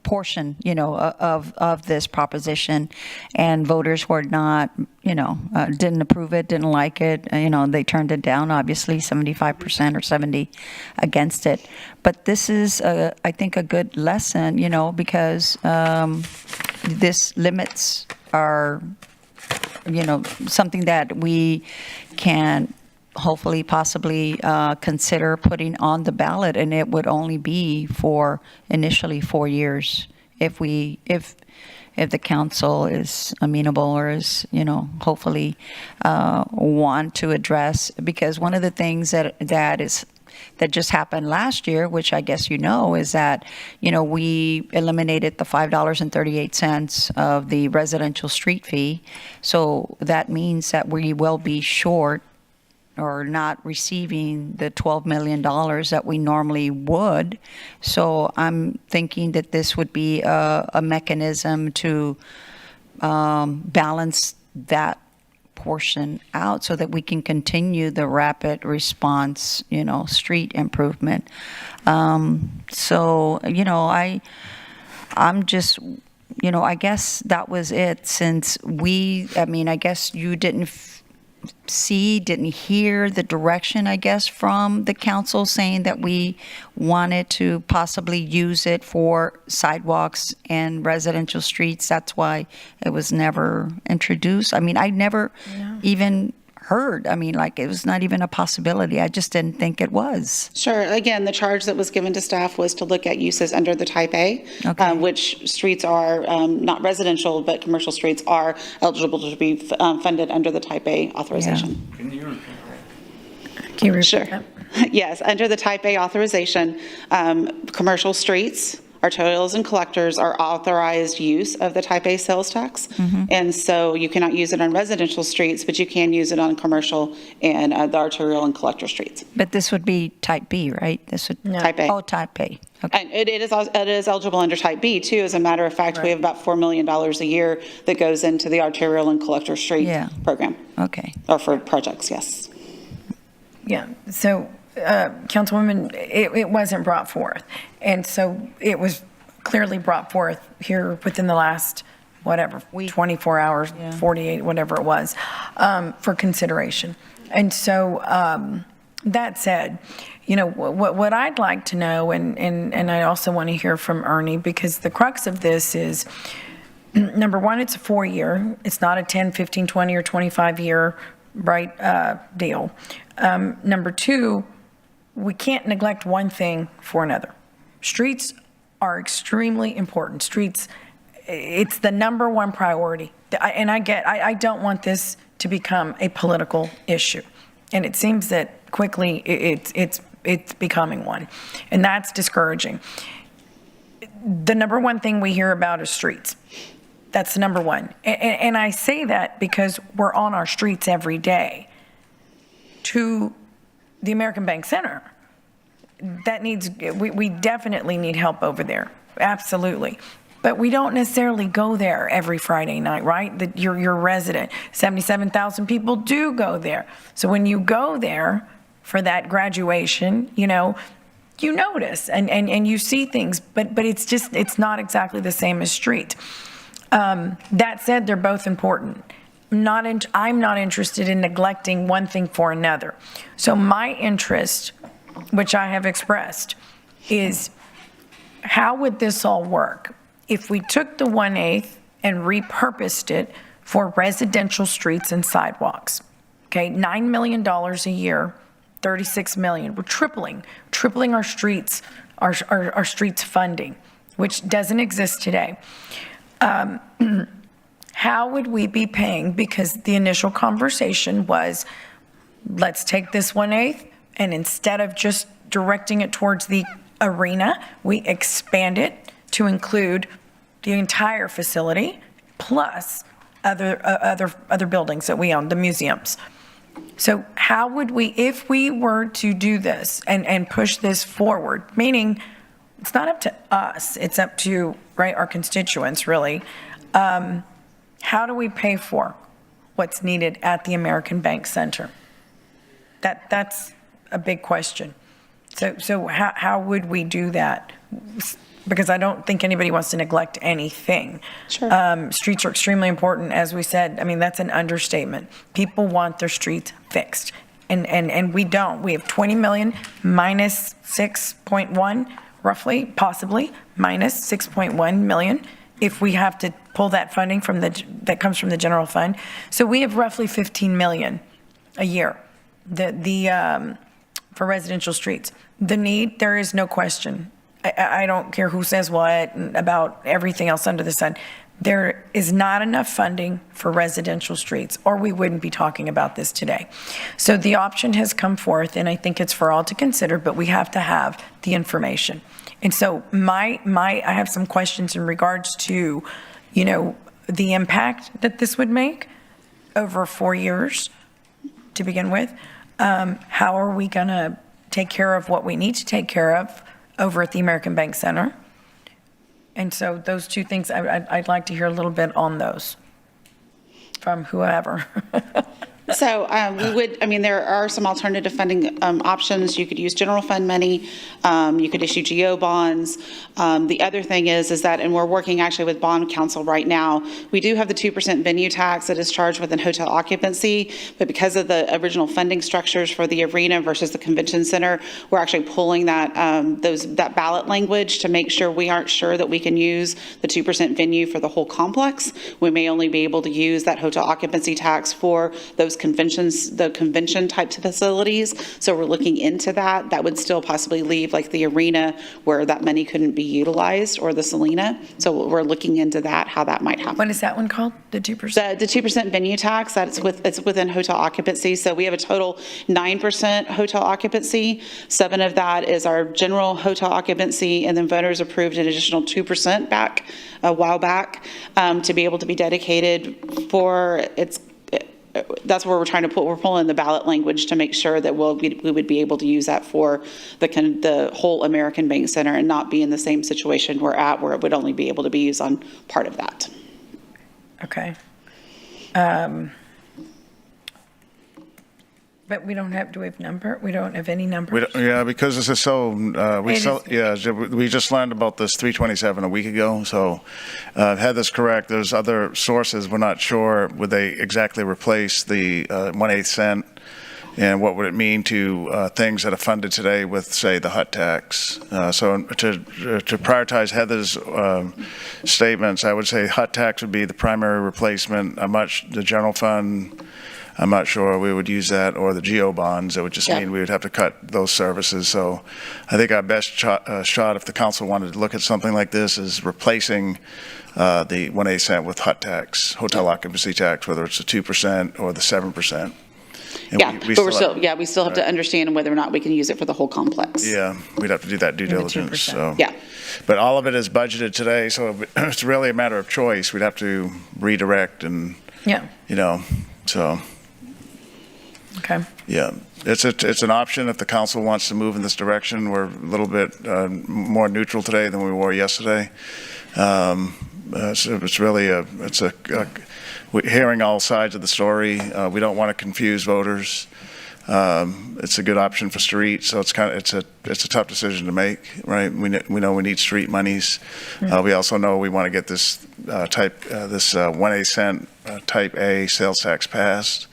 S16: portion, of this proposition, and voters were not, didn't approve it, didn't like it, they turned it down, obviously, 75% or 70 against it. But this is, I think, a good lesson, because this limits our, something that we can hopefully possibly consider putting on the ballot, and it would only be for initially 4 years if the council is amenable or is, hopefully want to address, because one of the things that just happened last year, which I guess is that, we eliminated the $5.38 of the residential street fee. So that means that we will be short or not receiving the $12 million that we normally would. So I'm thinking that this would be a mechanism to balance that portion out so that we can continue the rapid response, street improvement. So, I'm just, I guess that was it, since I guess you didn't didn't hear the direction, I guess, from the council saying that we wanted to possibly use it for sidewalks and residential streets. That's why it was never introduced. I never even heard. It was not even a possibility. I just didn't think it was.
S10: Sure. Again, the charge that was given to staff was to look at uses under the type A, which streets are not residential, but commercial streets are eligible to be funded under the type A authorization.
S1: Can you repeat
S10: Sure.
S1: that?
S10: Yes, under the type A authorization, commercial streets, arterials and collectors are authorized use of the type A sales tax. And so you cannot use it on residential streets, but you can use it on commercial and the arterial and collector streets.
S16: But this would be type B, right? This would
S10: Type A.
S16: Oh, type A. Okay.
S10: And it is eligible under type B too. As a matter of fact, we have about $4 million a year that goes into the arterial and collector street program.
S16: Okay.
S10: Or for projects, yes.
S1: Yeah. So, Councilwoman, it wasn't brought forth. And so it was clearly brought forth here within the last, 24 hours, 48, whatever it was, for consideration. And so that said, what I'd like to know, and I also want to hear from Ernie, because the crux of this is, number one, it's a 4-year. It's not a 10, 15, 20, or 25-year deal. Number two, we can't neglect one thing for another. Streets are extremely important. Streets, it's the number one priority. And I don't want this to become a political issue. And it seems that quickly it's becoming one. And that's discouraging. The number one thing we hear about is streets. That's the number one. And I say that because we're on our streets every day to the American Bank Center. We definitely need help over there. Absolutely. But we don't necessarily go there every Friday night, right? Your resident, 77,000 people do go there. So when you go there for that graduation, you notice and you see things, but it's not exactly the same as street. That said, they're both important. I'm not interested in neglecting one thing for another. So my interest, which I have expressed, is how would this all work if we took the 1/8 and repurposed it for residential streets and sidewalks? Okay, $9 million a year, 36 million. We're tripling our streets, our streets funding, which doesn't exist today. How would we be paying? Because the initial conversation was, let's take this 1/8 and instead of just directing it towards the arena, we expand it to include the entire facility plus other buildings that we own, the museums. So how would we, if we were to do this and push this forward, meaning it's not up to us, it's up to, right, our constituents really, how do we pay for what's needed at the American Bank Center? That's a big question. So how would we do that? Because I don't think anybody wants to neglect anything.
S10: Sure.
S1: Streets are extremely important, as we said. I mean, that's an understatement. People want their streets fixed, and we don't. We have 20 million minus 6.1, roughly, possibly, minus 6.1 million if we have to pull that funding that comes from the general fund. So we have roughly 15 million a year for residential streets. The need, there is no question. I don't care who says what about everything else under the sun. There is not enough funding for residential streets, or we wouldn't be talking about this today. So the option has come forth, and I think it's for all to consider, but we have to have the information. And so I have some questions in regards to, the impact that this would make over 4 years to begin with. How are we going to take care of what we need to take care of over at the American Bank Center? And so those two things, I'd like to hear a little bit on those from whoever.
S10: So there are some alternative funding options. You could use general fund money. You could issue GO bonds. The other thing is that, and we're working actually with bond counsel right now, we do have the 2% venue tax that is charged within hotel occupancy, but because of the original funding structures for the arena versus the convention center, we're actually pulling that ballot language to make sure we aren't sure that we can use the 2% venue for the whole complex. We may only be able to use that hotel occupancy tax for those conventions, the convention type facilities. So we're looking into that. That would still possibly leave like the arena where that money couldn't be utilized, or the Selena. So we're looking into that, how that might happen.
S1: What is that one called? The 2%?
S10: The 2% venue tax, it's within hotel occupancy. So we have a total 9% hotel occupancy. 7 of that is our general hotel occupancy, and then voters approved an additional 2% back a while back to be able to be dedicated for its. That's where we're pulling the ballot language to make sure that we would be able to use that for the whole American Bank Center and not be in the same situation we're at, where it would only be able to be used on part of that.
S1: Okay. But we don't have, do we have number? We don't have any numbers?
S6: Because this is so, we just learned about this 327 a week ago, so I've had this correct. There's other sources, we're not sure, would they exactly replace the 1/8 cent? And what would it mean to things that are funded today with, say, the hut tax? So to prioritize Heather's statements, I would say hut tax would be the primary replacement. The general fund, I'm not sure we would use that, or the GO bonds. It would just mean we would have to cut those services. So I think our best shot, if the council wanted to look at something like this, is replacing the 1/8 cent with hut tax, hotel occupancy tax, whether it's the 2% or the 7%. And
S10: we still have to understand whether or not we can use it for the whole complex.
S6: Yeah, we'd have to do that due diligence. So.
S10: Yeah.
S6: But all of it is budgeted today, so it's really a matter of choice. We'd have to redirect and, so.
S1: Okay.
S6: Yeah, it's an option if the council wants to move in this direction. We're a little bit more neutral today than we were yesterday. So it's really we're hearing all sides of the story. We don't want to confuse voters. It's a good option for streets, so it's a tough decision to make, right? We know we need street monies. We also know we want to get this 1A cent type A sales tax passed.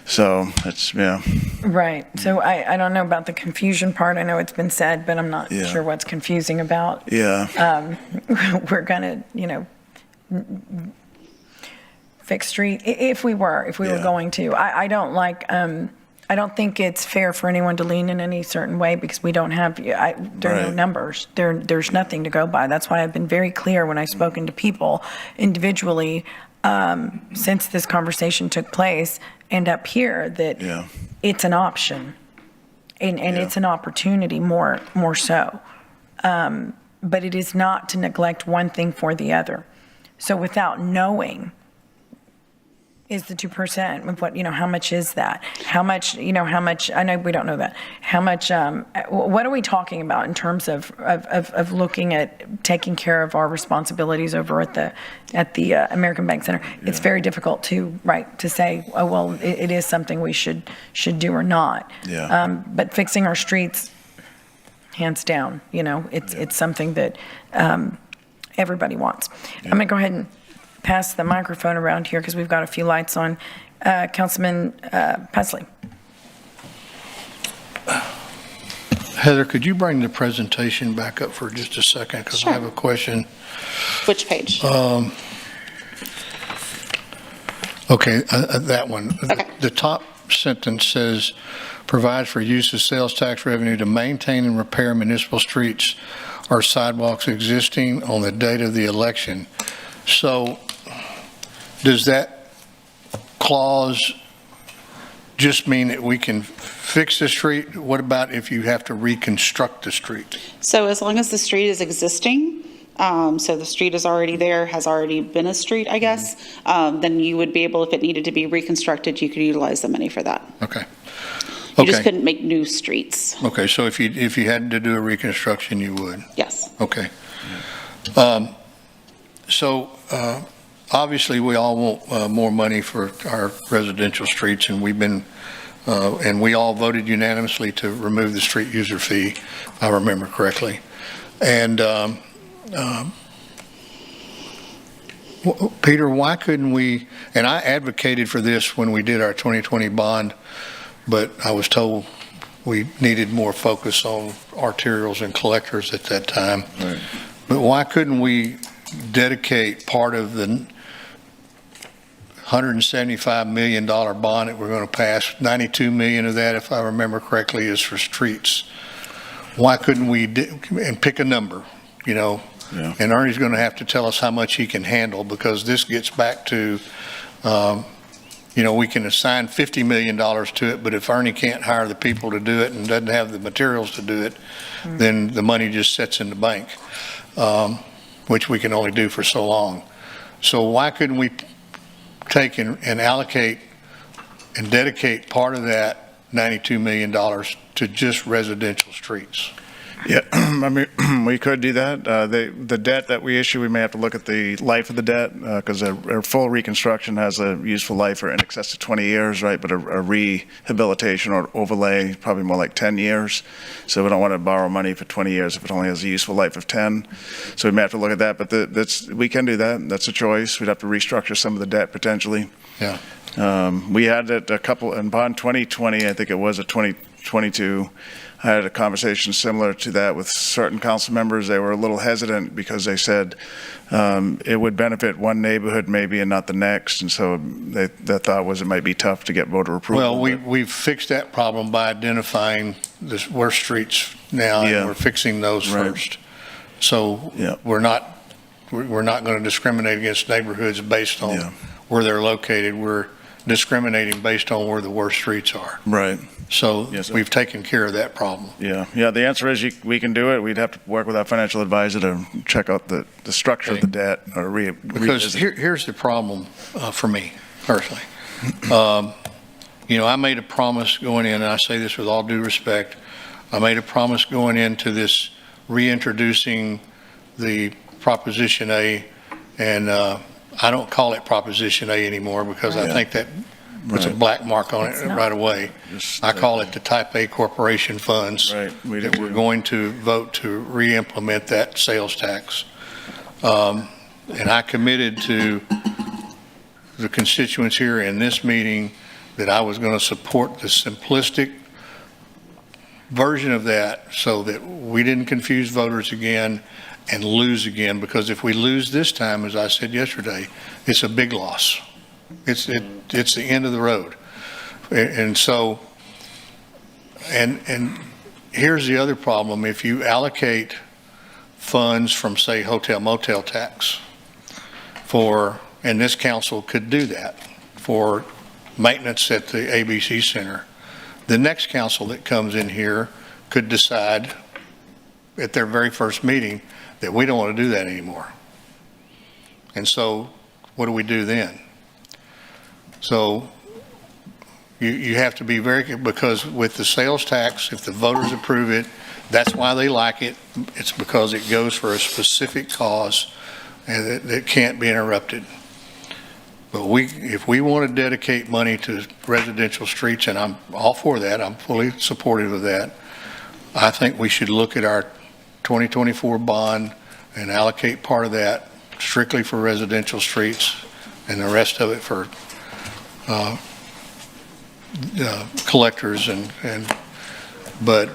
S6: So it's, yeah.
S1: Right. So I don't know about the confusion part. I know it's been said, but I'm not sure what's confusing about.
S6: Yeah.
S1: We're going to, fix street, if we were going to. I don't like, I don't think it's fair for anyone to lean in any certain way because we don't have, there are no numbers. There's nothing to go by. That's why I've been very clear when I've spoken to people individually since this conversation took place and up here that it's an option and it's an opportunity more so. But it is not to neglect one thing for the other. So without knowing is the 2% of what, how much is that? How much, how much, I know we don't know that. How much, what are we talking about in terms of looking at taking care of our responsibilities over at the American Bank Center? It's very difficult to say, oh, well, it is something we should do or not. But fixing our streets, hands down, it's something that everybody wants. I'm going to go ahead and pass the microphone around here because we've got a few lights on. Councilman Pusley.
S17: Heather, could you bring the presentation back up for just a second? Because I have a question.
S10: Which page?
S17: Okay, that one. Okay. The top sentence says, provides for use of sales tax revenue to maintain and repair municipal streets or sidewalks existing on the date of the election. So does that clause just mean that we can fix the street? What about if you have to reconstruct the street?
S10: So as long as the street is existing, so the street is already there, has already been a street, I guess, then you would be able, if it needed to be reconstructed, you could utilize the money for that.
S17: Okay.
S10: You just couldn't make new streets.
S17: Okay, so if you had to do a reconstruction, you would?
S10: Yes.
S17: Okay. Obviously, we all want more money for our residential streets, and we've been, and we all voted unanimously to remove the street user fee, if I remember correctly. And Peter, why couldn't we, and I advocated for this when we did our 2020 bond, but I was told we needed more focus on arterials and collectors at that time. Right. But why couldn't we dedicate part of the $175 million bond that we're going to pass, $92 million of that, if I remember correctly, is for streets. Why couldn't we, and pick a number, and Ernie's going to have to tell us how much he can handle, because this gets back to, we can assign $50 million to it, but if Ernie can't hire the people to do it and doesn't have the materials to do it, then the money just sits in the bank, which we can only do for so long. So why couldn't we take and allocate and dedicate part of that $92 million to just residential streets?
S6: Yeah, I mean, we could do that. The debt that we issue, we may have to look at the life of the debt, because a full reconstruction has a useful life for in excess of 20 years, right? But a rehabilitation or overlay, probably more like 10 years. So we don't want to borrow money for 20 years if it only has a useful life of 10. So we may have to look at that, but we can do that. That's a choice. We'd have to restructure some of the debt potentially.
S17: Yeah.
S6: We had it a couple, in bond 2020, I think it was a 2022, I had a conversation similar to that with certain council members. They were a little hesitant because they said it would benefit one neighborhood maybe and not the next. And so their thought was it might be tough to get voter approval.
S17: Well, we've fixed that problem by identifying the worst streets now, and we're fixing those first. So we're not going to discriminate against neighborhoods based on where they're located. We're discriminating based on where the worst streets are.
S6: Right.
S17: So we've taken care of that problem.
S6: Yeah. The answer is we can do it. We'd have to work with our financial advisor to check out the structure of the debt.
S17: Because here's the problem for me personally. I made a promise going in, and I say this with all due respect, I made a promise going into this reintroducing the Proposition A, and I don't call it Proposition A anymore because I think that puts a black mark on
S1: It's
S17: it
S1: not.
S17: right away. I call it the Type A corporation funds.
S6: Right.
S17: That we're going to vote to re-implement that sales tax. And I committed to the constituents here in this meeting that I was going to support the simplistic version of that so that we didn't confuse voters again and lose again, because if we lose this time, as I said yesterday, it's a big loss. It's the end of the road. And so, and here's the other problem. If you allocate funds from, say, hotel motel tax for, and this council could do that, for maintenance at the ABC Center, the next council that comes in here could decide at their very first meeting that we don't want to do that anymore. And so what do we do then? So you have to be very, because with the sales tax, if the voters approve it, that's why they like it. It's because it goes for a specific cause and that can't be interrupted. But if we want to dedicate money to residential streets, and I'm all for that, I'm fully supportive of that, I think we should look at our 2024 bond and allocate part of that strictly for residential streets and the rest of it for collectors but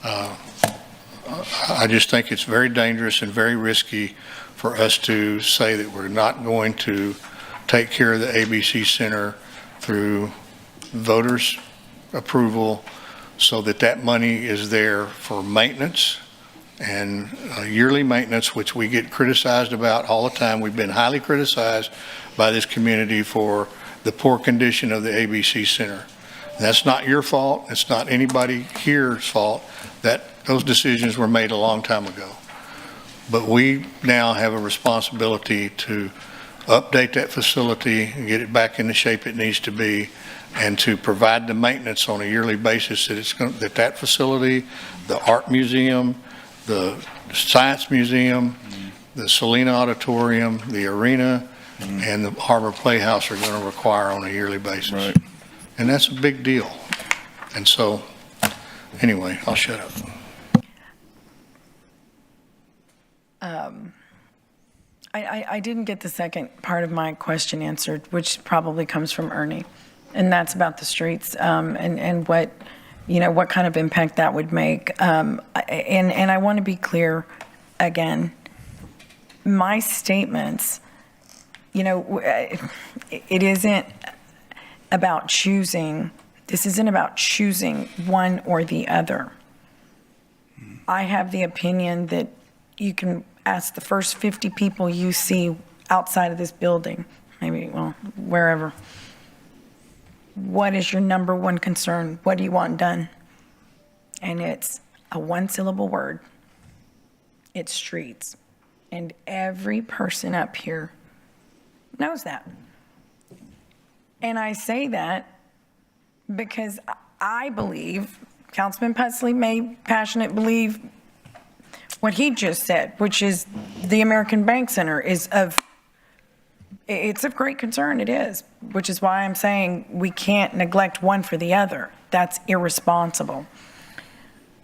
S17: I just think it's very dangerous and very risky for us to say that we're not going to take care of the ABC Center through voters' approval so that money is there for maintenance and yearly maintenance, which we get criticized about all the time. We've been highly criticized by this community for the poor condition of the ABC Center. That's not your fault. It's not anybody here's fault. Those decisions were made a long time ago. But we now have a responsibility to update that facility and get it back in the shape it needs to be, and to provide the maintenance on a yearly basis that facility, the art museum, the science museum, the Salina Auditorium, the arena, and the Harbor Playhouse are going to require on a yearly basis.
S6: Right.
S17: And that's a big deal. And so, anyway, I'll shut up.
S1: I didn't get the second part of my question answered, which probably comes from Ernie, and that's about the streets and what, what kind of impact that would make. And I want to be clear again. My statements, it isn't about choosing. This isn't about choosing one or the other. I have the opinion that you can ask the first 50 people you see outside of this building, maybe, wherever, what is your number one concern? What do you want done? And it's a one-syllable word. It's streets. And every person up here knows that. And I say that because I believe, Councilman Pusley may passionately believe what he just said, which is the American Bank Center it's of great concern, it is, which is why I'm saying we can't neglect one for the other. That's irresponsible.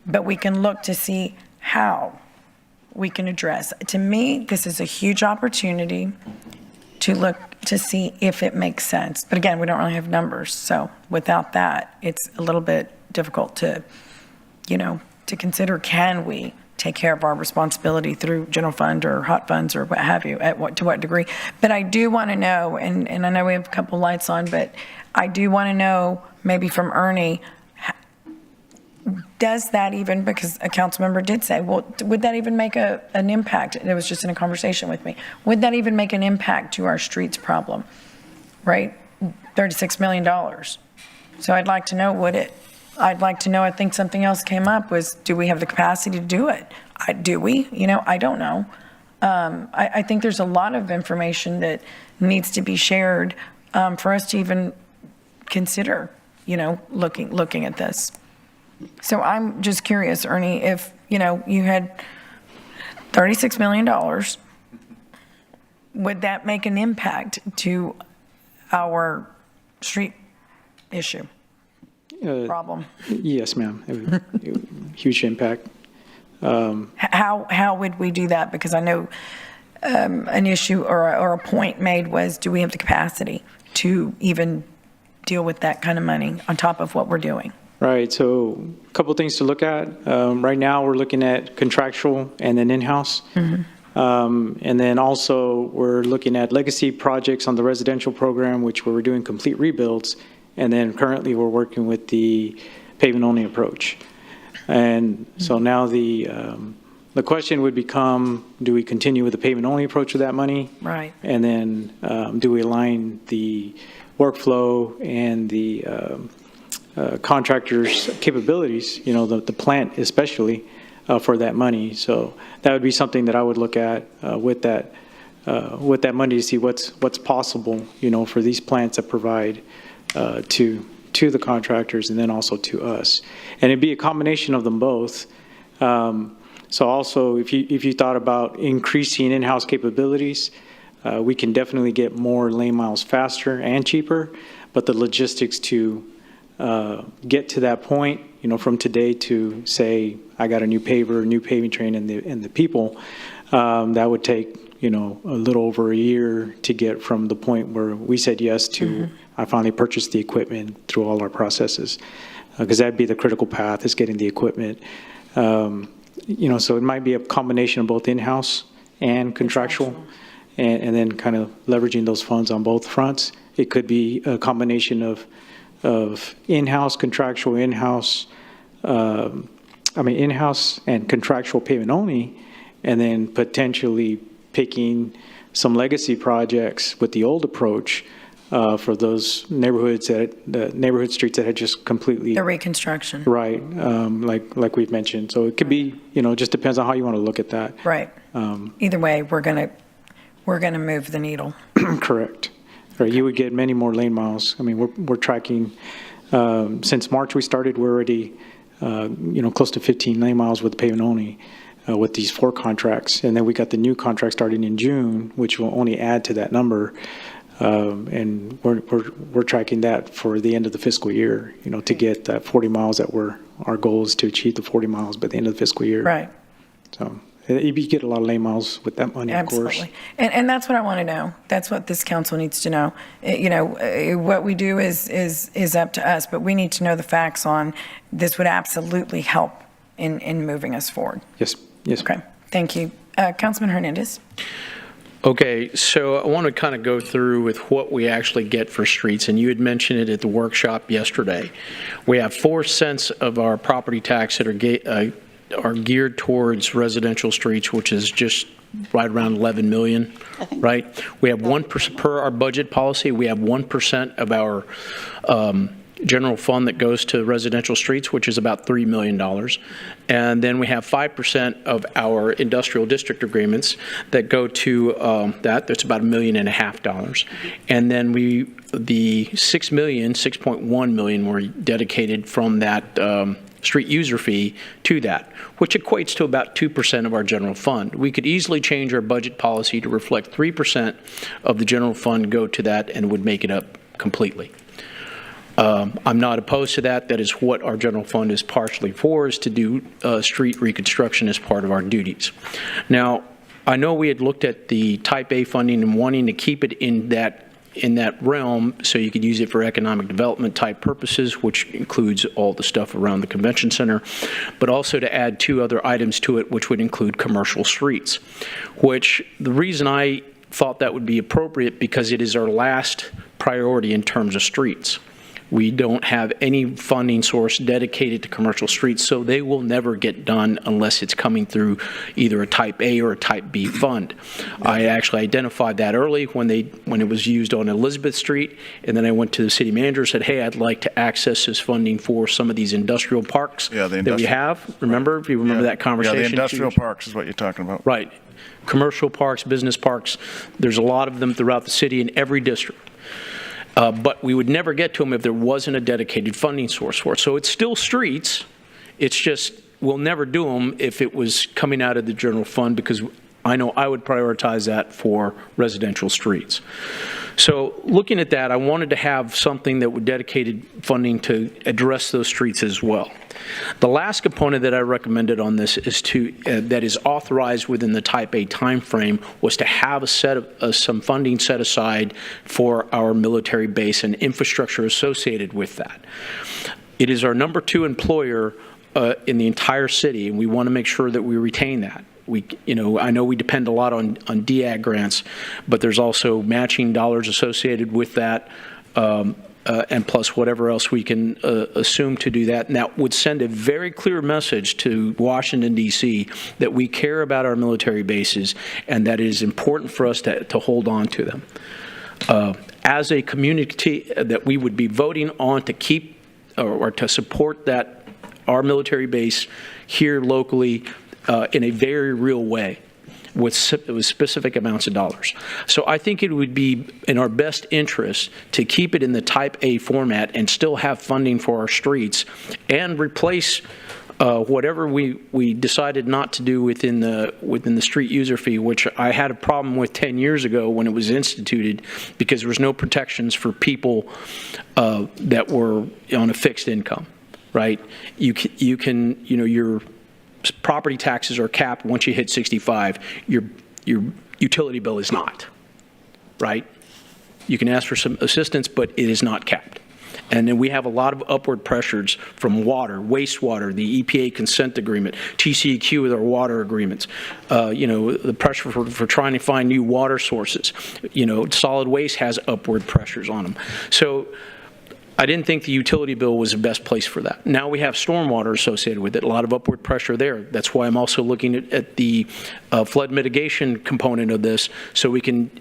S1: But we can look to see how we can address. To me, this is a huge opportunity to look to see if it makes sense. But again, we don't really have numbers, so without that, it's a little bit difficult to consider, can we take care of our responsibility through general fund or hot funds or what have you, to what degree. But I do want to know, and I know we have a couple lights on, but I do want to know, maybe from Ernie, does that even, because a council member did say, well, would that even make an impact? It was just in a conversation with me. Would that even make an impact to our streets problem, right? $36 million. So I'd like to know, would it? I'd like to know, I think something else came up was, do we have the capacity to do it? Do we? I don't know. I think there's a lot of information that needs to be shared for us to even consider, looking at this. So I'm just curious, Ernie, if, you had $36 million, would that make an impact to our street issue, problem?
S3: Yes, ma'am. Huge impact.
S1: How would we do that? Because I know an issue or a point made was, do we have the capacity to even deal with that kind of money on top of what we're doing?
S3: Right, so a couple things to look at. Right now, we're looking at contractual and then in-house. And then also, we're looking at legacy projects on the residential program, which we're doing complete rebuilds. And then currently, we're working with the pavement-only approach. And so now the question would become, do we continue with the pavement-only approach with that money?
S1: Right.
S3: And then do we align the workflow and the contractors' capabilities, the plant especially, for that money? So that would be something that I would look at with that money to see what's possible, for these plants that provide to the contractors and then also to us. And it'd be a combination of them both. So also, if you thought about increasing in-house capabilities, we can definitely get more lane miles faster and cheaper, but the logistics to get to that point, from today to say, I got a new paver, new paving train, and the people, that would take, a little over a year to get from the point where we said yes to, I finally purchased the equipment through all our processes, because that'd be the critical path, is getting the equipment. So it might be a combination of both in-house and contractual, and then kind of leveraging those funds on both fronts. It could be a combination of in-house, contractual, in-house and contractual payment only, and then potentially picking some legacy projects with the old approach for those neighborhood streets that had just completely
S1: The reconstruction.
S3: right, like we've mentioned. So it could be, just depends on how you want to look at that.
S1: Right. Either way, we're gonna move the needle.
S3: Correct. Right, you would get many more lane miles. I mean, we're tracking, since March we started, we're already, close to 15 lane miles with pavement only with these 4 contracts. And then we got the new contract starting in June, which will only add to that number. And we're tracking that for the end of the fiscal year, to get that 40 miles our goal is to achieve the 40 miles by the end of the fiscal year.
S1: Right.
S3: So you get a lot of lane miles with that money, of course.
S1: Absolutely. And that's what I want to know. That's what this council needs to know. What we do is up to us, but we need to know the facts on this would absolutely help in moving us forward.
S3: Yes.
S1: Okay. Thank you. Councilman Hernandez.
S15: Okay, so I want to kind of go through with what we actually get for streets, and you had mentioned it at the workshop yesterday. We have 4 cents of our property tax that are geared towards residential streets, which is just right around 11 million, right? We have 1% per our budget policy. We have 1% of our general fund that goes to residential streets, which is about $3 million. And then we have 5% of our industrial district agreements that go to that's about $1.5 million. And then the 6.1 million were dedicated from that street user fee to that, which equates to about 2% of our general fund. We could easily change our budget policy to reflect 3% of the general fund go to that and would make it up completely. I'm not opposed to that. That is what our general fund is partially for, is to do street reconstruction as part of our duties. Now, I know we had looked at the type A funding and wanting to keep it in that realm so you could use it for economic development type purposes, which includes all the stuff around the convention center, but also to add 2 other items to it, which would include commercial streets, which the reason I thought that would be appropriate because it is our last priority in terms of streets. We don't have any funding source dedicated to commercial streets, so they will never get done unless it's coming through either a Type A or a Type B fund. I actually identified that early when it was used on Elizabeth Street, and then I went to the city manager and said, hey, I'd like to access this funding for some of these industrial parks that we have. Remember, if you remember that conversation?
S6: Yeah, the industrial parks is what you're talking about.
S15: Right. Commercial parks, business parks, there's a lot of them throughout the city in every district. But we would never get to them if there wasn't a dedicated funding source for it. So it's still streets. It's just we'll never do them if it was coming out of the general fund, because I know I would prioritize that for residential streets. So looking at that, I wanted to have something that would dedicated funding to address those streets as well. The last component that I recommended on this is that is authorized within the Type A timeframe was to have some funding set aside for our military base and infrastructure associated with that. It is our number 2 employer in the entire city, and we want to make sure that we retain that. I know we depend a lot on DAG grants, but there's also matching dollars associated with that, and plus whatever else we can assume to do that. And that would send a very clear message to Washington, D.C. that we care about our military bases and that it is important for us to hold on to them. As a community that we would be voting on to keep or to support that our military base here locally in a very real way with specific amounts of dollars. So I think it would be in our best interest to keep it in the Type A format and still have funding for our streets and replace whatever we decided not to do within the street user fee, which I had a problem with 10 years ago when it was instituted because there was no protections for people that were on a fixed income, right? Your property taxes are capped once you hit 65. Your utility bill is not, right? You can ask for some assistance, but it is not capped. And then we have a lot of upward pressures from water, wastewater, the EPA consent agreement, TCEQ with our water agreements, the pressure for trying to find new water sources. Solid waste has upward pressures on them. So I didn't think the utility bill was the best place for that. Now we have stormwater associated with it, a lot of upward pressure there. That's why I'm also looking at the flood mitigation component of this so we can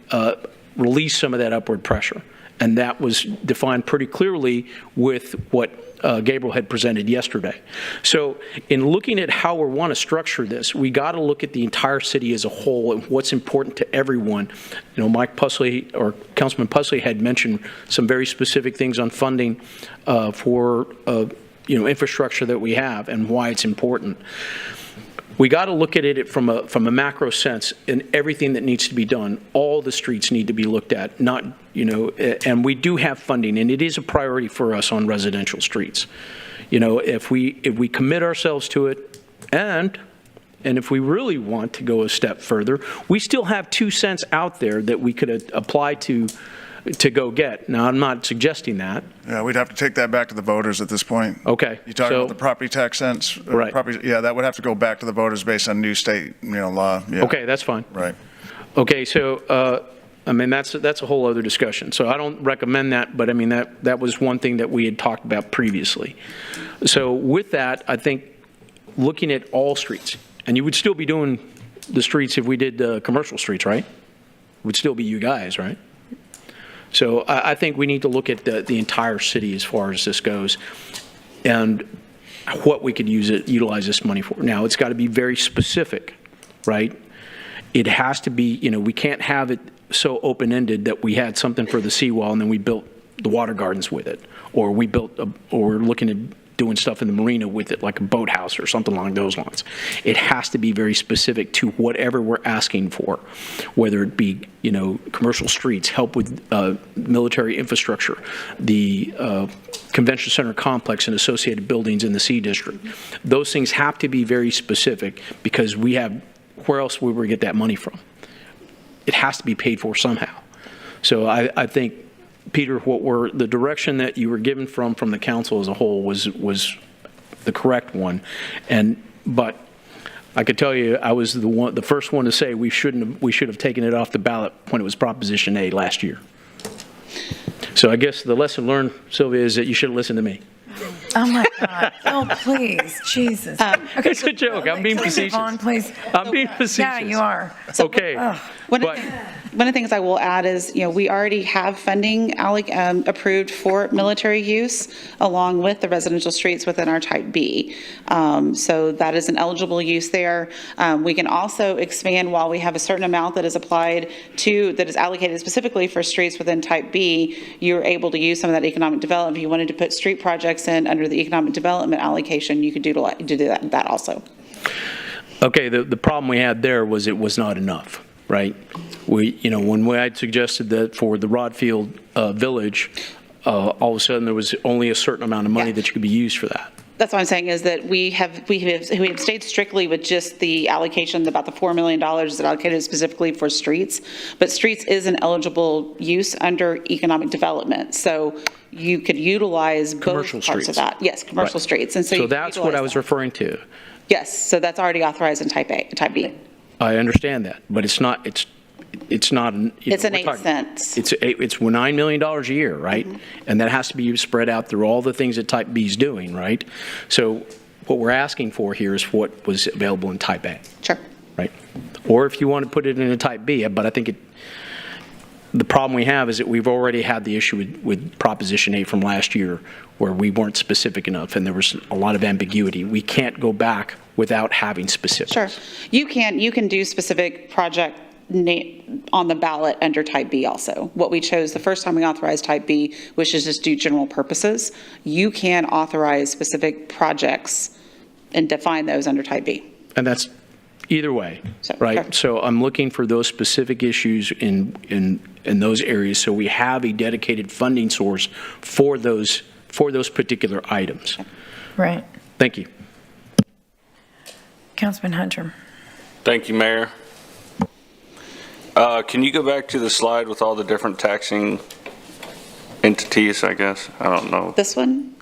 S15: release some of that upward pressure. And that was defined pretty clearly with what Gabriel had presented yesterday. So in looking at how we want to structure this, we got to look at the entire city as a whole and what's important to everyone. Mike Pusley or Councilman Pusley had mentioned some very specific things on funding for infrastructure that we have and why it's important. We got to look at it from a macro sense in everything that needs to be done. All the streets need to be looked at, and we do have funding, and it is a priority for us on residential streets. If we commit ourselves to it, and if we really want to go a step further, we still have 2 cents out there that we could apply to go get. Now, I'm not suggesting that.
S6: Yeah, we'd have to take that back to the voters at this point.
S15: Okay.
S6: You talking about the property tax cents?
S15: Right.
S6: That would have to go back to the voters based on new state, law. Yeah.
S15: Okay, that's fine.
S6: Right.
S15: Okay, so, that's a whole other discussion. So I don't recommend that, but that was one thing that we had talked about previously. So with that, I think looking at all streets, and you would still be doing the streets if we did commercial streets, right? It would still be you guys, right? So I think we need to look at the entire city as far as this goes and what we could utilize this money for. Now, it's got to be very specific, right? It has to be, we can't have it so open-ended that we had something for the seawall and then we built the water gardens with it, or we're looking at doing stuff in the marina with it, like a boathouse or something along those lines. It has to be very specific to whatever we're asking for, whether it be, commercial streets, help with military infrastructure, the convention center complex and associated buildings in the C district. Those things have to be very specific because where else would we get that money from? It has to be paid for somehow. So I think, Peter, the direction that you were given from the council as a whole was the correct one, but I could tell you I was the first one to say we should have taken it off the ballot when it was Proposition A last year. So I guess the lesson learned, Sylvia, is that you should have listened to me.
S1: Oh my God! Oh please, Jesus!
S15: Okay, it's a joke. I'm being facetious. I'm being facetious.
S1: Yeah, you are.
S15: Okay.
S10: One of the things I will add is, we already have funding approved for military use along with the residential streets within our Type B. So that is an eligible use there. We can also expand while we have a certain amount that is applied that is allocated specifically for streets within Type B. You're able to use some of that economic development. If you wanted to put street projects in under the economic development allocation, you could do that also.
S15: Okay, the problem we had there was it was not enough, right? When I had suggested that for the Rodfield Village, all of a sudden there was only a certain amount of money that could be used for that.
S10: That's what I'm saying is that we have stayed strictly with just the allocation, about the $4 million is allocated specifically for streets. But streets is an eligible use under economic development. So you could utilize both parts of that. Yes, commercial streets. And
S15: so that's what I was referring to.
S10: Yes, so that's already authorized in Type B.
S15: I understand that, but it's not. It's not.
S10: It's an 8 cents.
S15: It's $9 million a year, right? And that has to be spread out through all the things that Type B is doing, right? So what we're asking for here is what was available in Type A.
S10: Sure.
S15: Right. Or if you want to put it in a Type B, but I think the problem we have is that we've already had the issue with Proposition 8 from last year, where we weren't specific enough and there was a lot of ambiguity. We can't go back without having specifics.
S10: Sure. You can do specific project on the ballot under Type B also. What we chose the first time we authorized Type B, which is just do general purposes. You can authorize specific projects and define those under Type B.
S15: And that's either way, right? Sure. So I'm looking for those specific issues in those areas so we have a dedicated funding source for those particular items.
S1: Right.
S15: Thank you.
S1: Councilman Hunter.
S2: Thank you, Mayor. Can you go back to the slide with all the different taxing entities, I guess? I don't know.
S10: This one?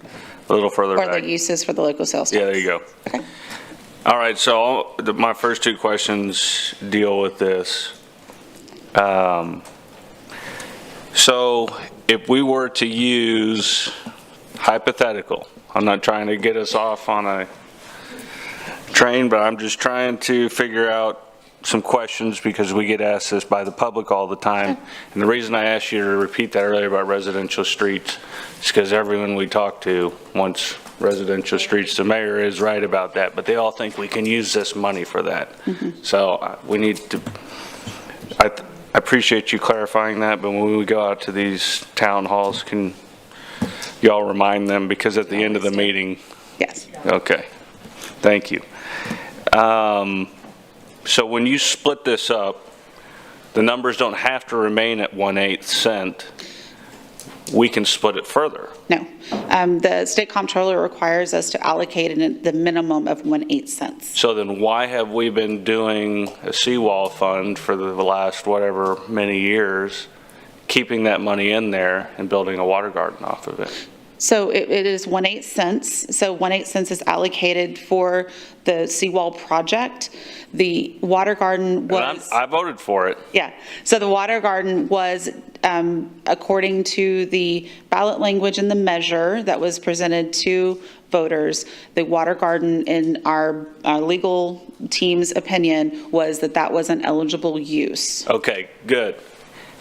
S2: A little further back.
S10: Or the uses for the local sales tax?
S2: Yeah, there you go.
S10: Okay.
S2: All right, so my first two questions deal with this. So if we were to use hypothetical, I'm not trying to get us off on a train, but I'm just trying to figure out some questions because we get asked this by the public all the time. And the reason I asked you to repeat that earlier about residential streets is because everyone we talk to wants residential streets. The mayor is right about that, but they all think we can use this money for that. So we need to, I appreciate you clarifying that, but when we go out to these town halls, can y'all remind them, because at the end of the meeting.
S10: Yes.
S2: Okay, thank you. So when you split this up, the numbers don't have to remain at 1/8 cent. We can split it further.
S10: No. The state comptroller requires us to allocate the minimum of 1/8 cents.
S2: So then why have we been doing a seawall fund for the last whatever many years, keeping that money in there and building a water garden off of it?
S10: So it is 1/8 cents. So 1/8 cents is allocated for the seawall project. The water garden was.
S2: I voted for it.
S10: Yeah. So the water garden was, according to the ballot language and the measure that was presented to voters, the water garden, in our legal team's opinion, was that was an eligible use.
S2: Okay, good.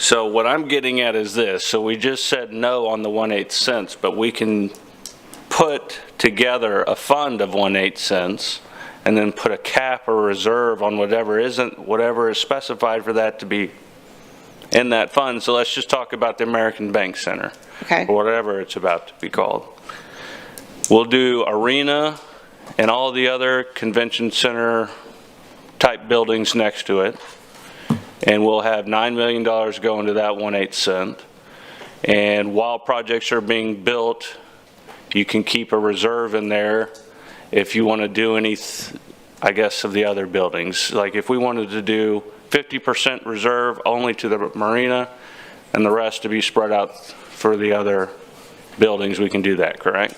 S2: So what I'm getting at is this. So we just said no on the 1/8 cents, but we can put together a fund of 1/8 cents and then put a cap or reserve on whatever is specified for that to be in that fund. So let's just talk about the American Bank Center.
S10: Okay.
S2: Or whatever it's about to be called. We'll do arena and all the other convention center type buildings next to it. And we'll have $9 million go into that 1/8 cent. And while projects are being built, you can keep a reserve in there if you want to do any, I guess, of the other buildings. Like if we wanted to do 50% reserve only to the marina and the rest to be spread out for the other buildings, we can do that, correct?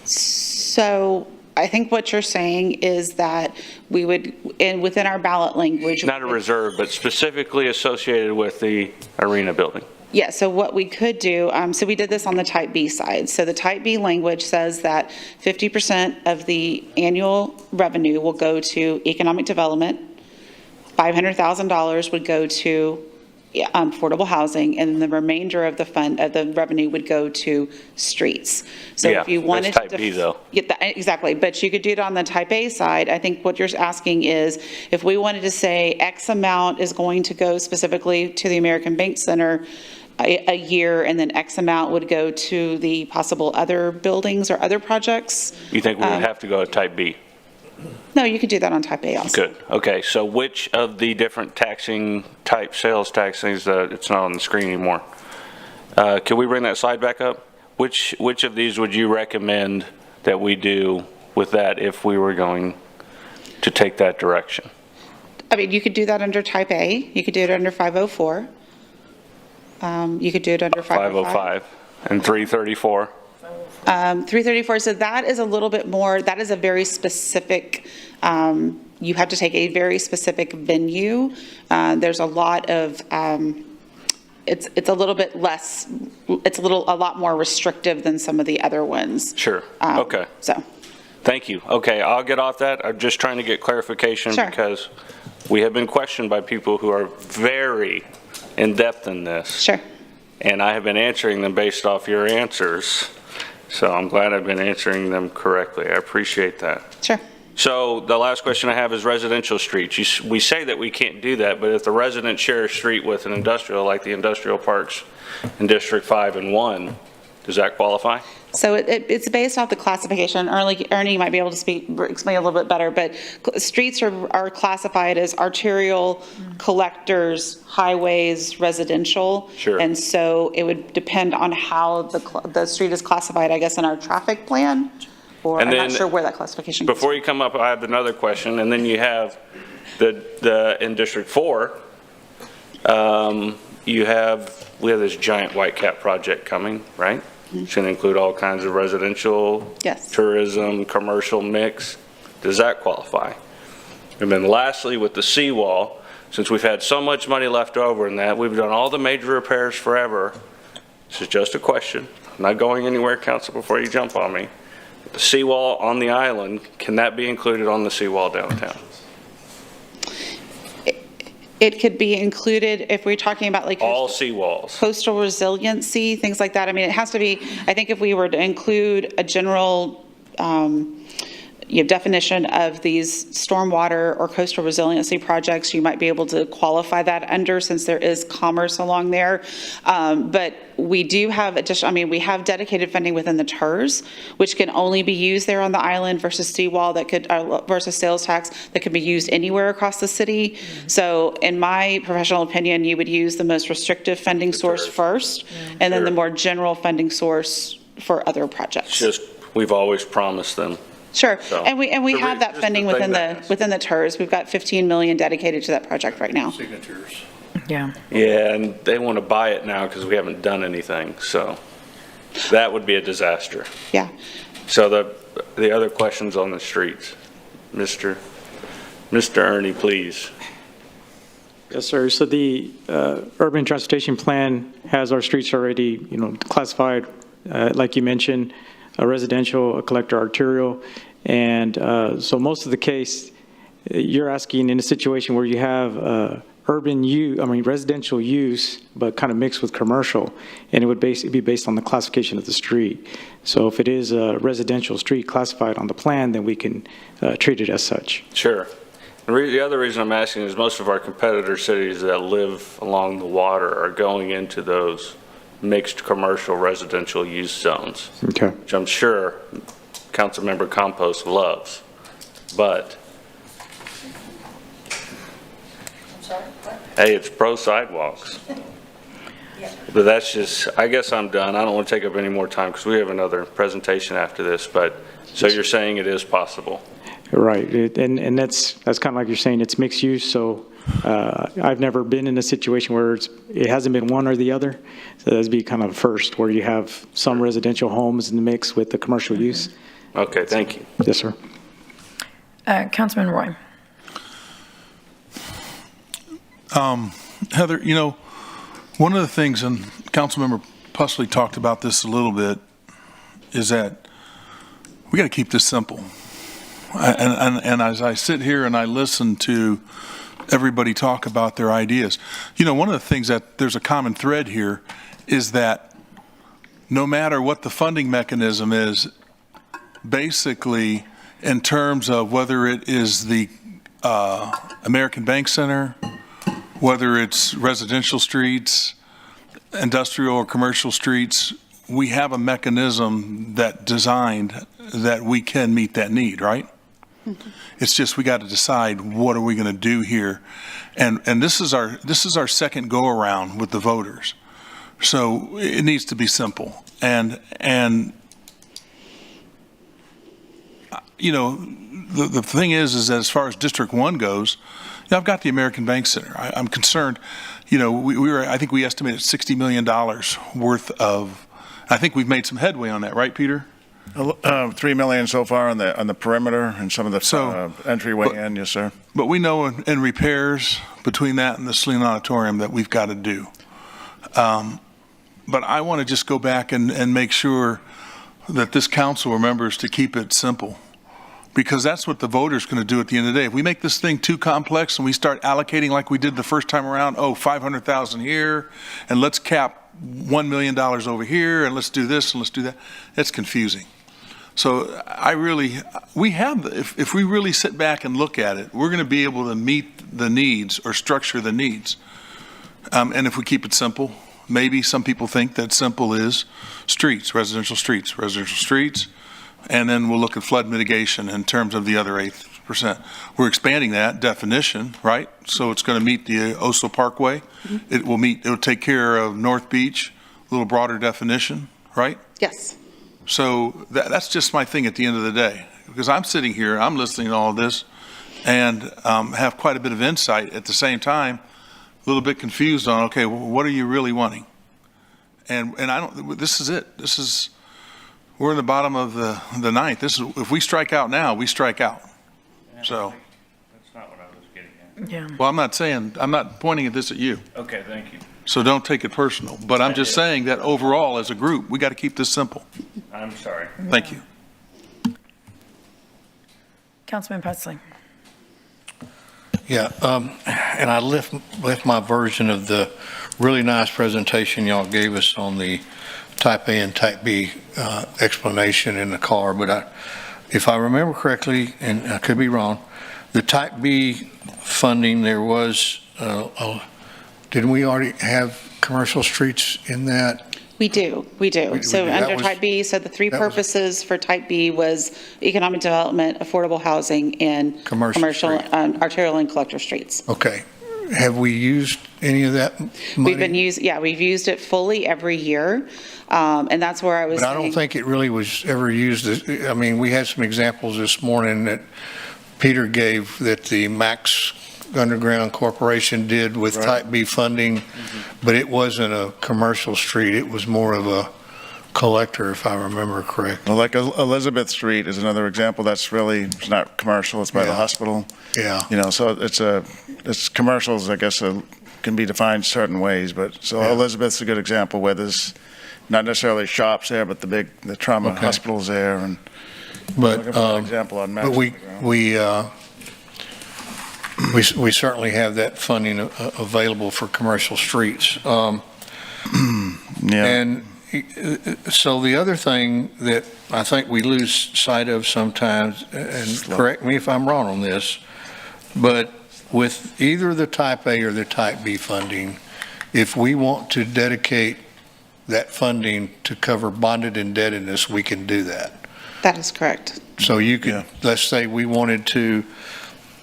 S10: So I think what you're saying is that we would, within our ballot language.
S2: Not a reserve, but specifically associated with the arena building.
S10: Yeah, so what we could do, so we did this on the Type B side. So the Type B language says that 50% of the annual revenue will go to economic development, $500,000 would go to affordable housing, and the remainder of the fund, of the revenue, would go to streets. So
S2: yeah,
S10: if you wanted
S2: that's Type B though.
S10: Exactly, but you could do it on the Type A side. I think what you're asking is if we wanted to say X amount is going to go specifically to the American Bank Center a year, and then X amount would go to the possible other buildings or other projects.
S2: You think we would have to go to Type B?
S10: No, you could do that on type A also.
S2: Good. Okay, so which of the different taxing type sales tax things, it's not on the screen anymore. Can we bring that slide back up? Which of these would you recommend that we do with that if we were going to take that direction?
S10: I mean, you could do that under type A. You could do it under 504. You could do it under 505.
S2: 505 and 334.
S10: 334, so that is a little bit more, that is a very specific, you have to take a very specific venue. There's a lot of, it's a little bit less, it's a lot more restrictive than some of the other ones.
S2: Sure, okay.
S10: So.
S2: Thank you. Okay, I'll get off that. I'm just trying to get clarification because we have been questioned by people who are very in-depth in this.
S10: Sure.
S2: And I have been answering them based off your answers. So I'm glad I've been answering them correctly. I appreciate that.
S10: Sure.
S2: So the last question I have is residential streets. We say that we can't do that, but if the residents share a street with an industrial, like the industrial parks in District 5 and 1, does that qualify?
S10: So it's based off the classification. Ernie might be able to explain a little bit better, but streets are classified as arterial, collectors, highways, residential.
S2: Sure.
S10: And so it would depend on how the street is classified, I guess, in our traffic plan, or
S2: And
S10: I'm
S2: then
S10: not sure where that classification is.
S2: Before you come up, I have another question, and then you have in District 4, we have this giant white cap project coming, right? It's going to include all kinds of residential, tourism, commercial mix. Does that qualify? And then lastly, with the seawall, since we've had so much money left over in that, we've done all the major repairs forever. This is just a question. I'm not going anywhere, Council, before you jump on me. The seawall on the island, can that be included on the seawall downtown?
S10: It could be included if we're talking about like
S2: all seawalls,
S10: coastal resiliency, things like that. I mean, it has to be, I think if we were to include a general definition of these stormwater or coastal resiliency projects, you might be able to qualify that under, since there is commerce along there. But we do have we have dedicated funding within the TERS, which can only be used there on the island, versus seawall versus sales tax that can be used anywhere across the city. So in my professional opinion, you would use the most restrictive funding source first, and then the more general funding source for other projects.
S2: It's just, we've always promised them.
S10: Sure,
S2: So,
S10: and we have that funding within the TERS. We've got 15 million dedicated to that project right now.
S17: Signatures.
S1: Yeah.
S2: Yeah, and they want to buy it now because we haven't done anything, so that would be a disaster.
S10: Yeah.
S2: So the other questions on the streets, Mr. Ernie, please.
S3: Yes, sir. So the urban transportation plan has our streets already, classified, like you mentioned, a residential, a collector, arterial, and so most of the case, you're asking in a situation where you have residential use, but kind of mixed with commercial, and it would basically be based on the classification of the street. So if it is a residential street classified on the plan, then we can treat it as such.
S2: Sure. The other reason I'm asking is most of our competitor cities that live along the water are going into those mixed commercial residential use zones.
S3: Okay.
S2: Which I'm sure Councilmember Campos loves, but hey, it's pro sidewalks. But that's just, I guess I'm done. I don't want to take up any more time because we have another presentation after this, but so you're saying it is possible?
S3: Right, and that's kind of like you're saying, it's mixed use, so I've never been in a situation where it hasn't been one or the other. So that'd be kind of a first, where you have some residential homes in the mix with the commercial use.
S2: Okay, thank you.
S3: Yes, sir.
S1: Councilman Roy.
S12: Heather, one of the things, and Councilmember Pusley talked about this a little bit, is that we got to keep this simple. And as I sit here and I listen to everybody talk about their ideas, one of the things that there's a common thread here is that no matter what the funding mechanism is, basically in terms of whether it is the American Bank Center, whether it's residential streets, industrial or commercial streets, we have a mechanism that designed that we can meet that need, right? It's just we got to decide what are we going to do here, and this is our second go around with the voters, so it needs to be simple. And you know, the thing is that as far as District 1 goes, you know, I've got the American Bank Center. I'm concerned. You know, I think we estimated $60 million worth of. I think we've made some headway on that, right, Peter?
S6: $3 million so far on the perimeter and some of the entryway in, yes, sir.
S12: But we know in repairs between that and the Saline Auditorium that we've got to do. But I want to just go back and make sure that this council remembers to keep it simple, because that's what the voters going to do at the end of the day. If we make this thing too complex and we start allocating like we did the first time around, $500,000 here, and let's cap $1 million over here, and let's do this and let's do that, it's confusing. So if we really sit back and look at it, we're going to be able to meet the needs or structure the needs. And if we keep it simple, maybe some people think that simple is residential streets, and then we'll look at flood mitigation in terms of the other 8%. We're expanding that definition, right? So it's going to meet the Oslo Parkway. It'll take care of North Beach, a little broader definition, right?
S10: Yes.
S12: So that's just my thing at the end of the day, because I'm sitting here, I'm listening to all of this, and have quite a bit of insight at the same time, a little bit confused on, okay, well, what are you really wanting? And this is it. We're in the bottom of the ninth. If we strike out now, we strike out. So.
S2: That's not what I was getting at.
S1: Yeah.
S12: Well, I'm not pointing this at you.
S2: Okay, thank you.
S12: So don't take it personal. But I'm just saying that overall, as a group, we got to keep this simple.
S2: I'm sorry.
S12: Thank you.
S1: Councilman Pusley.
S17: Yeah, and I left my version of the really nice presentation y'all gave us on the Type A and Type B explanation in the car, but if I remember correctly, and I could be wrong, the Type B funding, there was, didn't we already have commercial streets in that?
S10: We do. So under Type B, so the three
S17: that was-
S10: purposes for Type B was economic development, affordable housing, and
S17: Commercial
S10: arterial and collector streets.
S17: Okay. Have we used any of that money?
S10: We've used it fully every year. And that's where I was
S17: But I don't think it really was ever used. I mean, we had some examples this morning that Peter gave that the Max Underground Corporation did with Type B funding, but it wasn't a commercial street. It was more of a collector, if I remember correctly.
S6: Well, like Elizabeth Street is another example. It's not commercial. It's by the hospital.
S17: Yeah.
S6: You know, so it's commercials, I guess, can be defined certain ways. But so Elizabeth's a good example where there's not necessarily shops there, but the trauma hospitals there. And
S17: but
S6: an example on Max.
S17: But we certainly have that funding available for commercial streets. And so the other thing that I think we lose sight of sometimes, and correct me if I'm wrong on this, but with either the Type A or the Type B funding, if we want to dedicate that funding to cover bonded indebtedness, we can do that.
S10: That is correct.
S17: So you could, let's say we wanted to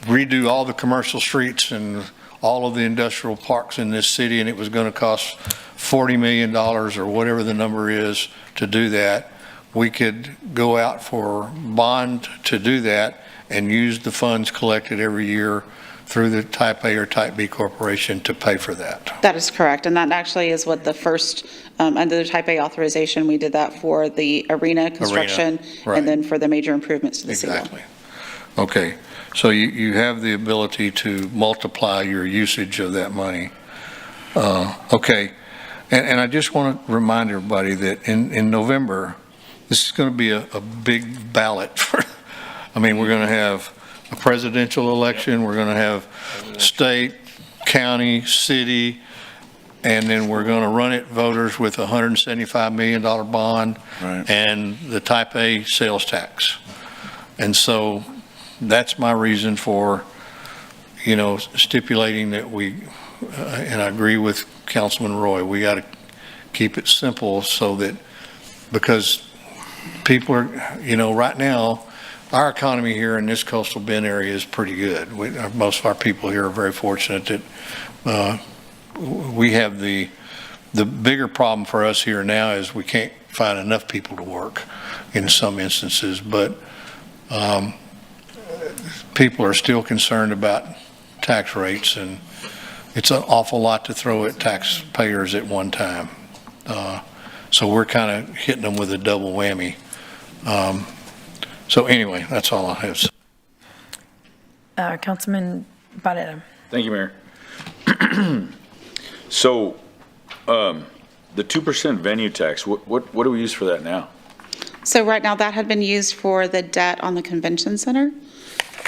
S17: redo all the commercial streets and all of the industrial parks in this city, and it was going to cost $40 million or whatever the number is to do that. We could go out for bond to do that and use the funds collected every year through the Type A or Type B corporation to pay for that.
S10: That is correct. And that actually is what the first, under the Type A authorization, we did that for the arena construction and then for the major improvements to the city.
S17: Exactly. Okay. So you have the ability to multiply your usage of that money. Okay. And I just want to remind everybody that in November, this is going to be a big ballot. We're going to have a presidential election, we're going to have state, county, city, and then we're going to run it voters with a $175 million bond and the Type A sales tax. And so that's my reason for, stipulating that and I agree with Councilman Roy, we got to keep it simple so that, because people are, right now, our economy here in this coastal bend area is pretty good. Most of our people here are very fortunate that we have the bigger problem for us here now is we can't find enough people to work in some instances, but people are still concerned about tax rates, and it's an awful lot to throw at taxpayers at one time. So we're kind of hitting them with a double whammy. So anyway, that's all I have to say.
S1: Councilman Barrera.
S8: Thank you, Mayor. So, the 2% venue tax, what do we use for that now?
S10: So right now, that had been used for the debt on the convention center.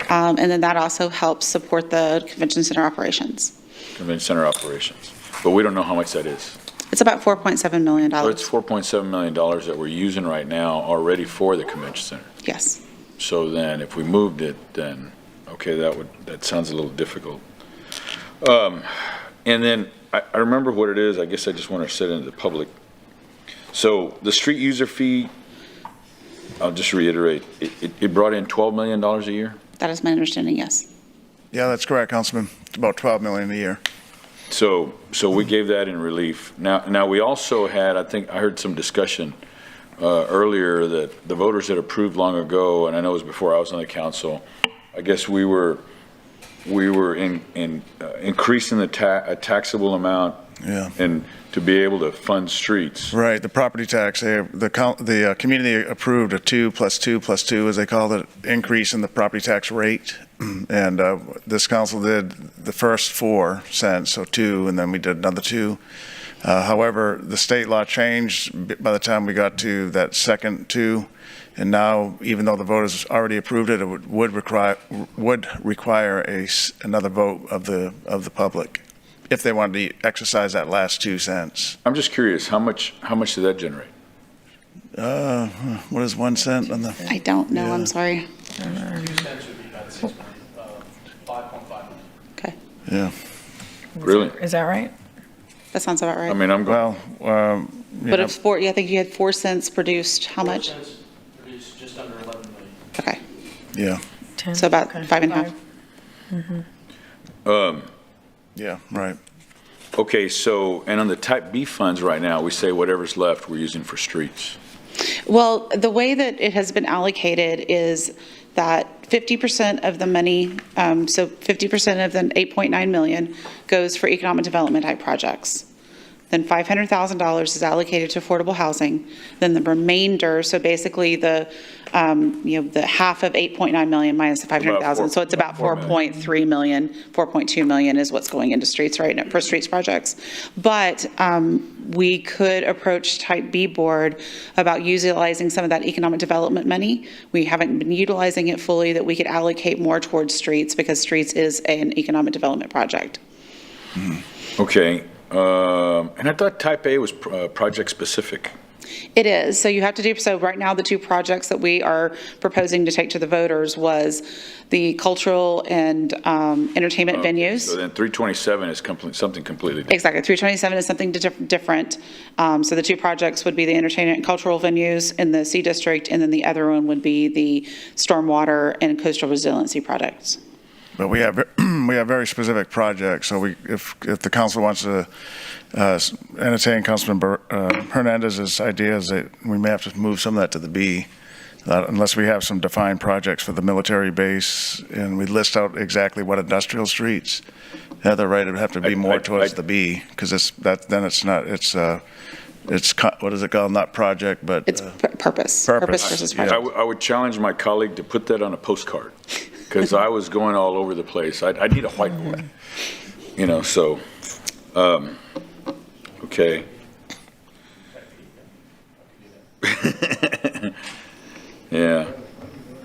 S10: And then that also helps support the convention center operations.
S8: Convention center operations. But we don't know how much that is.
S10: It's about $4.7 million.
S8: So it's $4.7 million that we're using right now already for the convention center.
S10: Yes.
S8: So then if we moved it, then, okay, that sounds a little difficult. And then I remember what it is. I guess I just want to set it into the public. So the street user fee, I'll just reiterate, it brought in $12 million a year?
S10: That is my understanding, yes.
S6: Yeah, that's correct, Councilman. It's about $12 million a year.
S8: So we gave that in relief. Now we also had, I think I heard some discussion earlier that the voters had approved long ago, and I know it was before I was on the council. I guess we were increasing the taxable amount, and to be able to fund streets.
S6: Right, the property tax, the community approved a 2+2+2, as they called it, increase in the property tax rate. And this council did the first 4 cents, so 2, and then we did another 2. However, the state law changed by the time we got to that second 2. And now, even though the voters already approved it, it would require another vote of the public if they wanted to exercise that last 2 cents.
S8: I'm just curious, how much did that generate?
S6: What is 1 cent on the?
S10: I don't know. I'm sorry.
S15: 2 cents would be about 5.5.
S10: Okay.
S6: Yeah.
S8: Really?
S1: Is that right?
S10: That sounds about right.
S8: I mean, I'm going.
S10: But it's 4. Yeah, I think you had 4 cents produced. How much?
S15: 4 cents produced just under 11 million.
S10: Okay.
S6: Yeah.
S1: 10.
S10: So about
S1: Okay.
S10: 5.5.
S1: Mm-hmm.
S6: Yeah, right.
S8: Okay, so, and on the type B funds right now, we say whatever's left, we're using for streets.
S10: Well, the way that it has been allocated is that 50% of the money, so 50% of the 8.9 million goes for economic development type projects. Then $500,000 is allocated to affordable housing. Then the remainder, so basically the half of 8.9 million minus the 500,000. So it's about 4.3 million, 4.2 million is what's going into streets right now for streets projects. But we could approach Type B board about utilizing some of that economic development money. We haven't been utilizing it fully, that we could allocate more towards streets because streets is an economic development project.
S8: Okay. And I thought type A was project specific.
S10: It is. So you have to do, so right now the 2 projects that we are proposing to take to the voters was the cultural and entertainment venues.
S8: So then 327 is something completely different.
S10: Exactly. 327 is something different. So the 2 projects would be the entertainment and cultural venues in the C district, and then the other one would be the stormwater and coastal resiliency projects.
S6: But we have very specific projects. So if the council wants to entertain Councilman Hernandez's ideas, that we may have to move some of that to the B, unless we have some defined projects for the military base and we list out exactly what industrial streets. Yeah, they're right. It would have to be more towards the B, because then it's not. It's what is it called? Not project, but
S10: it's purpose. Purpose versus project.
S8: I would challenge my colleague to put that on a postcard, because I was going all over the place. I need a whiteboard, so, okay. Yeah,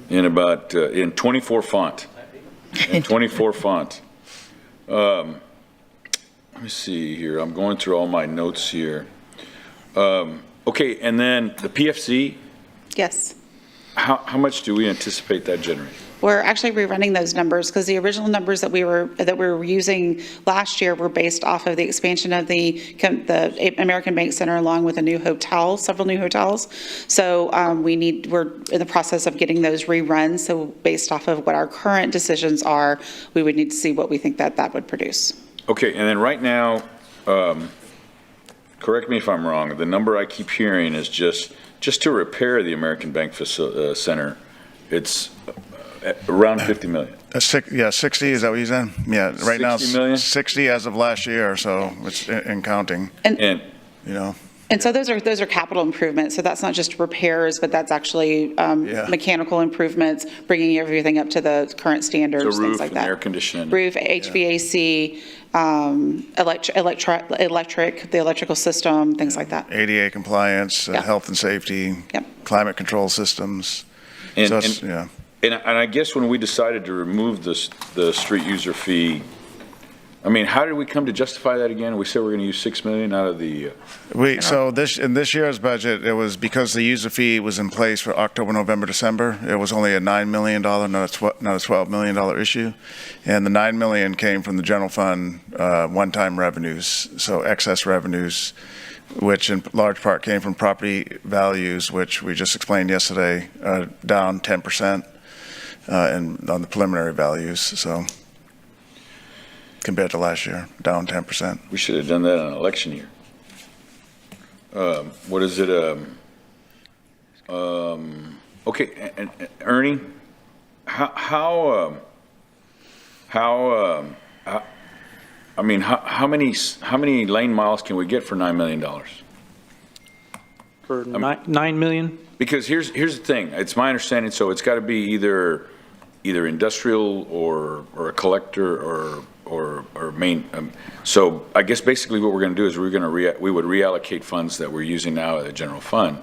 S8: in 24 font. In 24 font. Let me see here. I'm going through all my notes here. Okay, and then the PFC.
S10: Yes.
S8: How much do we anticipate that generating?
S10: We're actually rerunning those numbers because the original numbers that we were using last year were based off of the expansion of the American Bank Center along with a new hotel, several new hotels. So we're in the process of getting those reruns. So based off of what our current decisions are, we would need to see what we think that would produce.
S8: Okay, and then right now, correct me if I'm wrong, the number I keep hearing is just to repair the American Bank Center, it's around 50 million.
S6: 60, is that what you said? Yeah, right now,
S8: 60 million?
S6: 60 as of last year, so it's in counting.
S10: And
S6: you know.
S10: And so those are capital improvements. So that's not just repairs, but that's actually mechanical improvements, bringing everything up to the current standards,
S8: So
S10: things
S8: roof
S10: like
S8: and
S10: that.
S8: air conditioning.
S10: Roof, HVAC, electric, the electrical system, things like that.
S6: ADA compliance, health and safety, climate control systems.
S8: And,
S6: So it's,
S8: and, and I guess when we decided to remove the street user fee, I mean, how did we come to justify that again? We said we're going to use 6 million out of the.
S6: So in this year's budget, it was because the user fee was in place for October, November, December. It was only a $9 million, not a $12 million issue, and the $9 million came from the general fund one-time revenues, so excess revenues, which in large part came from property values, which we just explained yesterday, down 10%, and on the preliminary values. So. Compared to last year, down 10%.
S8: We should have done that on election year. What is it? Okay, and Ernie, how many lane miles can we get for $9 million?
S3: For 9 million?
S8: Because here's the thing. It's my understanding. So it's got to be either industrial or a collector or main. So I guess basically what we're going to do is we would reallocate funds that we're using now at the general fund.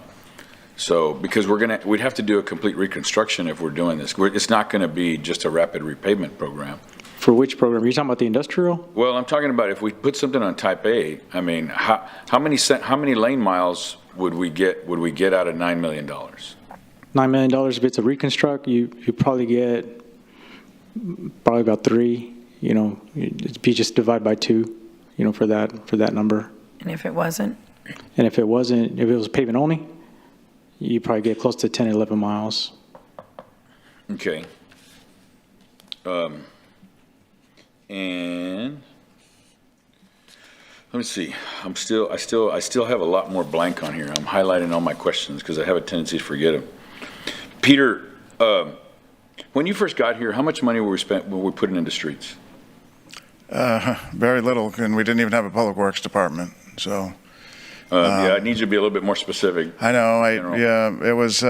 S8: So because we'd have to do a complete reconstruction if we're doing this. It's not going to be just a rapid repavement program.
S3: For which program? Are you talking about the industrial?
S8: Well, I'm talking about if we put something on type A. I mean, how many lane miles would we get out of $9 million?
S3: $9 million, if it's a reconstruct, you probably get about 3. You know, it'd be just divide by 2, you know, for that number.
S1: And if it wasn't?
S3: And if it was paving only, you probably get close to 10, 11 miles.
S8: Okay. And let me see. I still have a lot more blank on here. I'm highlighting all my questions because I have a tendency to forget them. Peter, when you first got here, how much money were we putting into streets?
S6: Very little, and we didn't even have a public works department. So.
S8: Yeah, I need you to be a little bit more specific.
S6: I know. It was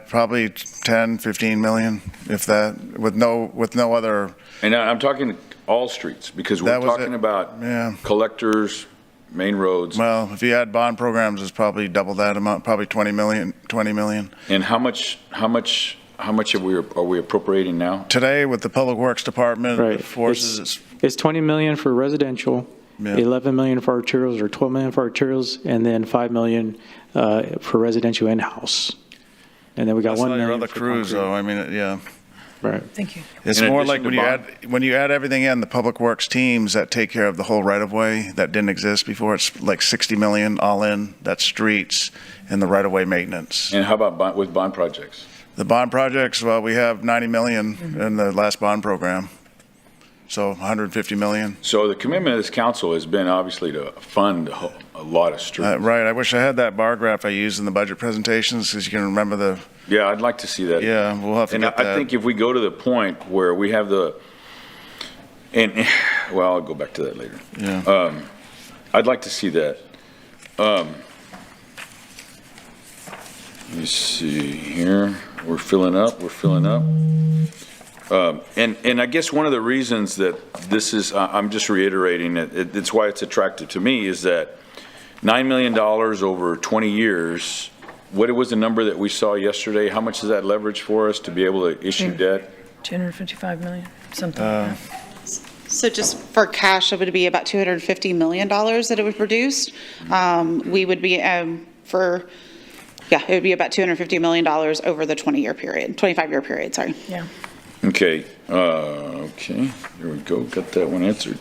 S6: probably 10, 15 million, if that, with no other.
S8: And I'm talking all streets because we're talking about collectors, main roads.
S6: Well, if you add bond programs, it's probably double that amount, probably 20 million.
S8: And how much are we appropriating now?
S6: Today, with the Public Works Department,
S3: right.
S6: Forces.
S3: It's 20 million for residential, 11 million for arterials, or 12 million for arterials, and then 5 million for residential in-house. And then we got
S6: That's
S3: 1
S6: not
S3: million
S6: your other
S3: for
S6: crews,
S3: concrete.
S6: though. I mean, yeah.
S3: Right.
S1: Thank you.
S6: It's more like when you add everything in, the public works teams that take care of the whole right-of-way that didn't exist before, it's like 60 million all in. That's streets and the right-of-way maintenance.
S8: And how about with bond projects?
S6: The bond projects, well, we have 90 million in the last bond program. So 150 million.
S8: So the commitment of this council has been obviously to fund a lot of streets.
S6: Right. I wish I had that bar graph I used in the budget presentations because you can remember the.
S8: Yeah, I'd like to see that.
S6: Yeah, we'll have to get that.
S8: I think if we go to the point where we have well, I'll go back to that later.
S6: Yeah.
S8: I'd like to see that. Let me see here. We're filling up. And I guess one of the reasons that this is, I'm just reiterating it, it's why it's attractive to me, is that $9 million over 20 years, what was the number that we saw yesterday? How much is that leverage for us to be able to issue debt?
S1: 255 million, something like that.
S10: So just for cash, it would be about $250 million that it would produce. We would be, for Yeah, it would be about $250 million over the 25-year period, sorry.
S1: Yeah.
S8: Okay, okay, here we go, got that one answered.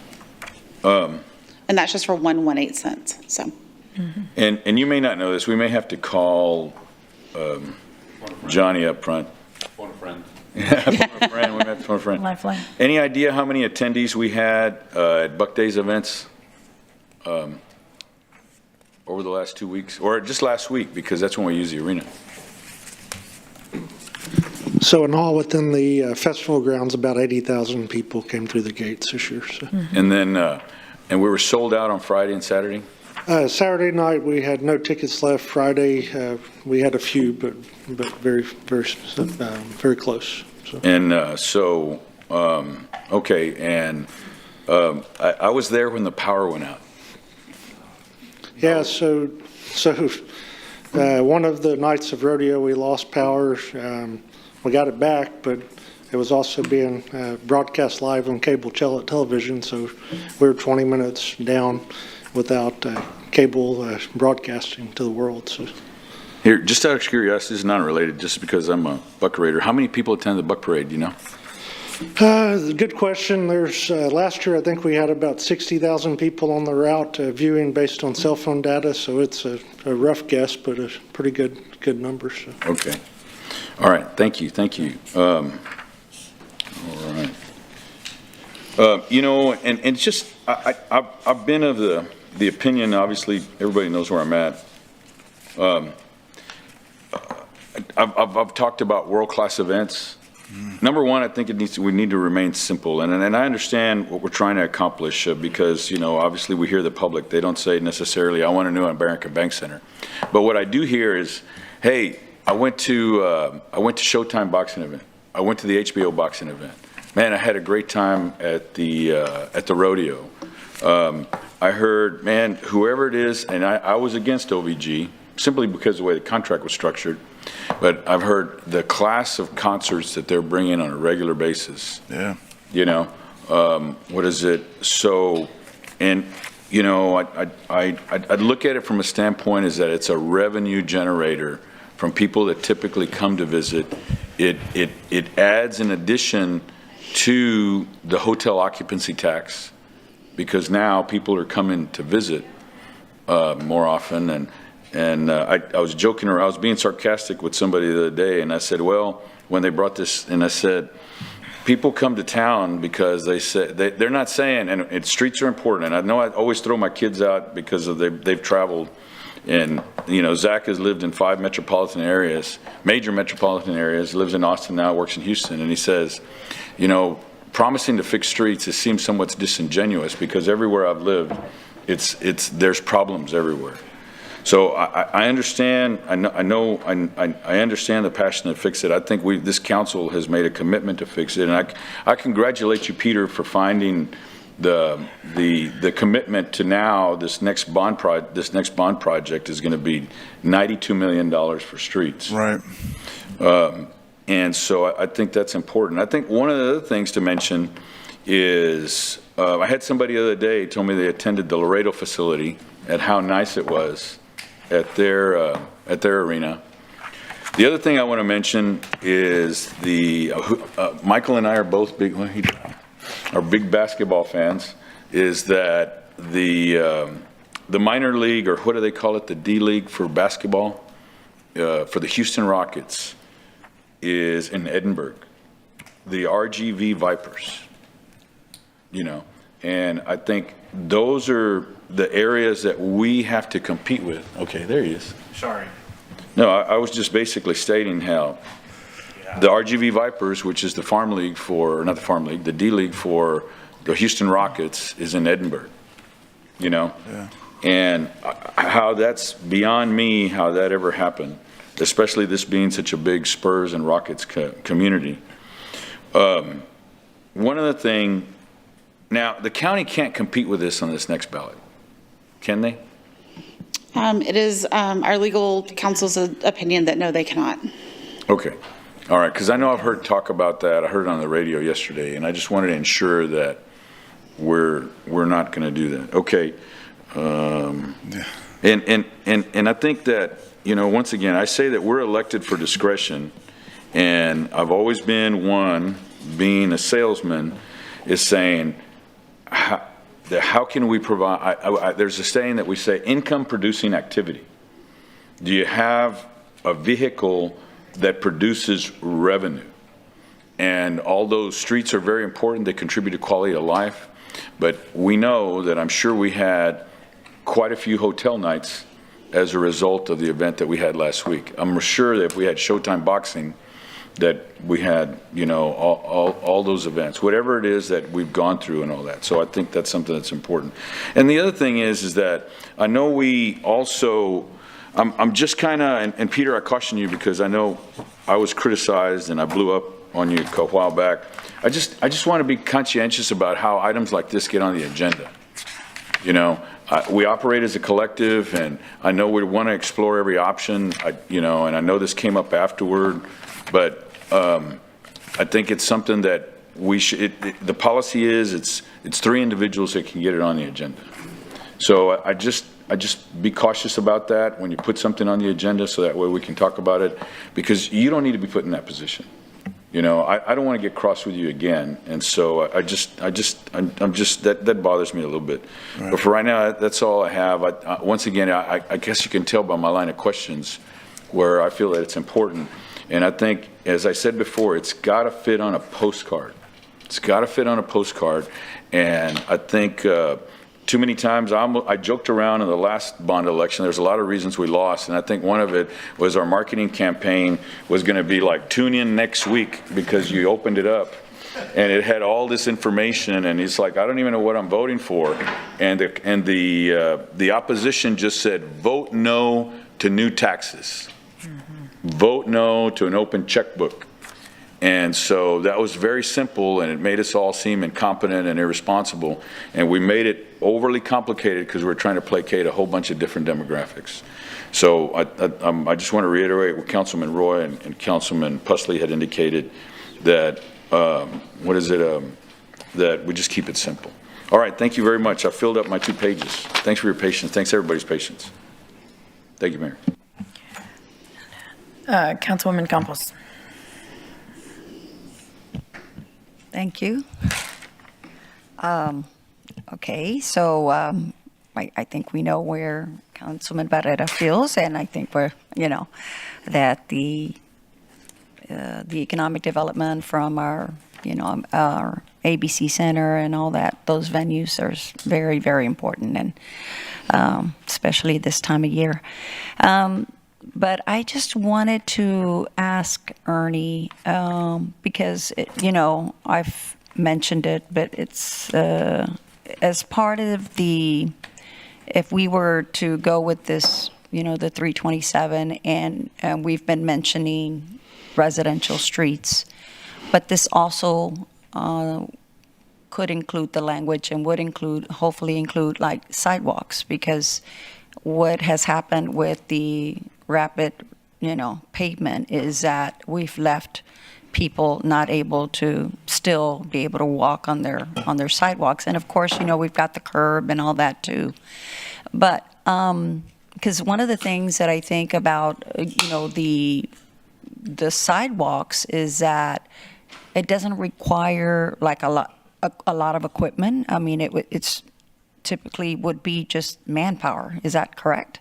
S10: And that's just for 118 cents, so.
S8: And you may not know this, we may have to call Johnny up front.
S2: Phone a friend.
S8: Yeah, phone a friend, we may have to phone a friend.
S1: Lifeline.
S8: Any idea how many attendees we had at Buck Days events over the last 2 weeks, or just last week, because that's when we use the arena?
S11: So in all, within the festival grounds, about 80,000 people came through the gates this year. So.
S8: And then, and we were sold out on Friday and Saturday?
S11: Saturday night, we had no tickets left. Friday, we had a few, but very, very close. So.
S8: And okay, and I was there when the power went out.
S11: Yeah, so one of the nights of rodeo, we lost power. We got it back, but it was also being broadcast live on cable television, so we were 20 minutes down without cable broadcasting to the world. So.
S8: Here, just out of curiosity, this is non-related, just because I'm a Buck Parader. How many people attend the Buck Parade, do you know?
S11: Good question. There's last year, I think we had about 60,000 people on the route viewing based on cell phone data, so it's a rough guess, but a pretty good number. So.
S8: Okay. All right. Thank you. All right. You know, and it's just, I've been of the opinion, obviously, everybody knows where I'm at. I've talked about world-class events. Number one, I think we need to remain simple, and I understand what we're trying to accomplish because, you know, obviously we hear the public. They don't say necessarily, I want a new Barrington Bank Center. But what I do hear is, hey, I went to Showtime boxing event. I went to the HBO boxing event. Man, I had a great time at the rodeo. I heard, man, whoever it is, and I was against OVG simply because of the way the contract was structured. But I've heard the class of concerts that they're bringing on a regular basis.
S6: Yeah.
S8: You know, what is it? So, and you know, I'd look at it from a standpoint is that it's a revenue generator from people that typically come to visit. It adds an addition to the hotel occupancy tax because now people are coming to visit more often. And I was joking around, I was being sarcastic with somebody the other day, and I said, well, when they brought this, and I said, people come to town because they say, they're not saying, and streets are important, and I know I always throw my kids out because of they've traveled, and, you know, Zach has lived in 5 metropolitan areas, major metropolitan areas, lives in Austin now, works in Houston, and he says, you know, promising to fix streets, it seems somewhat disingenuous because everywhere I've lived, there's problems everywhere. So I understand. I understand the passion to fix it. I think this council has made a commitment to fix it, and I congratulate you, Peter, for finding the commitment to now this next bond project is going to be $92 million for streets.
S6: Right.
S8: And so I think that's important. I think one of the other things to mention is I had somebody the other day told me they attended the Laredo facility and how nice it was at their arena. The other thing I want to mention is Michael and I are both big basketball fans. Is that the minor league, or what do they call it, the D League for basketball for the Houston Rockets is in Edinburgh, the RGV Vipers. You know, and I think those are the areas that we have to compete with. Okay, there he is.
S7: Sorry.
S8: No, I was just basically stating how the RGV Vipers, which is the farm league the D League for the Houston Rockets, is in Edinburgh. You know?
S6: Yeah.
S8: And how that's beyond me, how that ever happened, especially this being such a big Spurs and Rockets community. One other thing, now the county can't compete with this on this next ballot. Can they?
S10: It is our legal counsel's opinion that no, they cannot.
S8: Okay. All right. Because I know I've heard talk about that. I heard it on the radio yesterday, and I just wanted to ensure that we're not going to do that. Okay. And I think that, once again, I say that we're elected for discretion, and I've always been one, being a salesman, is saying, how can we provide, there's a saying that we say, income producing activity. Do you have a vehicle that produces revenue? And although streets are very important, they contribute to quality of life, but we know that I'm sure we had quite a few hotel nights as a result of the event that we had last week. I'm sure that if we had Showtime Boxing, that we had, all those events, whatever it is that we've gone through and all that. So I think that's something that's important. And the other thing is that I know we also, I'm just kind of, and Peter, I caution you because I know I was criticized and I blew up on you a while back. I just want to be conscientious about how items like this get on the agenda. We operate as a collective, and I know we want to explore every option, and I know this came up afterward, but I think it's something that we should, the policy is it's 3 individuals that can get it on the agenda. So I just be cautious about that when you put something on the agenda, so that way we can talk about it, because you don't need to be put in that position. I don't want to get cross with you again, and so I'm just that bothers me a little bit. Right. But for right now, that's all I have. Once again, I guess you can tell by my line of questions where I feel that it's important, and I think, as I said before, it's got to fit on a postcard. It's got to fit on a postcard, and I think too many times I joked around in the last bond election. There's a lot of reasons we lost, and I think one of it was our marketing campaign was going to be like, tune in next week, because you opened it up and it had all this information, and it's like, I don't even know what I'm voting for, and the opposition just said, vote no to new taxes, vote no to an open checkbook. And so that was very simple, and it made us all seem incompetent and irresponsible. And we made it overly complicated because we're trying to placate a whole bunch of different demographics. So I just want to reiterate what Councilman Roy and Councilman Pusley had indicated, that, that we just keep it simple. All right, thank you very much. I filled up my 2 pages. Thanks for your patience. Thanks everybody's patience. Thank you, Mayor.
S1: Councilwoman Campos.
S16: Thank you. Okay, so I think we know where Councilman Barrera feels, and I think we're, that the economic development from our ABC Center and all that, those venues are very, very important, and especially this time of year. But I just wanted to ask Ernie, because, I've mentioned it, but it's as part of if we were to go with this, the 327, and we've been mentioning residential streets, but this also could include the language and would hopefully include like sidewalks, because what has happened with the rapid, pavement is that we've left people not able to still be able to walk on their sidewalks. And of course, we've got the curb and all that too. But because one of the things that I think about, the sidewalks is that it doesn't require like a lot of equipment. I mean, it's typically would be just manpower. Is that correct?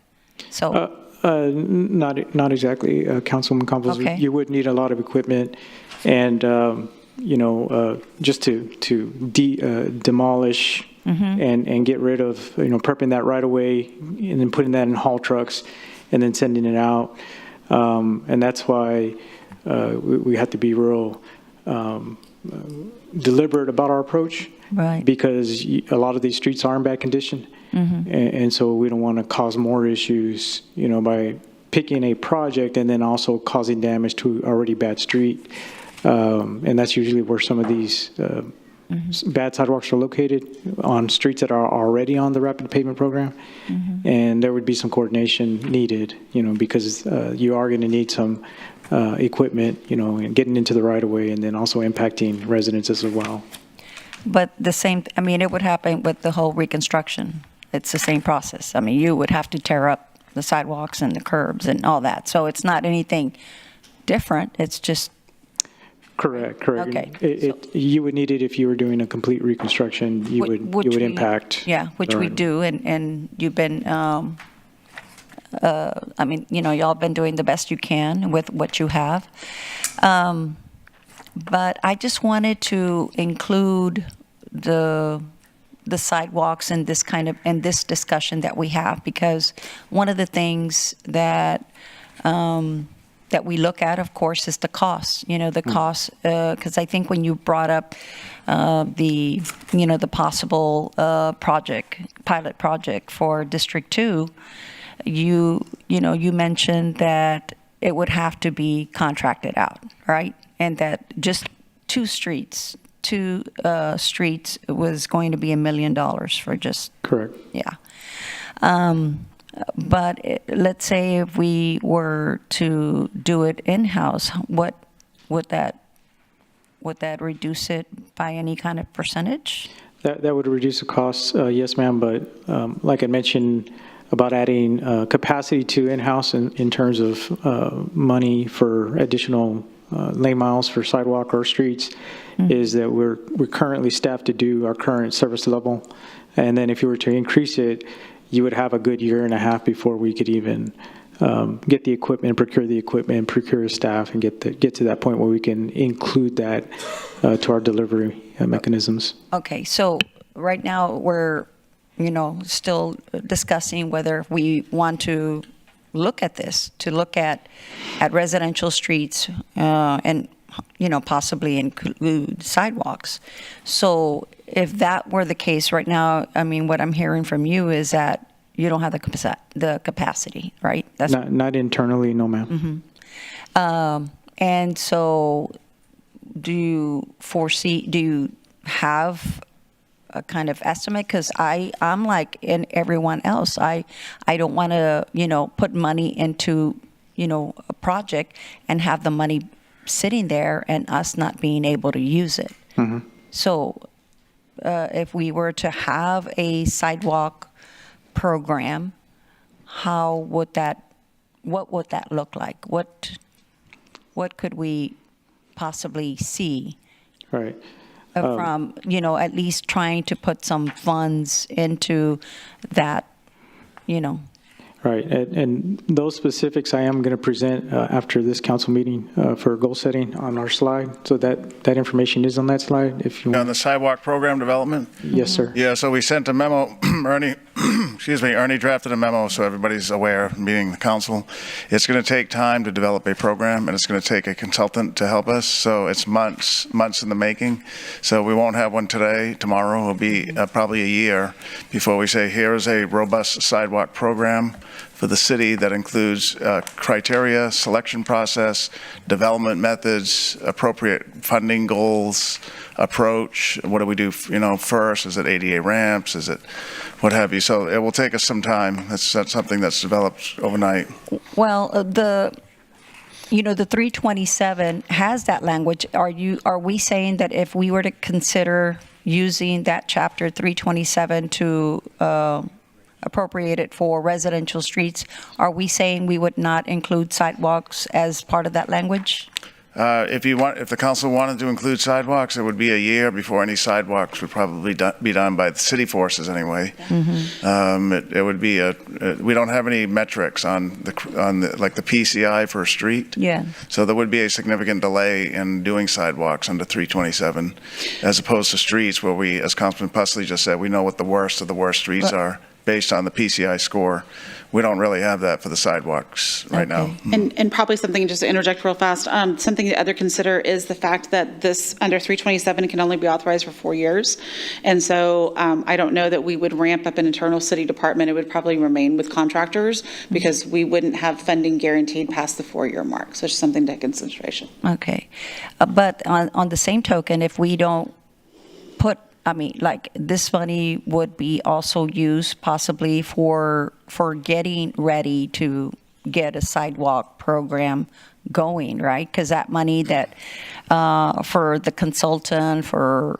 S16: So.
S3: Not exactly, Councilwoman Campos.
S16: Okay.
S3: You would need a lot of equipment, and just to demolish and get rid of, prepping that right away, and then putting that in haul trucks, and then sending it out. And that's why we have to be real deliberate about our approach,
S16: right?
S3: Because a lot of these streets are in bad condition. And so we don't want to cause more issues, by picking a project and then also causing damage to already bad street. And that's usually where some of these bad sidewalks are located, on streets that are already on the rapid pavement program. And there would be some coordination needed, because you are going to need some equipment, and getting into the right of way, and then also impacting residents as well.
S16: But it would happen with the whole reconstruction. it's the same process. I mean, you would have to tear up the sidewalks and the curbs and all that. So it's not anything different. It's just,
S3: Correct.
S16: Okay,
S3: You would need it if you were doing a complete reconstruction. You
S16: which
S3: would
S16: we-
S3: impact.
S16: Yeah, which we
S3: the-
S16: do, and you've been, I mean, y'all been doing the best you can with what you have. But I just wanted to include the sidewalks in this discussion that we have, because one of the things that that we look at, of course, is the cost. The cost, because I think when you brought up the possible pilot project for District 2, you mentioned that it would have to be contracted out, right? And that just two streets was going to be $1 million for just.
S3: Correct.
S16: Yeah. But let's say if we were to do it in-house, what would that reduce it by any kind of percentage?
S3: That would reduce the costs, yes, ma'am. But like I mentioned about adding capacity to in-house in terms of money for additional lane miles for sidewalk or streets, is that we're currently staffed to do our current service level. And then if you were to increase it, you would have a good year and a half before we could even get the equipment, procure staff, and get to that point where we can include that to our delivery mechanisms.
S16: Okay, so right now we're, still discussing whether we want to look at this, to look at residential streets and, possibly include sidewalks. So if that were the case right now, I mean, what I'm hearing from you is that you don't have the capacity, right? That's
S3: Not internally, no, ma'am.
S16: and so do you have a kind of estimate? Because I'm like in everyone else. I don't want to, put money into, a project and have the money sitting there and us not being able to use it. So if we were to have a sidewalk program, what would that look like? What could we possibly see?
S3: Right.
S16: From, at least trying to put some funds into that,
S3: Right, and those specifics I am going to present after this council meeting for goal setting on our slide. So that information is on that slide if you want.
S6: On the sidewalk program development?
S3: Yes, sir.
S6: Yeah, so we sent a memo, Ernie drafted a memo so everybody's aware, meaning the council. It's going to take time to develop a program, and it's going to take a consultant to help us. So it's months in the making. So we won't have one today. Tomorrow will be probably a year before we say, here is a robust sidewalk program for the city that includes criteria, selection process, development methods, appropriate funding goals, approach. What do we do, first? Is it ADA ramps? Is it what have you? So it will take us some time. That's not something that's developed overnight.
S16: Well, the 327 has that language. Are we saying that if we were to consider using that chapter 327 to appropriate it for residential streets, are we saying we would not include sidewalks as part of that language?
S6: If the council wanted to include sidewalks, it would be a year before any sidewalks would probably be done by the city forces anyway. It would be we don't have any metrics on the PCI for a street.
S16: Yeah.
S6: So there would be a significant delay in doing sidewalks under 327, as opposed to streets where we, as Councilman Pusley just said, we know what the worst of the worst streets are based on the PCI score. We don't really have that for the sidewalks right now.
S10: And probably something, just to interject real fast, something to other consider is the fact that this under 327 can only be authorized for 4 years. And so I don't know that we would ramp up an internal city department. It would probably remain with contractors because we wouldn't have funding guaranteed past the 4-year mark. So it's something to take into consideration.
S16: Okay. But on the same token, if we don't put, this money would be also used possibly for getting ready to get a sidewalk program going, right? Because that money that, for the consultant, for,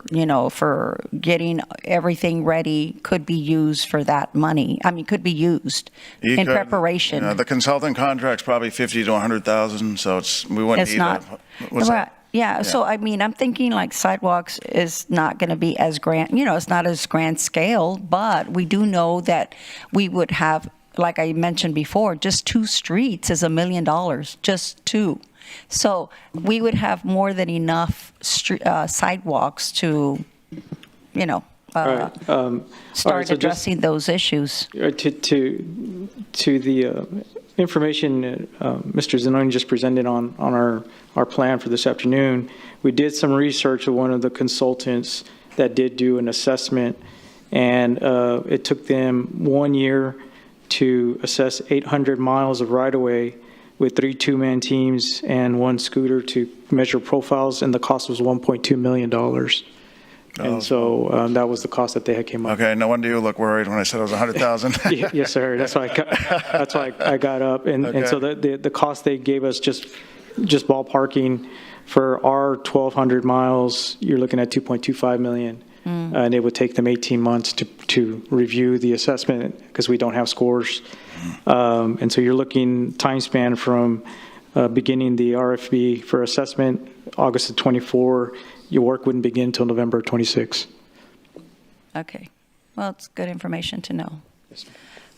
S16: for getting everything ready could be used for that money. I mean, could be used in preparation.
S6: The consulting contract's probably 50 to 100,000, so we wouldn't
S16: It's
S6: need
S16: not.
S6: what's that?
S16: Yeah, so I mean, I'm thinking like sidewalks is not going to be as grand, it's not as grand scale, but we do know that we would have, like I mentioned before, just 2 streets is $1 million, just 2. So we would have more than enough sidewalks to, start addressing those issues.
S3: To the information Mr. Zanoni just presented on our plan for this afternoon, we did some research with one of the consultants that did do an assessment, and it took them 1 year to assess 800 miles of right-of-way with 3 two-man teams and 1 scooter to measure profiles, and the cost was $1.2 million. And so that was the cost that they had came up.
S6: Okay, no wonder you look worried when I said it was 100,000.
S3: Yes, sir. That's why I got up. And so the cost they gave us, just ballparking, for our 1,200 miles, you're looking at $2.25 million. And it would take them 18 months to review the assessment because we don't have scores. And so you're looking time span from beginning the RFP for assessment, August of 24. Your work wouldn't begin until November 26.
S16: Okay. Well, it's good information to know.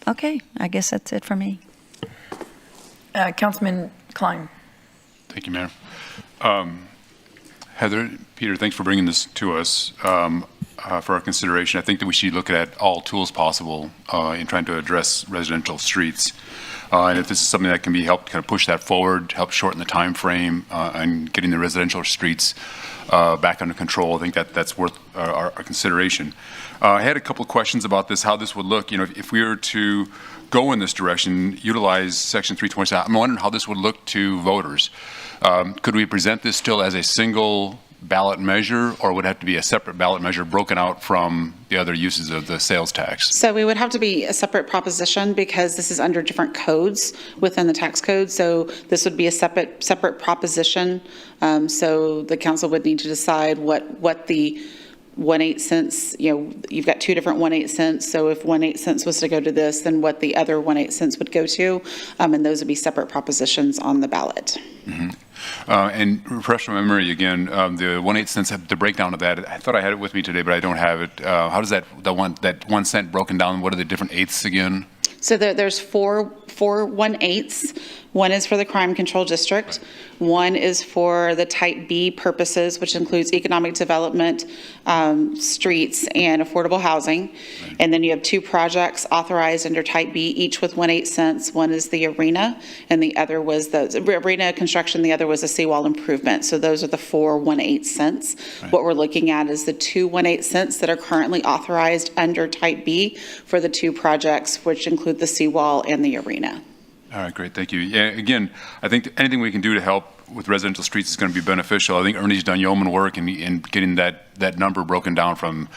S16: Okay, I guess that's it for me.
S1: Councilman Klein.
S4: Thank you, Mayor. Heather, Peter, thanks for bringing this to us for our consideration. I think that we should look at all tools possible in trying to address residential streets. And if this is something that can be helped kind of push that forward, help shorten the time frame and getting the residential streets back under control, I think that's worth our consideration. I had a couple of questions about this, how this would look. If we were to go in this direction, utilize Section 327, I'm wondering how this would look to voters. Could we present this still as a single ballot measure, or would it have to be a separate ballot measure broken out from the other uses of the sales tax?
S10: So we would have to be a separate proposition because this is under different codes within the tax code. So this would be a separate proposition. So the council would need to decide what the 1/8 cents, you've got 2 different 1/8 cents. So if 1/8 cents was to go to this, then what the other 1/8 cents would go to, and those would be separate propositions on the ballot.
S4: Mm-hmm. And refresh my memory again, the 1/8 cents, the breakdown of that, I thought I had it with me today, but I don't have it. How does that 1 cent broken down, what are the different eighths again?
S10: So there's four 1/8. One is for the crime control district. One is for the type B purposes, which includes economic development, streets, and affordable housing. And then you have 2 projects authorized under type B, each with 1/8 cents. One is the arena, and the other was the arena construction. The other was a seawall improvement. So those are the 4 1/8 cents. Right. What we're looking at is the 2 1/8 cents that are currently authorized under type B for the 2 projects, which include the seawall and the arena.
S4: All right, great, thank you. Yeah, again, I think anything we can do to help with residential streets is going to be beneficial. I think Ernie's done yeoman work in getting that number broken down from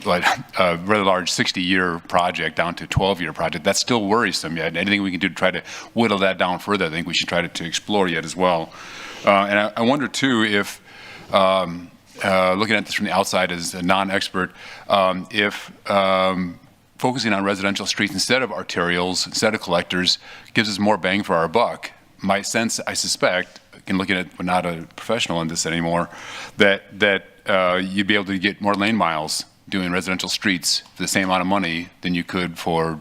S4: like a really large 60-year project down to 12-year project. That's still worrisome yet. Anything we can do to try to whittle that down further, I think we should try to explore yet as well. And I wonder too if, looking at this from the outside as a non-expert, if focusing on residential streets instead of arterials, instead of collectors, gives us more bang for our buck. My sense, I suspect, in looking at, but not a professional in this anymore, that you'd be able to get more lane miles doing residential streets for the same amount of money than you could for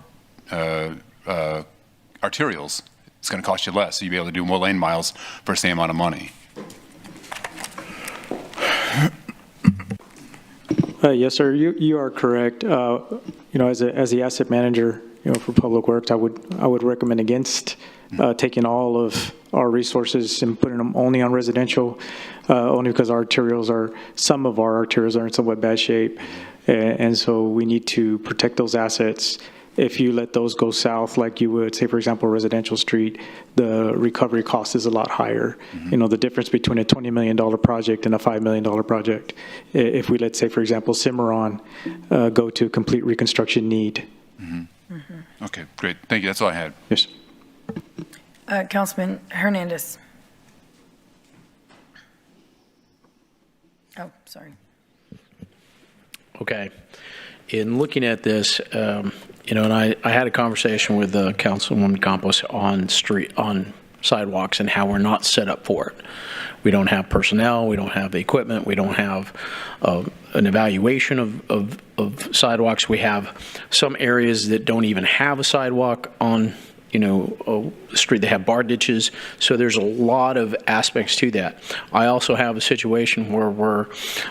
S4: arterials. It's going to cost you less, so you'd be able to do more lane miles for the same amount of money.
S3: Yes, sir. You are correct. As the asset manager, for Public Works, I would recommend against taking all of our resources and putting them only on residential, only because some of our arterials are in somewhat bad shape, and so we need to protect those assets. If you let those go south, like you would, say, for example, residential street, the recovery cost is a lot higher. Mm-hmm. The difference between a $20 million project and a $5 million project. If we let, say, for example, Cimarron go to complete reconstruction need.
S4: Mm-hmm. Mm-hmm. Okay, great. Thank you. That's all I had.
S3: Yes.
S1: Councilman Hernandez. Oh, sorry.
S15: Okay. In looking at this, and I had a conversation with Councilwoman Campos on sidewalks and how we're not set up for it. We don't have personnel, we don't have the equipment, we don't have an evaluation of sidewalks. We have some areas that don't even have a sidewalk on, a street. They have bar ditches. So there's a lot of aspects to that. I also have a situation where we're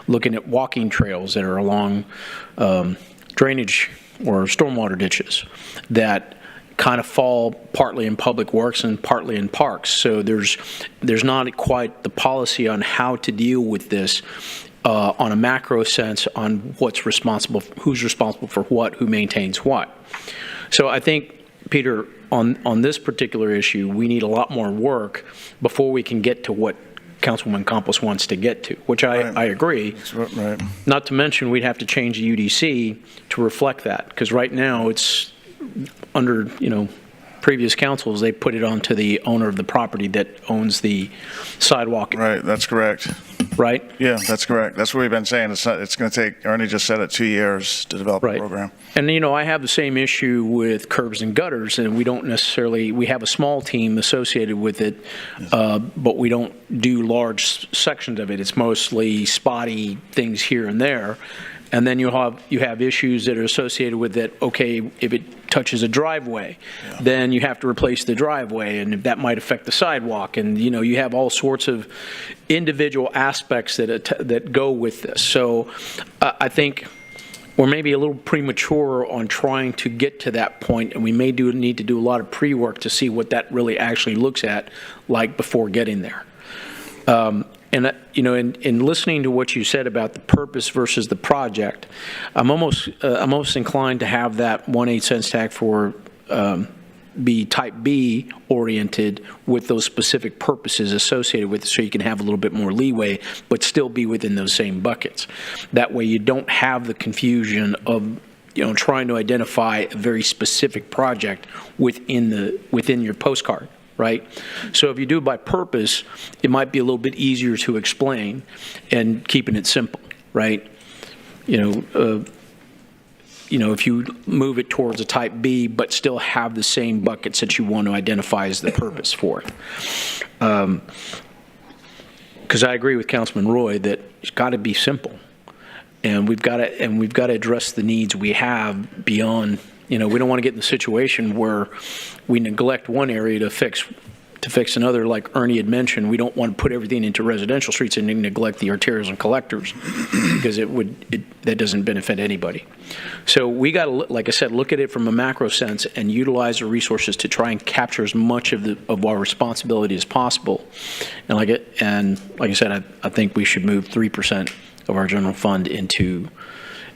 S15: looking at walking trails that are along drainage or stormwater ditches that kind of fall partly in public works and partly in parks. So there's not quite the policy on how to deal with this on a macro sense on what's responsible, who's responsible for what, who maintains what. So I think, Peter, on this particular issue, we need a lot more work before we can get to what Councilwoman Campos wants to get to, which I agree.
S6: Right.
S15: Not to mention, we'd have to change the UDC to reflect that, because right now it's under, previous councils, they put it onto the owner of the property that owns the sidewalk.
S6: Right, that's correct.
S15: Right?
S6: Yeah, that's correct. That's what we've been saying. It's going to take, Ernie just said it, 2 years to develop a program.
S15: And, I have the same issue with curbs and gutters, and we have a small team associated with it, but we don't do large sections of it. It's mostly spotty things here and there. And then you have issues that are associated with it. Okay, if it touches a driveway, then you have to replace the driveway, and that might affect the sidewalk. And you have all sorts of individual aspects that go with this. So I think we're maybe a little premature on trying to get to that point, and we may need to do a lot of pre-work to see what that really actually looks at like before getting there. And, in listening to what you said about the purpose versus the project, I'm almost inclined to have that 1/8 cents tax for be type B oriented with those specific purposes associated with it, so you can have a little bit more leeway, but still be within those same buckets. That way you don't have the confusion of trying to identify a very specific project within your postcard. Right? So if you do it by purpose, it might be a little bit easier to explain and keeping it simple, right? If you move it towards a type B, but still have the same buckets that you want to identify as the purpose for it. Because I agree with Councilman Roy that it's got to be simple. And we've got to address the needs we have beyond. We don't want to get in the situation where we neglect one area to fix another. Like Ernie had mentioned, we don't want to put everything into residential streets and neglect the arterials and collectors, because that doesn't benefit anybody. So we got to, like I said, look at it from a macro sense and utilize the resources to try and capture as much of our responsibility as possible. And like I said, I think we should move 3% of our general fund into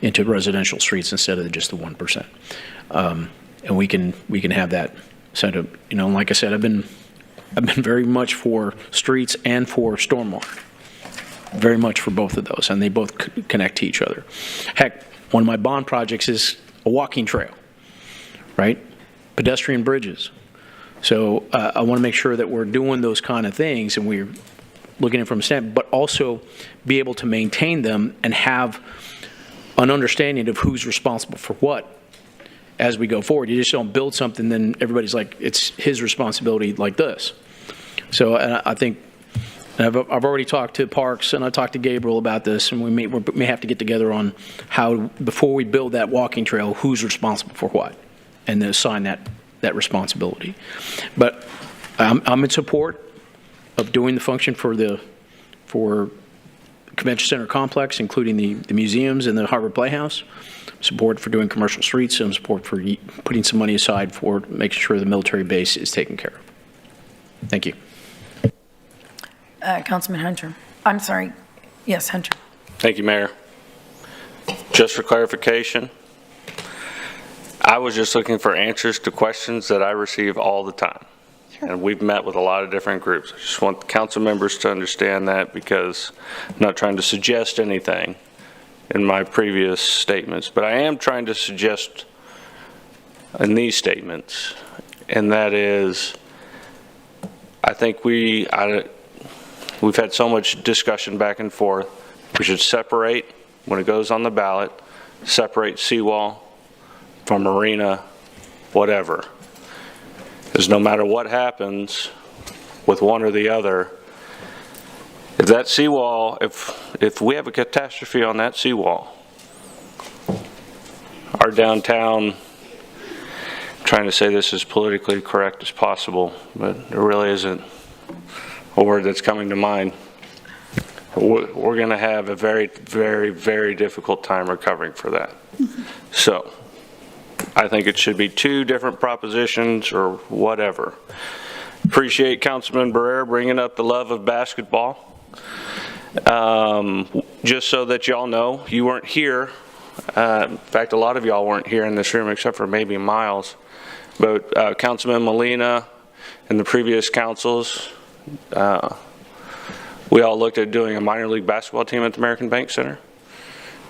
S15: residential streets instead of just the 1%. And we can have that set up. Like I said, I've been very much for streets and for stormwater. Very much for both of those, and they both connect to each other. Heck, one of my bond projects is a walking trail, right? Pedestrian bridges. So I want to make sure that we're doing those kind of things, and we're looking at it from a standpoint, but also be able to maintain them and have an understanding of who's responsible for what as we go forward. You just don't build something, then everybody's like, it's his responsibility like this. So I think, I've already talked to Parks and I talked to Gabriel about this, and we may have to get together on how, before we build that walking trail, who's responsible for what, and then assign that responsibility. But I'm in support of doing the function for Convention Center complex, including the museums and the Harvard Playhouse. Support for doing commercial streets, and support for putting some money aside for making sure the military base is taken care of. Thank you.
S1: Councilman Hunter. I'm sorry. Yes, Hunter.
S2: Thank you, Mayor. Just for clarification, I was just looking for answers to questions that I receive all the time. And we've met with a lot of different groups. I just want the council members to understand that, because I'm not trying to suggest anything in my previous statements, but I am trying to suggest in these statements, and that is, I think we've had so much discussion back and forth We should separate, when it goes on the ballot, separate seawall from marina, whatever. Because no matter what happens with one or the other, if that seawall, if we have a catastrophe on that seawall, our downtown, I'm trying to say this as politically correct as possible, but there really isn't a word that's coming to mind. We're going to have a very, very, very difficult time recovering for that. So I think it should be two different propositions or whatever. Appreciate Councilman Barrera bringing up the love of basketball. Just so that y'all know, you weren't here. In fact, a lot of y'all weren't here in this room except for maybe Miles. But Councilman Molina and the previous councils, we all looked at doing a minor league basketball team at the American Bank Center.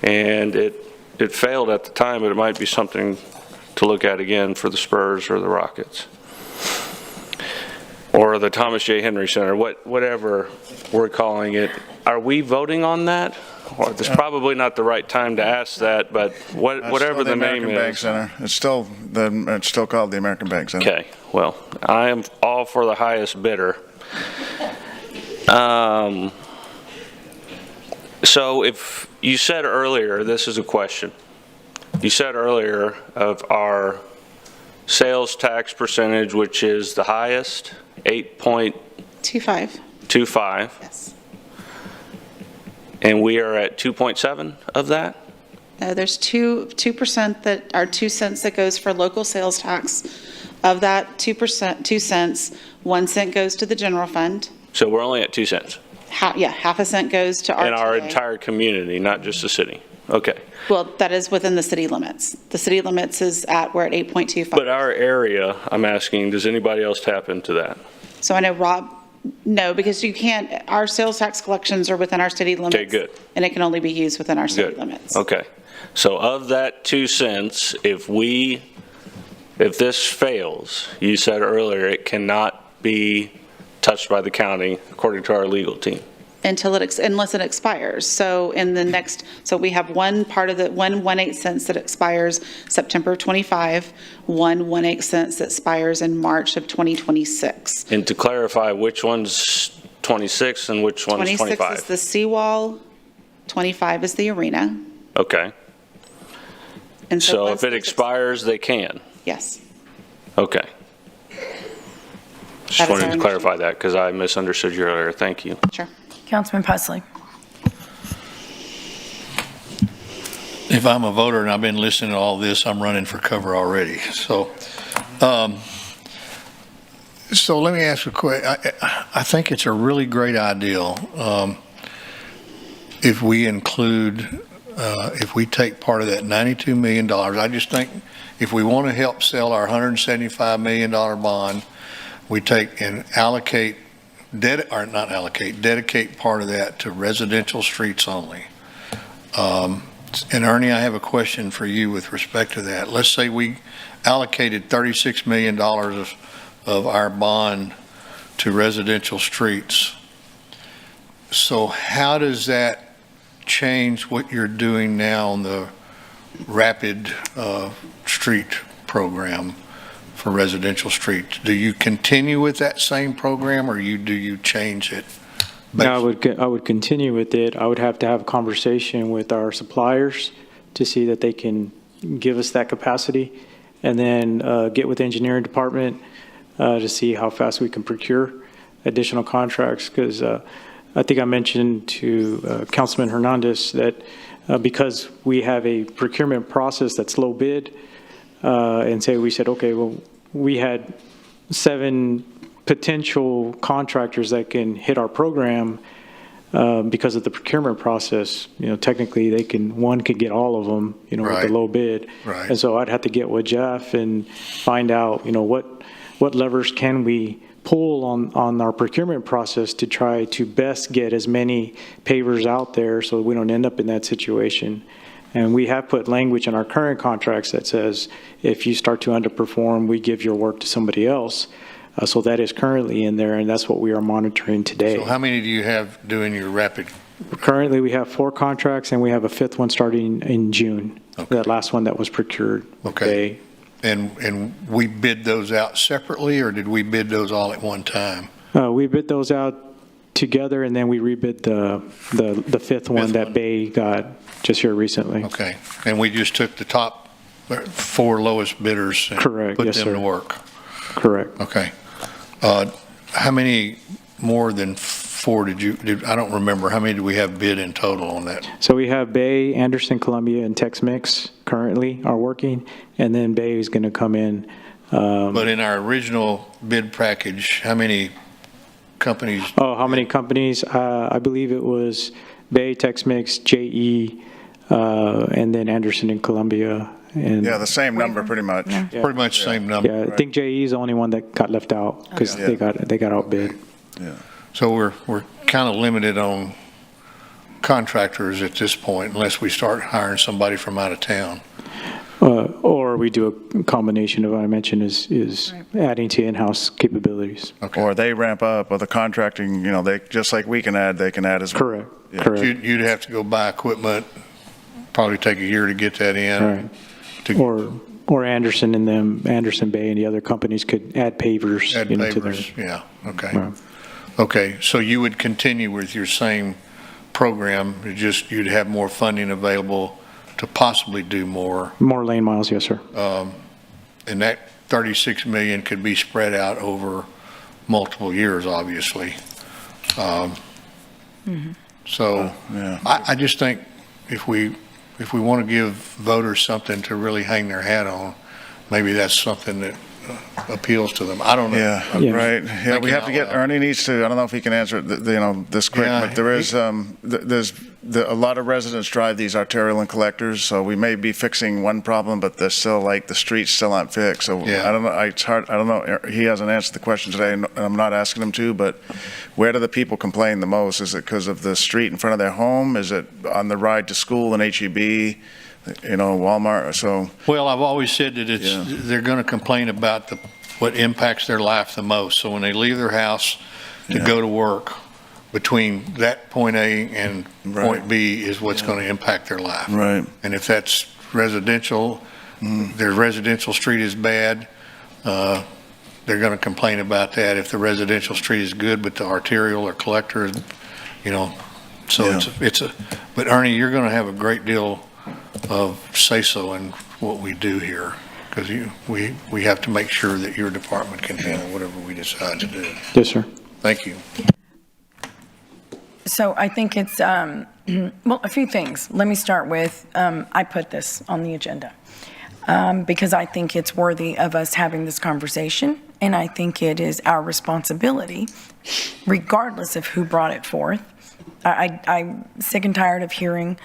S2: And it failed at the time, but it might be something to look at again for the Spurs or the Rockets. Or the Thomas J. Henry Center, whatever we're calling it. Are we voting on that? Or it's probably not the right time to ask that, but whatever the name
S6: American Bank
S2: is.
S6: Center. It's still called the American Bank Center.
S2: Okay, well, I am all for the highest bidder. So if you said earlier, this is a question. You said earlier of our sales tax percentage, which is the highest, 8.25.
S10: Yes.
S2: And we are at 2.7 of that?
S10: There's 2% that are 2 cents that goes for local sales tax. Of that 2%, 2 cents, 1 cent goes to the general fund.
S2: So we're only at 2 cents?
S10: Half a cent goes to RTA.
S2: In our entire community, not just the city? Okay.
S10: Well, that is within the city limits. The city limits we're at 8.25.
S2: But our area, I'm asking, does anybody else tap into that?
S10: So I know Rob, no, because you can't, our sales tax collections are within our city limits.
S2: Okay, good.
S10: And it can only be used within our city
S2: Good.
S10: limits.
S2: Okay. So of that 2 cents, if this fails, you said earlier, it cannot be touched by the county according to our legal team.
S10: Unless it expires. So in the next, so we have one part of the 1 cents that expires September 25, 1 cents that expires in March of 2026.
S2: And to clarify, which one's 26 and which one's 25?
S10: 26 is the seawall, 25 is the arena.
S2: Okay.
S10: And
S2: So
S10: once
S2: if it
S10: this
S2: expires, they can?
S10: Yes.
S2: Okay.
S10: That
S2: Just
S10: is
S2: wanted
S10: our
S2: to clarify that because I misunderstood you earlier. Thank you.
S10: Sure.
S1: Councilman Pusley.
S17: If I'm a voter and I've been listening to all this, I'm running for cover already. So let me ask a question. I think it's a really great idea if we include, if we take part of that $92 million. I just think if we want to help sell our $175 million bond, we take and allocate, dedicate part of that to residential streets only. And Ernie, I have a question for you with respect to that. Let's say we allocated $36 million of our bond to residential streets. So how does that change what you're doing now on the rapid street program for residential streets? Do you continue with that same program or do you change it?
S3: No, I would continue with it. I would have to have a conversation with our suppliers to see that they can give us that capacity, and then get with the engineering department to see how fast we can procure additional contracts. Because I think I mentioned to Councilman Hernandez that because we have a procurement process that's low bid, and we said, okay, well, we had 7 potential contractors that can hit our program because of the procurement process. Technically one could get all of them, with the low bid.
S17: Right.
S3: And so I'd have to get with Jeff and find out, what levers can we pull on our procurement process to try to best get as many pavers out there so we don't end up in that situation. And we have put language in our current contracts that says if you start to underperform, we give your work to somebody else. So that is currently in there, and that's what we are monitoring today.
S17: So how many do you have doing your rapid
S3: Currently, we have 4 contracts, and we have a 5th one starting in June. That last one that was procured.
S17: Okay. And we bid those out separately, or did we bid those all at one time?
S3: We bid those out together, and then we rebid the 5th one that Bay got just here recently.
S17: Okay. And we just took the top 4 lowest bidders and
S3: Correct.
S17: put
S3: Yes,
S17: them
S3: sir.
S17: to work?
S3: Correct.
S17: Okay. How many more than 4 I don't remember. How many do we have bid in total on that?
S3: So we have Bay, Anderson, Columbia, and Tex-Mex currently are working, and then Bay is going to come in.
S17: But in our original bid package, how many companies?
S3: Oh, how many companies? I believe it was Bay, Tex-Mex, JE, and then Anderson and Columbia. And
S6: Yeah, the same number, pretty much.
S3: Yeah.
S17: Pretty much same number.
S3: Yeah, I think JE is the only one that got left out because they got outbid.
S6: Yeah.
S17: So we're kind of limited on contractors at this point unless we start hiring somebody from out of town.
S3: Or we do a combination of what I mentioned is adding to in-house capabilities.
S6: Or they ramp up, or the contracting, they, just like we can add, they can add as well.
S3: Correct.
S6: Yeah.
S3: Correct.
S17: You'd have to go buy equipment, probably take a year to get that in.
S3: Right. Or Anderson and them, Anderson Bay and the other companies could add pavers.
S17: Add
S3: into
S17: pavers,
S3: their.
S17: yeah, okay.
S3: Right.
S17: Okay, so you would continue with your same program, you'd have more funding available to possibly do more.
S3: More lane miles, yes, sir.
S17: And that 36 million could be spread out over multiple years, obviously. So I just think if we want to give voters something to really hang their hat on, maybe that's something that appeals to them. I don't know.
S6: Yeah, right. Yeah, we have to get, Ernie needs to, I don't know if he can answer it, this quick, but there is, a lot of residents drive these arterial and collectors, so we may be fixing one problem, but there's still, the streets still aren't fixed. So I don't know, it's hard, I don't know, he hasn't answered the question today, and I'm not asking him to, but where do the people complain the most? Is it because of the street in front of their home? Is it on the ride to school in HEB? Walmart, so.
S17: Well, I've always said that they're going to complain about what impacts their life the most. So when they leave their house to go to work, between that point A and point B is what's going to impact their life.
S6: Right.
S17: And if that's residential, their residential street is bad, they're going to complain about that. If the residential street is good, but the arterial or collector is, so but Ernie, you're going to have a great deal of say-so in what we do here, because we have to make sure that your department can handle whatever we decide to do.
S3: Yes, sir.
S17: Thank you.
S1: So I think it's, well, a few things. Let me start with, I put this on the agenda because I think it's worthy of us having this conversation, and I think it is our responsibility, regardless of who brought it forth. I'm sick and tired of hearing,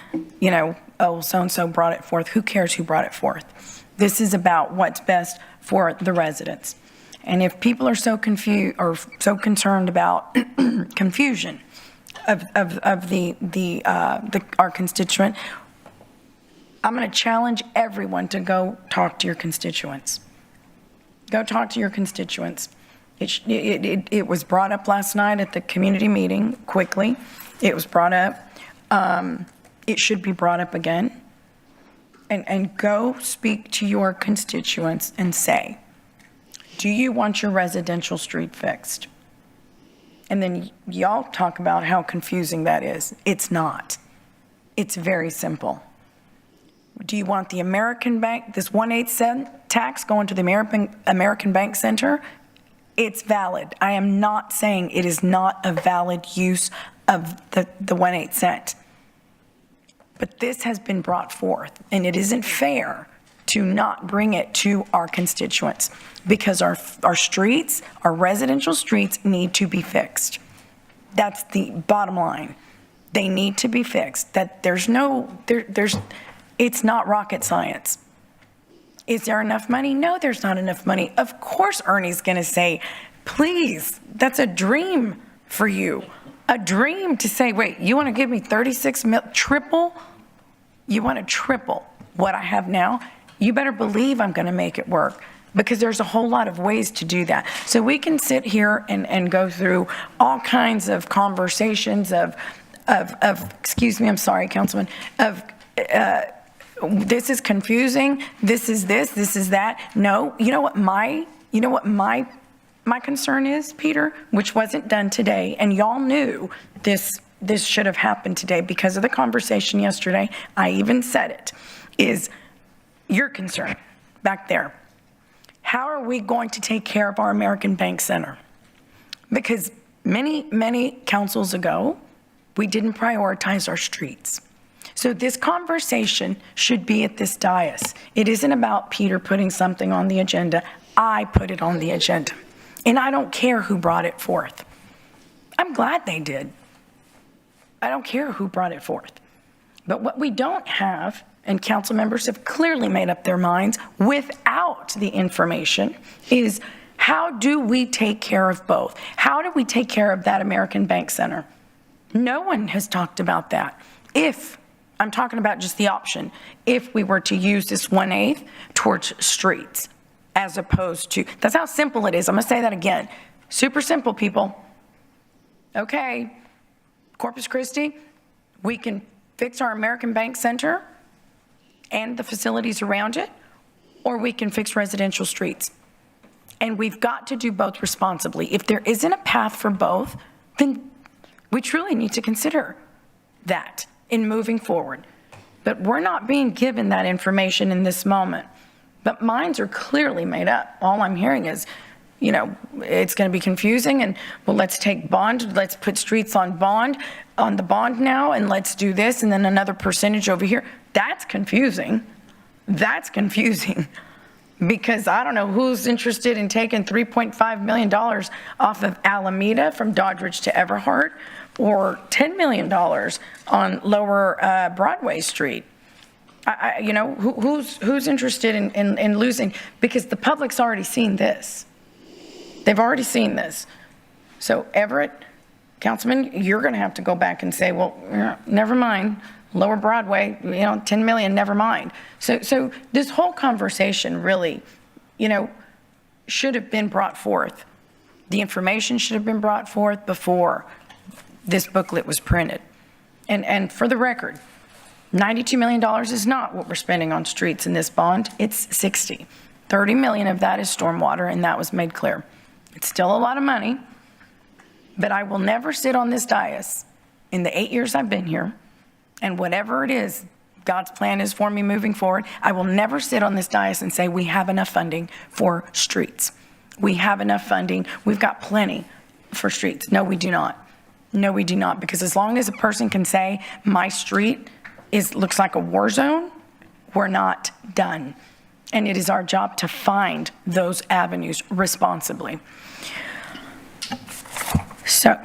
S1: oh, so-and-so brought it forth. Who cares who brought it forth? This is about what's best for the residents. And if people are so confused or so concerned about confusion of our constituent, I'm going to challenge everyone to go talk to your constituents. Go talk to your constituents. It was brought up last night at the community meeting quickly. It was brought up. It should be brought up again. And go speak to your constituents and say, do you want your residential street fixed? And then y'all talk about how confusing that is. It's not. It's very simple. Do you want the American Bank, this 1/8 cent tax going to the American Bank Center? It's valid. I am not saying it is not a valid use of the 1/8 cent. But this has been brought forth, and it isn't fair to not bring it to our constituents, because our streets, our residential streets need to be fixed. That's the bottom line. They need to be fixed. That it's not rocket science. Is there enough money? No, there's not enough money. Of course Ernie's going to say, please, that's a dream for you. A dream to say, wait, you want to give me 36 mil, triple? You want to triple what I have now? You better believe I'm going to make it work, because there's a whole lot of ways to do that. So we can sit here and go through all kinds of conversations of excuse me, I'm sorry, Councilman, of, this is confusing, this is that. No, you know what my concern is, Peter, which wasn't done today, and y'all knew this should have happened today because of the conversation yesterday. I even said it, is your concern back there. How are we going to take care of our American Bank Center? Because many councils ago, we didn't prioritize our streets. So this conversation should be at this dais. It isn't about Peter putting something on the agenda. I put it on the agenda. And I don't care who brought it forth. I'm glad they did. I don't care who brought it forth. But what we don't have, and council members have clearly made up their minds without the information, is how do we take care of both? How do we take care of that American Bank Center? No one has talked about that. If, I'm talking about just the option, if we were to use this 1/8 towards streets, as opposed to, that's how simple it is. I'm gonna say that again. Super simple, people. Okay, Corpus Christi, we can fix our American Bank Center and the facilities around it, or we can fix residential streets. And we've got to do both responsibly. If there isn't a path for both, then we truly need to consider that in moving forward. But we're not being given that information in this moment. But minds are clearly made up. All I'm hearing is, you know, it's going to be confusing, and well, let's take bond, let's put streets on the bond now, and let's do this, and then another percentage over here. That's confusing. That's confusing. Because I don't know who's interested in taking $3.5 million off of Alameda from Doddridge to Everhart, or $10 million on Lower Broadway Street. You know, who's interested in losing? Because the public's already seen this. They've already seen this. So Everett, Councilman, you're going to have to go back and say, well, never mind. Lower Broadway, you know, 10 million, never mind. So this whole conversation really, you know, should have been brought forth. The information should have been brought forth before this booklet was printed. And for the record, $92 million is not what we're spending on streets in this bond. It's 60. 30 million of that is stormwater, and that was made clear. It's still a lot of money, but I will never sit on this dais in the 8 years I've been here, and whatever it is God's plan is for me moving forward, I will never sit on this dais and say we have enough funding for streets. We have enough funding. We've got plenty for streets. No, we do not. No, we do not. Because as long as a person can say my street looks like a war zone, we're not done. And it is our job to find those avenues responsibly. So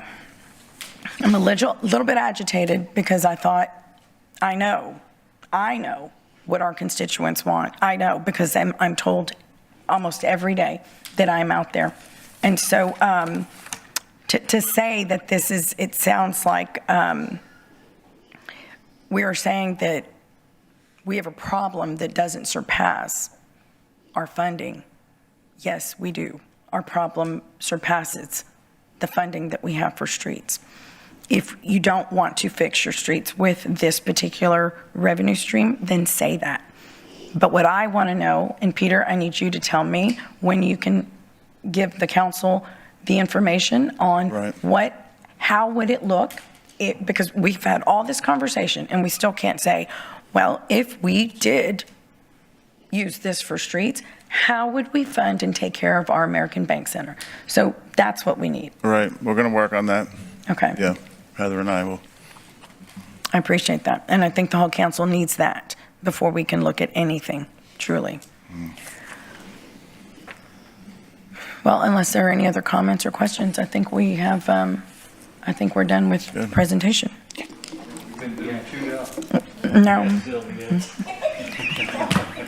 S1: I'm a little bit agitated because I thought, I know what our constituents want. I know because I'm told almost every day that I'm out there. And so to say that this is, it sounds like we are saying that we have a problem that doesn't surpass our funding. Yes, we do. Our problem surpasses the funding that we have for streets. If you don't want to fix your streets with this particular revenue stream, then say that. But what I want to know, and Peter, I need you to tell me when you can give the council the information on how would it look, because we've had all this conversation and we still can't say, well, if we did use this for streets, how would we fund and take care of our American Bank Center? So that's what we need.
S6: Right, we're going to work on that.
S1: Okay.
S6: Yeah, Heather and I will.
S1: I appreciate that. And I think the whole council needs that before we can look at anything, truly. Well, unless there are any other comments or questions, I think we have, I think we're done with the presentation. No.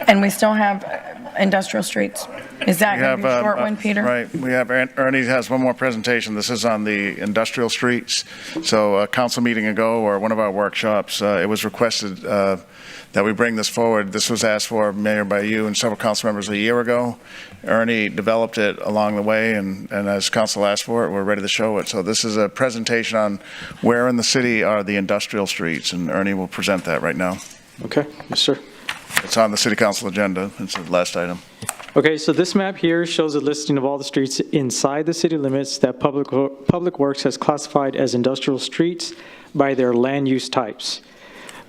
S1: And we still have industrial streets. Is that
S6: We
S1: going to be a
S6: have,
S1: short one, Peter?
S6: Right, we have, Ernie has one more presentation. This is on the industrial streets. So a council meeting ago, or one of our workshops, it was requested that we bring this forward. This was asked for, Mayor, by you and several council members a year ago. Ernie developed it along the way, and as council asked for it, we're ready to show it. So this is a presentation on where in the city are the industrial streets, and Ernie will present that right now.
S3: Okay, yes, sir.
S6: It's on the city council agenda. It's the last item.
S3: Okay, so this map here shows a listing of all the streets inside the city limits that Public Works has classified as industrial streets by their land use types.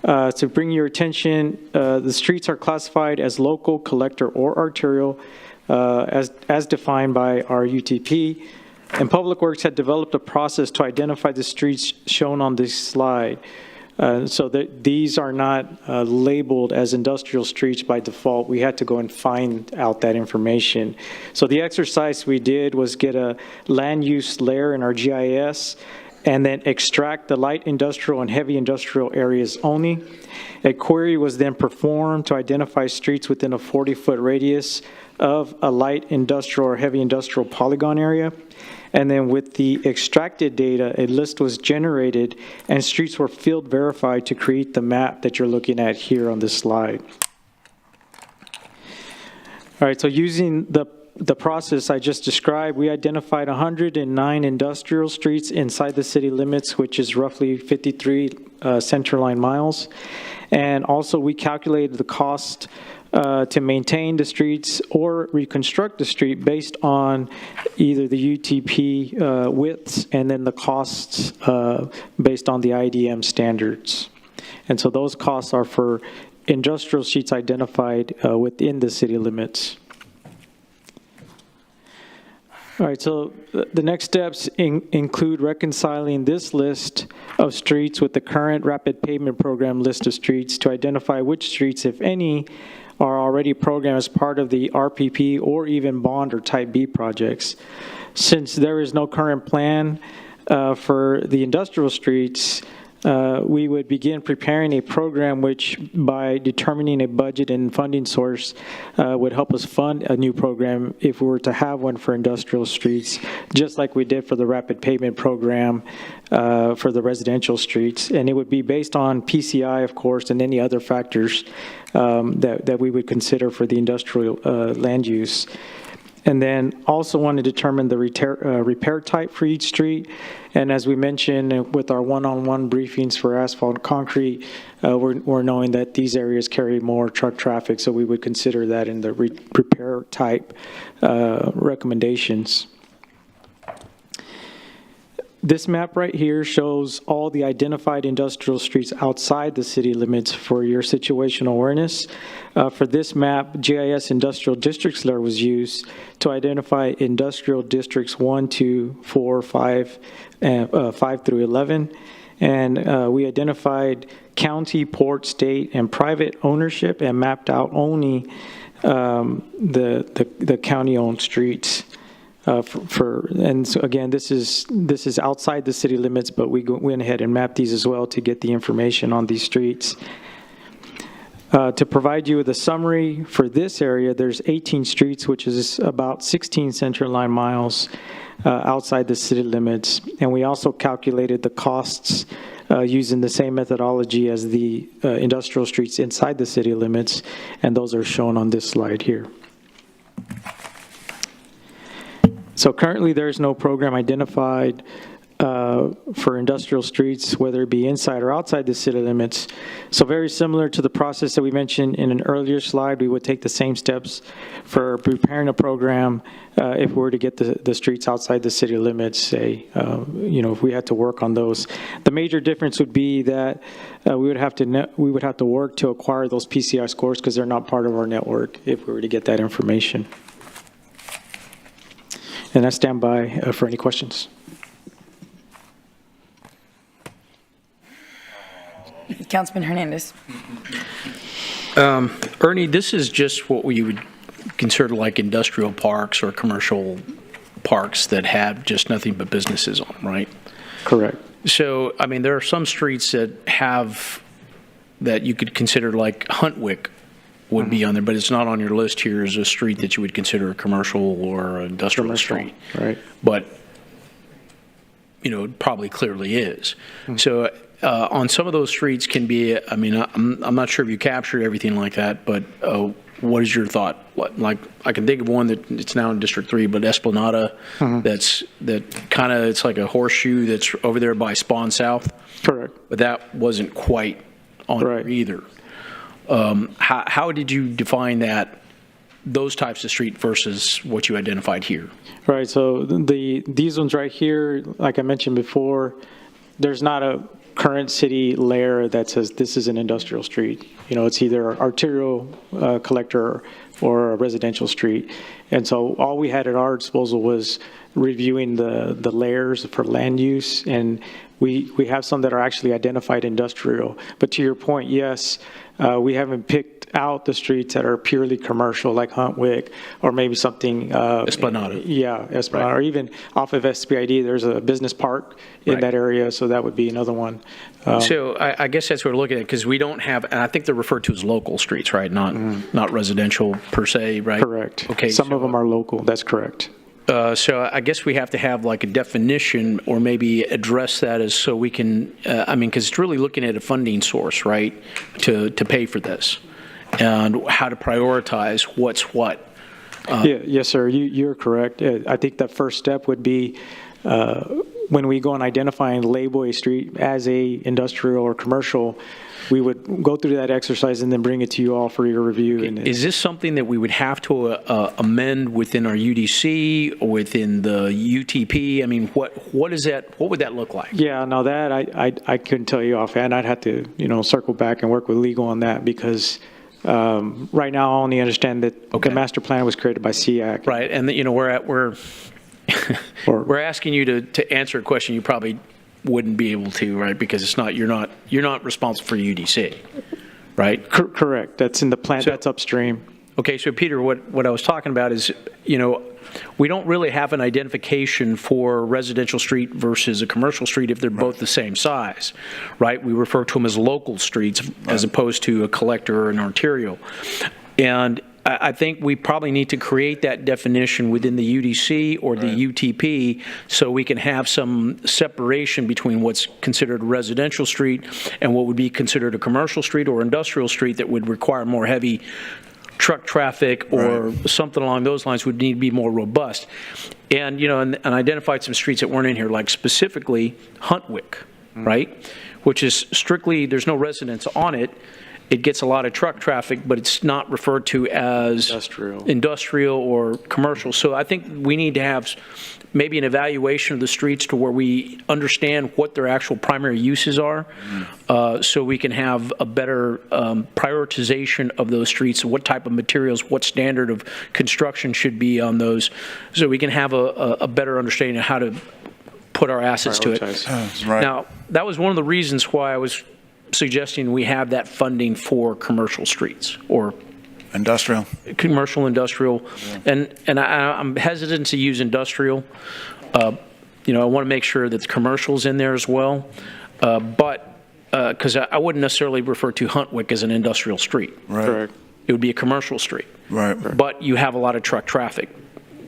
S3: To bring your attention, the streets are classified as local, collector, or arterial, as defined by our UTP. And Public Works had developed a process to identify the streets shown on this slide. So that these are not labeled as industrial streets by default. We had to go and find out that information. So the exercise we did was get a land use layer in our GIS and then extract the light industrial and heavy industrial areas only. A query was then performed to identify streets within a 40-foot radius of a light industrial or heavy industrial polygon area. And then with the extracted data, a list was generated and streets were field verified to create the map that you're looking at here on this slide. All right, so using the process I just described, we identified 109 industrial streets inside the city limits, which is roughly 53 centerline miles. And also we calculated the cost to maintain the streets or reconstruct the street based on either the UTP widths and then the costs based on the IDM standards. And so those costs are for industrial streets identified within the city limits. All right, so the next steps include reconciling this list of streets with the current rapid pavement program list of streets to identify which streets, if any, are already programmed as part of the RPP or even bond or type B projects. Since there is no current plan for the industrial streets, we would begin preparing a program which, by determining a budget and funding source, would help us fund a new program if we were to have one for industrial streets, just like we did for the rapid pavement program for the residential streets. And it would be based on PCI, of course, and any other factors that we would consider for the industrial land use. And then also want to determine the repair type for each street. And as we mentioned with our one-on-one briefings for asphalt and concrete, we're knowing that these areas carry more truck traffic, so we would consider that in the repair type recommendations. This map right here shows all the identified industrial streets outside the city limits for your situational awareness. For this map, GIS industrial districts layer was used to identify industrial districts 1, 2, 4, 5, and 5 through 11. And we identified county, port, state, and private ownership and mapped out only the county-owned streets. And so again, this is outside the city limits, but we went ahead and mapped these as well to get the information on these streets. To provide you with a summary for this area, there's 18 streets, which is about 16 centerline miles outside the city limits. And we also calculated the costs using the same methodology as the industrial streets inside the city limits, and those are shown on this slide here. So currently, there's no program identified for industrial streets, whether it be inside or outside the city limits. So very similar to the process that we mentioned in an earlier slide, we would take the same steps for preparing a program if we were to get the streets outside the city limits, say, if we had to work on those. The major difference would be that we would have to work to acquire those PCI scores because they're not part of our network if we were to get that information. And I stand by for any questions.
S1: Councilman Hernandez.
S15: Ernie, this is just what we would consider like industrial parks or commercial parks that have just nothing but businesses on them, right?
S3: Correct.
S15: So, I mean, there are some streets that you could consider like Huntwick would be on there, but it's not on your list here as a street that you would consider a commercial or industrial street.
S3: Right.
S15: But, it probably clearly is. So on some of those streets can be, I mean, I'm not sure if you captured everything like that, but what is your thought? Like, I can think of one that it's now in District 3, but Esplanada, it's like a horseshoe that's over there by Spawn South.
S3: Correct.
S15: But that wasn't quite on there either. How did you define those types of street versus what you identified here?
S3: Right, so these ones right here, like I mentioned before, there's not a current city layer that says this is an industrial street. It's either an arterial collector or a residential street. And so all we had at our disposal was reviewing the layers for land use, and we have some that are actually identified industrial. But to your point, yes, we haven't picked out the streets that are purely commercial, like Huntwick, or maybe something.
S15: Esplanada.
S3: Yeah, Esplanada, or even off of SPID, there's a business park in that area, so that would be another one.
S15: So I guess that's what we're looking at, because we don't have, and I think they're referred to as local streets, right? Not residential per se, right?
S3: Correct.
S15: Okay.
S3: Some of them are local, that's correct.
S15: So I guess we have to have like a definition, or maybe address that as so we can, because it's really looking at a funding source, right, to pay for this, and how to prioritize what's what.
S3: Yes, sir, you're correct. I think the first step would be when we go and identify and label a street as a industrial or commercial, we would go through that exercise and then bring it to you all for your review.
S15: Is this something that we would have to amend within our UDC or within the UTP? I mean, what is that? What would that look like?
S3: Yeah, no, that I couldn't tell you offhand. I'd have to circle back and work with legal on that, because right now I only understand that the master plan was created by SEAC.
S15: Right, and we're asking you to answer a question you probably wouldn't be able to, right? Because it's not, you're not responsible for UDC, right?
S3: Correct. That's in the plan. That's upstream.
S15: Okay, so Peter, what I was talking about is, we don't really have an identification for a residential street versus a commercial street if they're both the same size, right? We refer to them as local streets as opposed to a collector or an arterial. And I think we probably need to create that definition within the UDC or the UTP, so we can have some separation between what's considered a residential street and what would be considered a commercial street or industrial street that would require more heavy truck traffic or something along those lines, would need to be more robust. And, and identified some streets that weren't in here, like specifically Huntwick, right? Which is strictly, there's no residents on it. It gets a lot of truck traffic, but it's not referred to as industrial or commercial. So I think we need to have maybe an evaluation of the streets to where we understand what their actual primary uses are, so we can have a better prioritization of those streets, what type of materials, what standard of construction should be on those, so we can have a better understanding of how to put our assets to it. Now, that was one of the reasons why I was suggesting we have that funding for commercial streets or commercial industrial, and I'm hesitant to use industrial. I want to make sure that the commercial's in there as well, but because I wouldn't necessarily refer to Huntwick as an industrial street.
S6: Right.
S15: It would be a commercial street.
S6: Right.
S15: But you have a lot of truck traffic.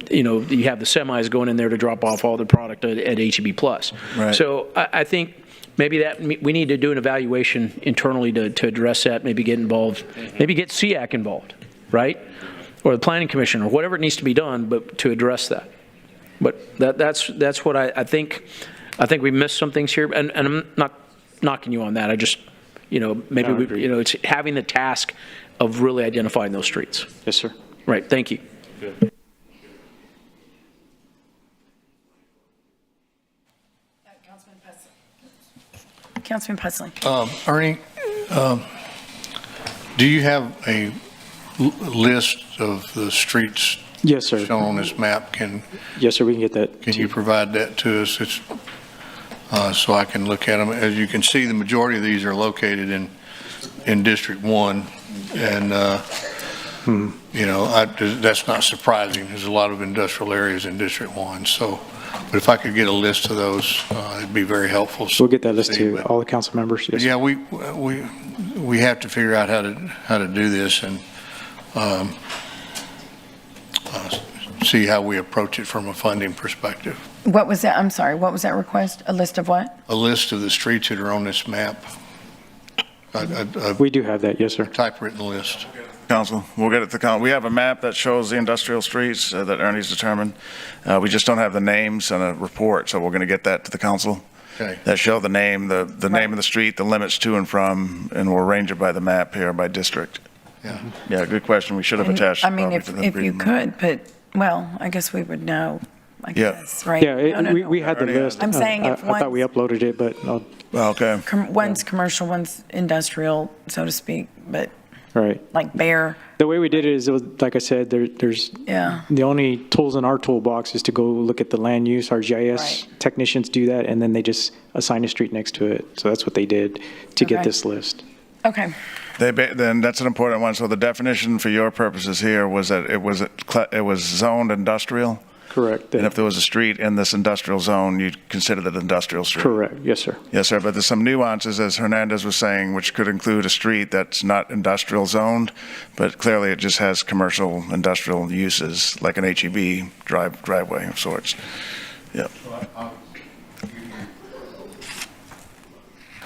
S15: You have the semis going in there to drop off all the product at HEB Plus.
S6: Right.
S15: So I think maybe that we need to do an evaluation internally to address that, maybe get involved, maybe get SEAC involved, right? Or the Planning Commission, or whatever it needs to be done, but to address that. But that's what I think. I think we missed some things here, and I'm not knocking you on that. I just, maybe it's having the task of really identifying those streets.
S3: Yes, sir.
S15: Right, thank you.
S3: Good.
S1: Councilman Pusley.
S17: Ernie, do you have a list of the streets?
S3: Yes, sir.
S17: Shown on this map?
S3: Yes, sir. We can get that.
S17: Can you provide that to us? So I can look at them. As you can see, the majority of these are located in District 1, and that's not surprising. There's a lot of industrial areas in District 1. So. But if I could get a list of those, it'd be very helpful.
S3: We'll get that list to all the council members. Yes.
S17: Yeah, we have to figure out how to do this, and see how we approach it from a funding perspective.
S1: What was that? I'm sorry, what was that request? A list of what?
S17: A list of the streets that are on this map.
S3: We do have that, yes, sir.
S17: Typewritten list.
S6: Council, we'll get it to council. We have a map that shows the industrial streets that Ernie's determined. We just don't have the names on a report, so we're going to get that to the council.
S17: Okay.
S6: That show the name, the name of the street, the limits to and from, and we'll arrange it by the map here, by district.
S17: Yeah.
S6: Yeah, good question. We should have attached.
S1: I mean,
S6: probably
S1: if
S6: to the
S1: if you
S6: agreement.
S1: could, but, well, I guess we would know, I
S6: Yeah.
S1: guess, right?
S3: Yeah,
S1: No, no,
S3: we
S1: no.
S3: had the list.
S1: I'm saying if
S3: I thought we uploaded it, but,
S6: Okay.
S1: One's commercial, one's industrial, so to speak, but
S3: right.
S1: like Bear,
S3: The way we did it is, like I said, there's,
S1: yeah.
S3: the only tools in our toolbox is to go look at the land use. Our GIS technicians do that, and then they just assign a street next to it. So that's what they did to get
S1: Okay.
S3: this list.
S1: Okay.
S6: Then that's an important one. So the definition for your purposes here was that it was zoned industrial?
S3: Correct.
S6: And if there was a street in this industrial zone, you'd consider that industrial street?
S3: Correct, yes, sir.
S6: Yes, sir, but there's some nuances, as Hernandez was saying, which could include a street that's not industrial zoned, but clearly it just has commercial industrial uses, like an HEB driveway of sorts. Yeah.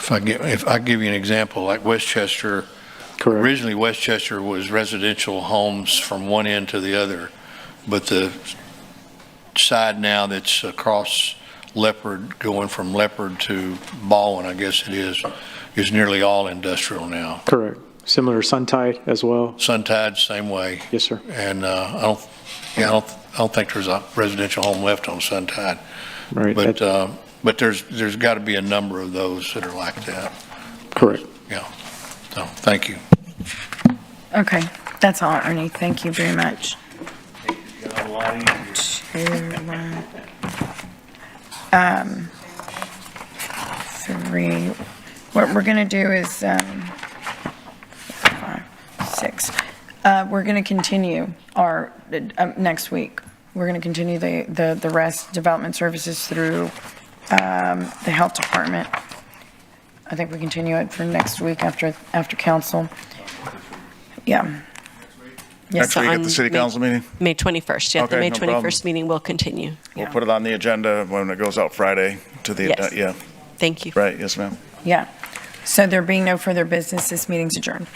S17: If I give you an example, like Westchester, originally Westchester was residential homes from one end to the other, but the side now that's across Leopard, going from Leopard to Baldwin, I guess it is nearly all industrial now.
S3: Correct. Similar Suntide as well.
S17: Suntide, same way.
S3: Yes, sir.
S17: And I don't think there's a residential home left on Suntide.
S3: Right.
S17: But there's got to be a number of those that are like that.
S3: Correct.
S17: Yeah. So, thank you.
S1: Okay, that's all, Ernie. Thank you very much. Three. What we're going to do is 5, 6. We're going to continue our next week. We're going to continue the rest development services through the health department. I think we continue it for next week after council. Yeah.
S6: Next week at the city council meeting?
S20: May 21st, yeah, the
S6: Okay,
S20: May
S6: no
S20: 21st
S6: problem.
S20: meeting will continue.
S6: We'll put it on the agenda when it goes out Friday to the,
S20: Yes.
S6: yeah.
S20: Thank you.
S6: Right, yes, ma'am.
S1: Yeah. So there being no further business, this meeting's adjourned.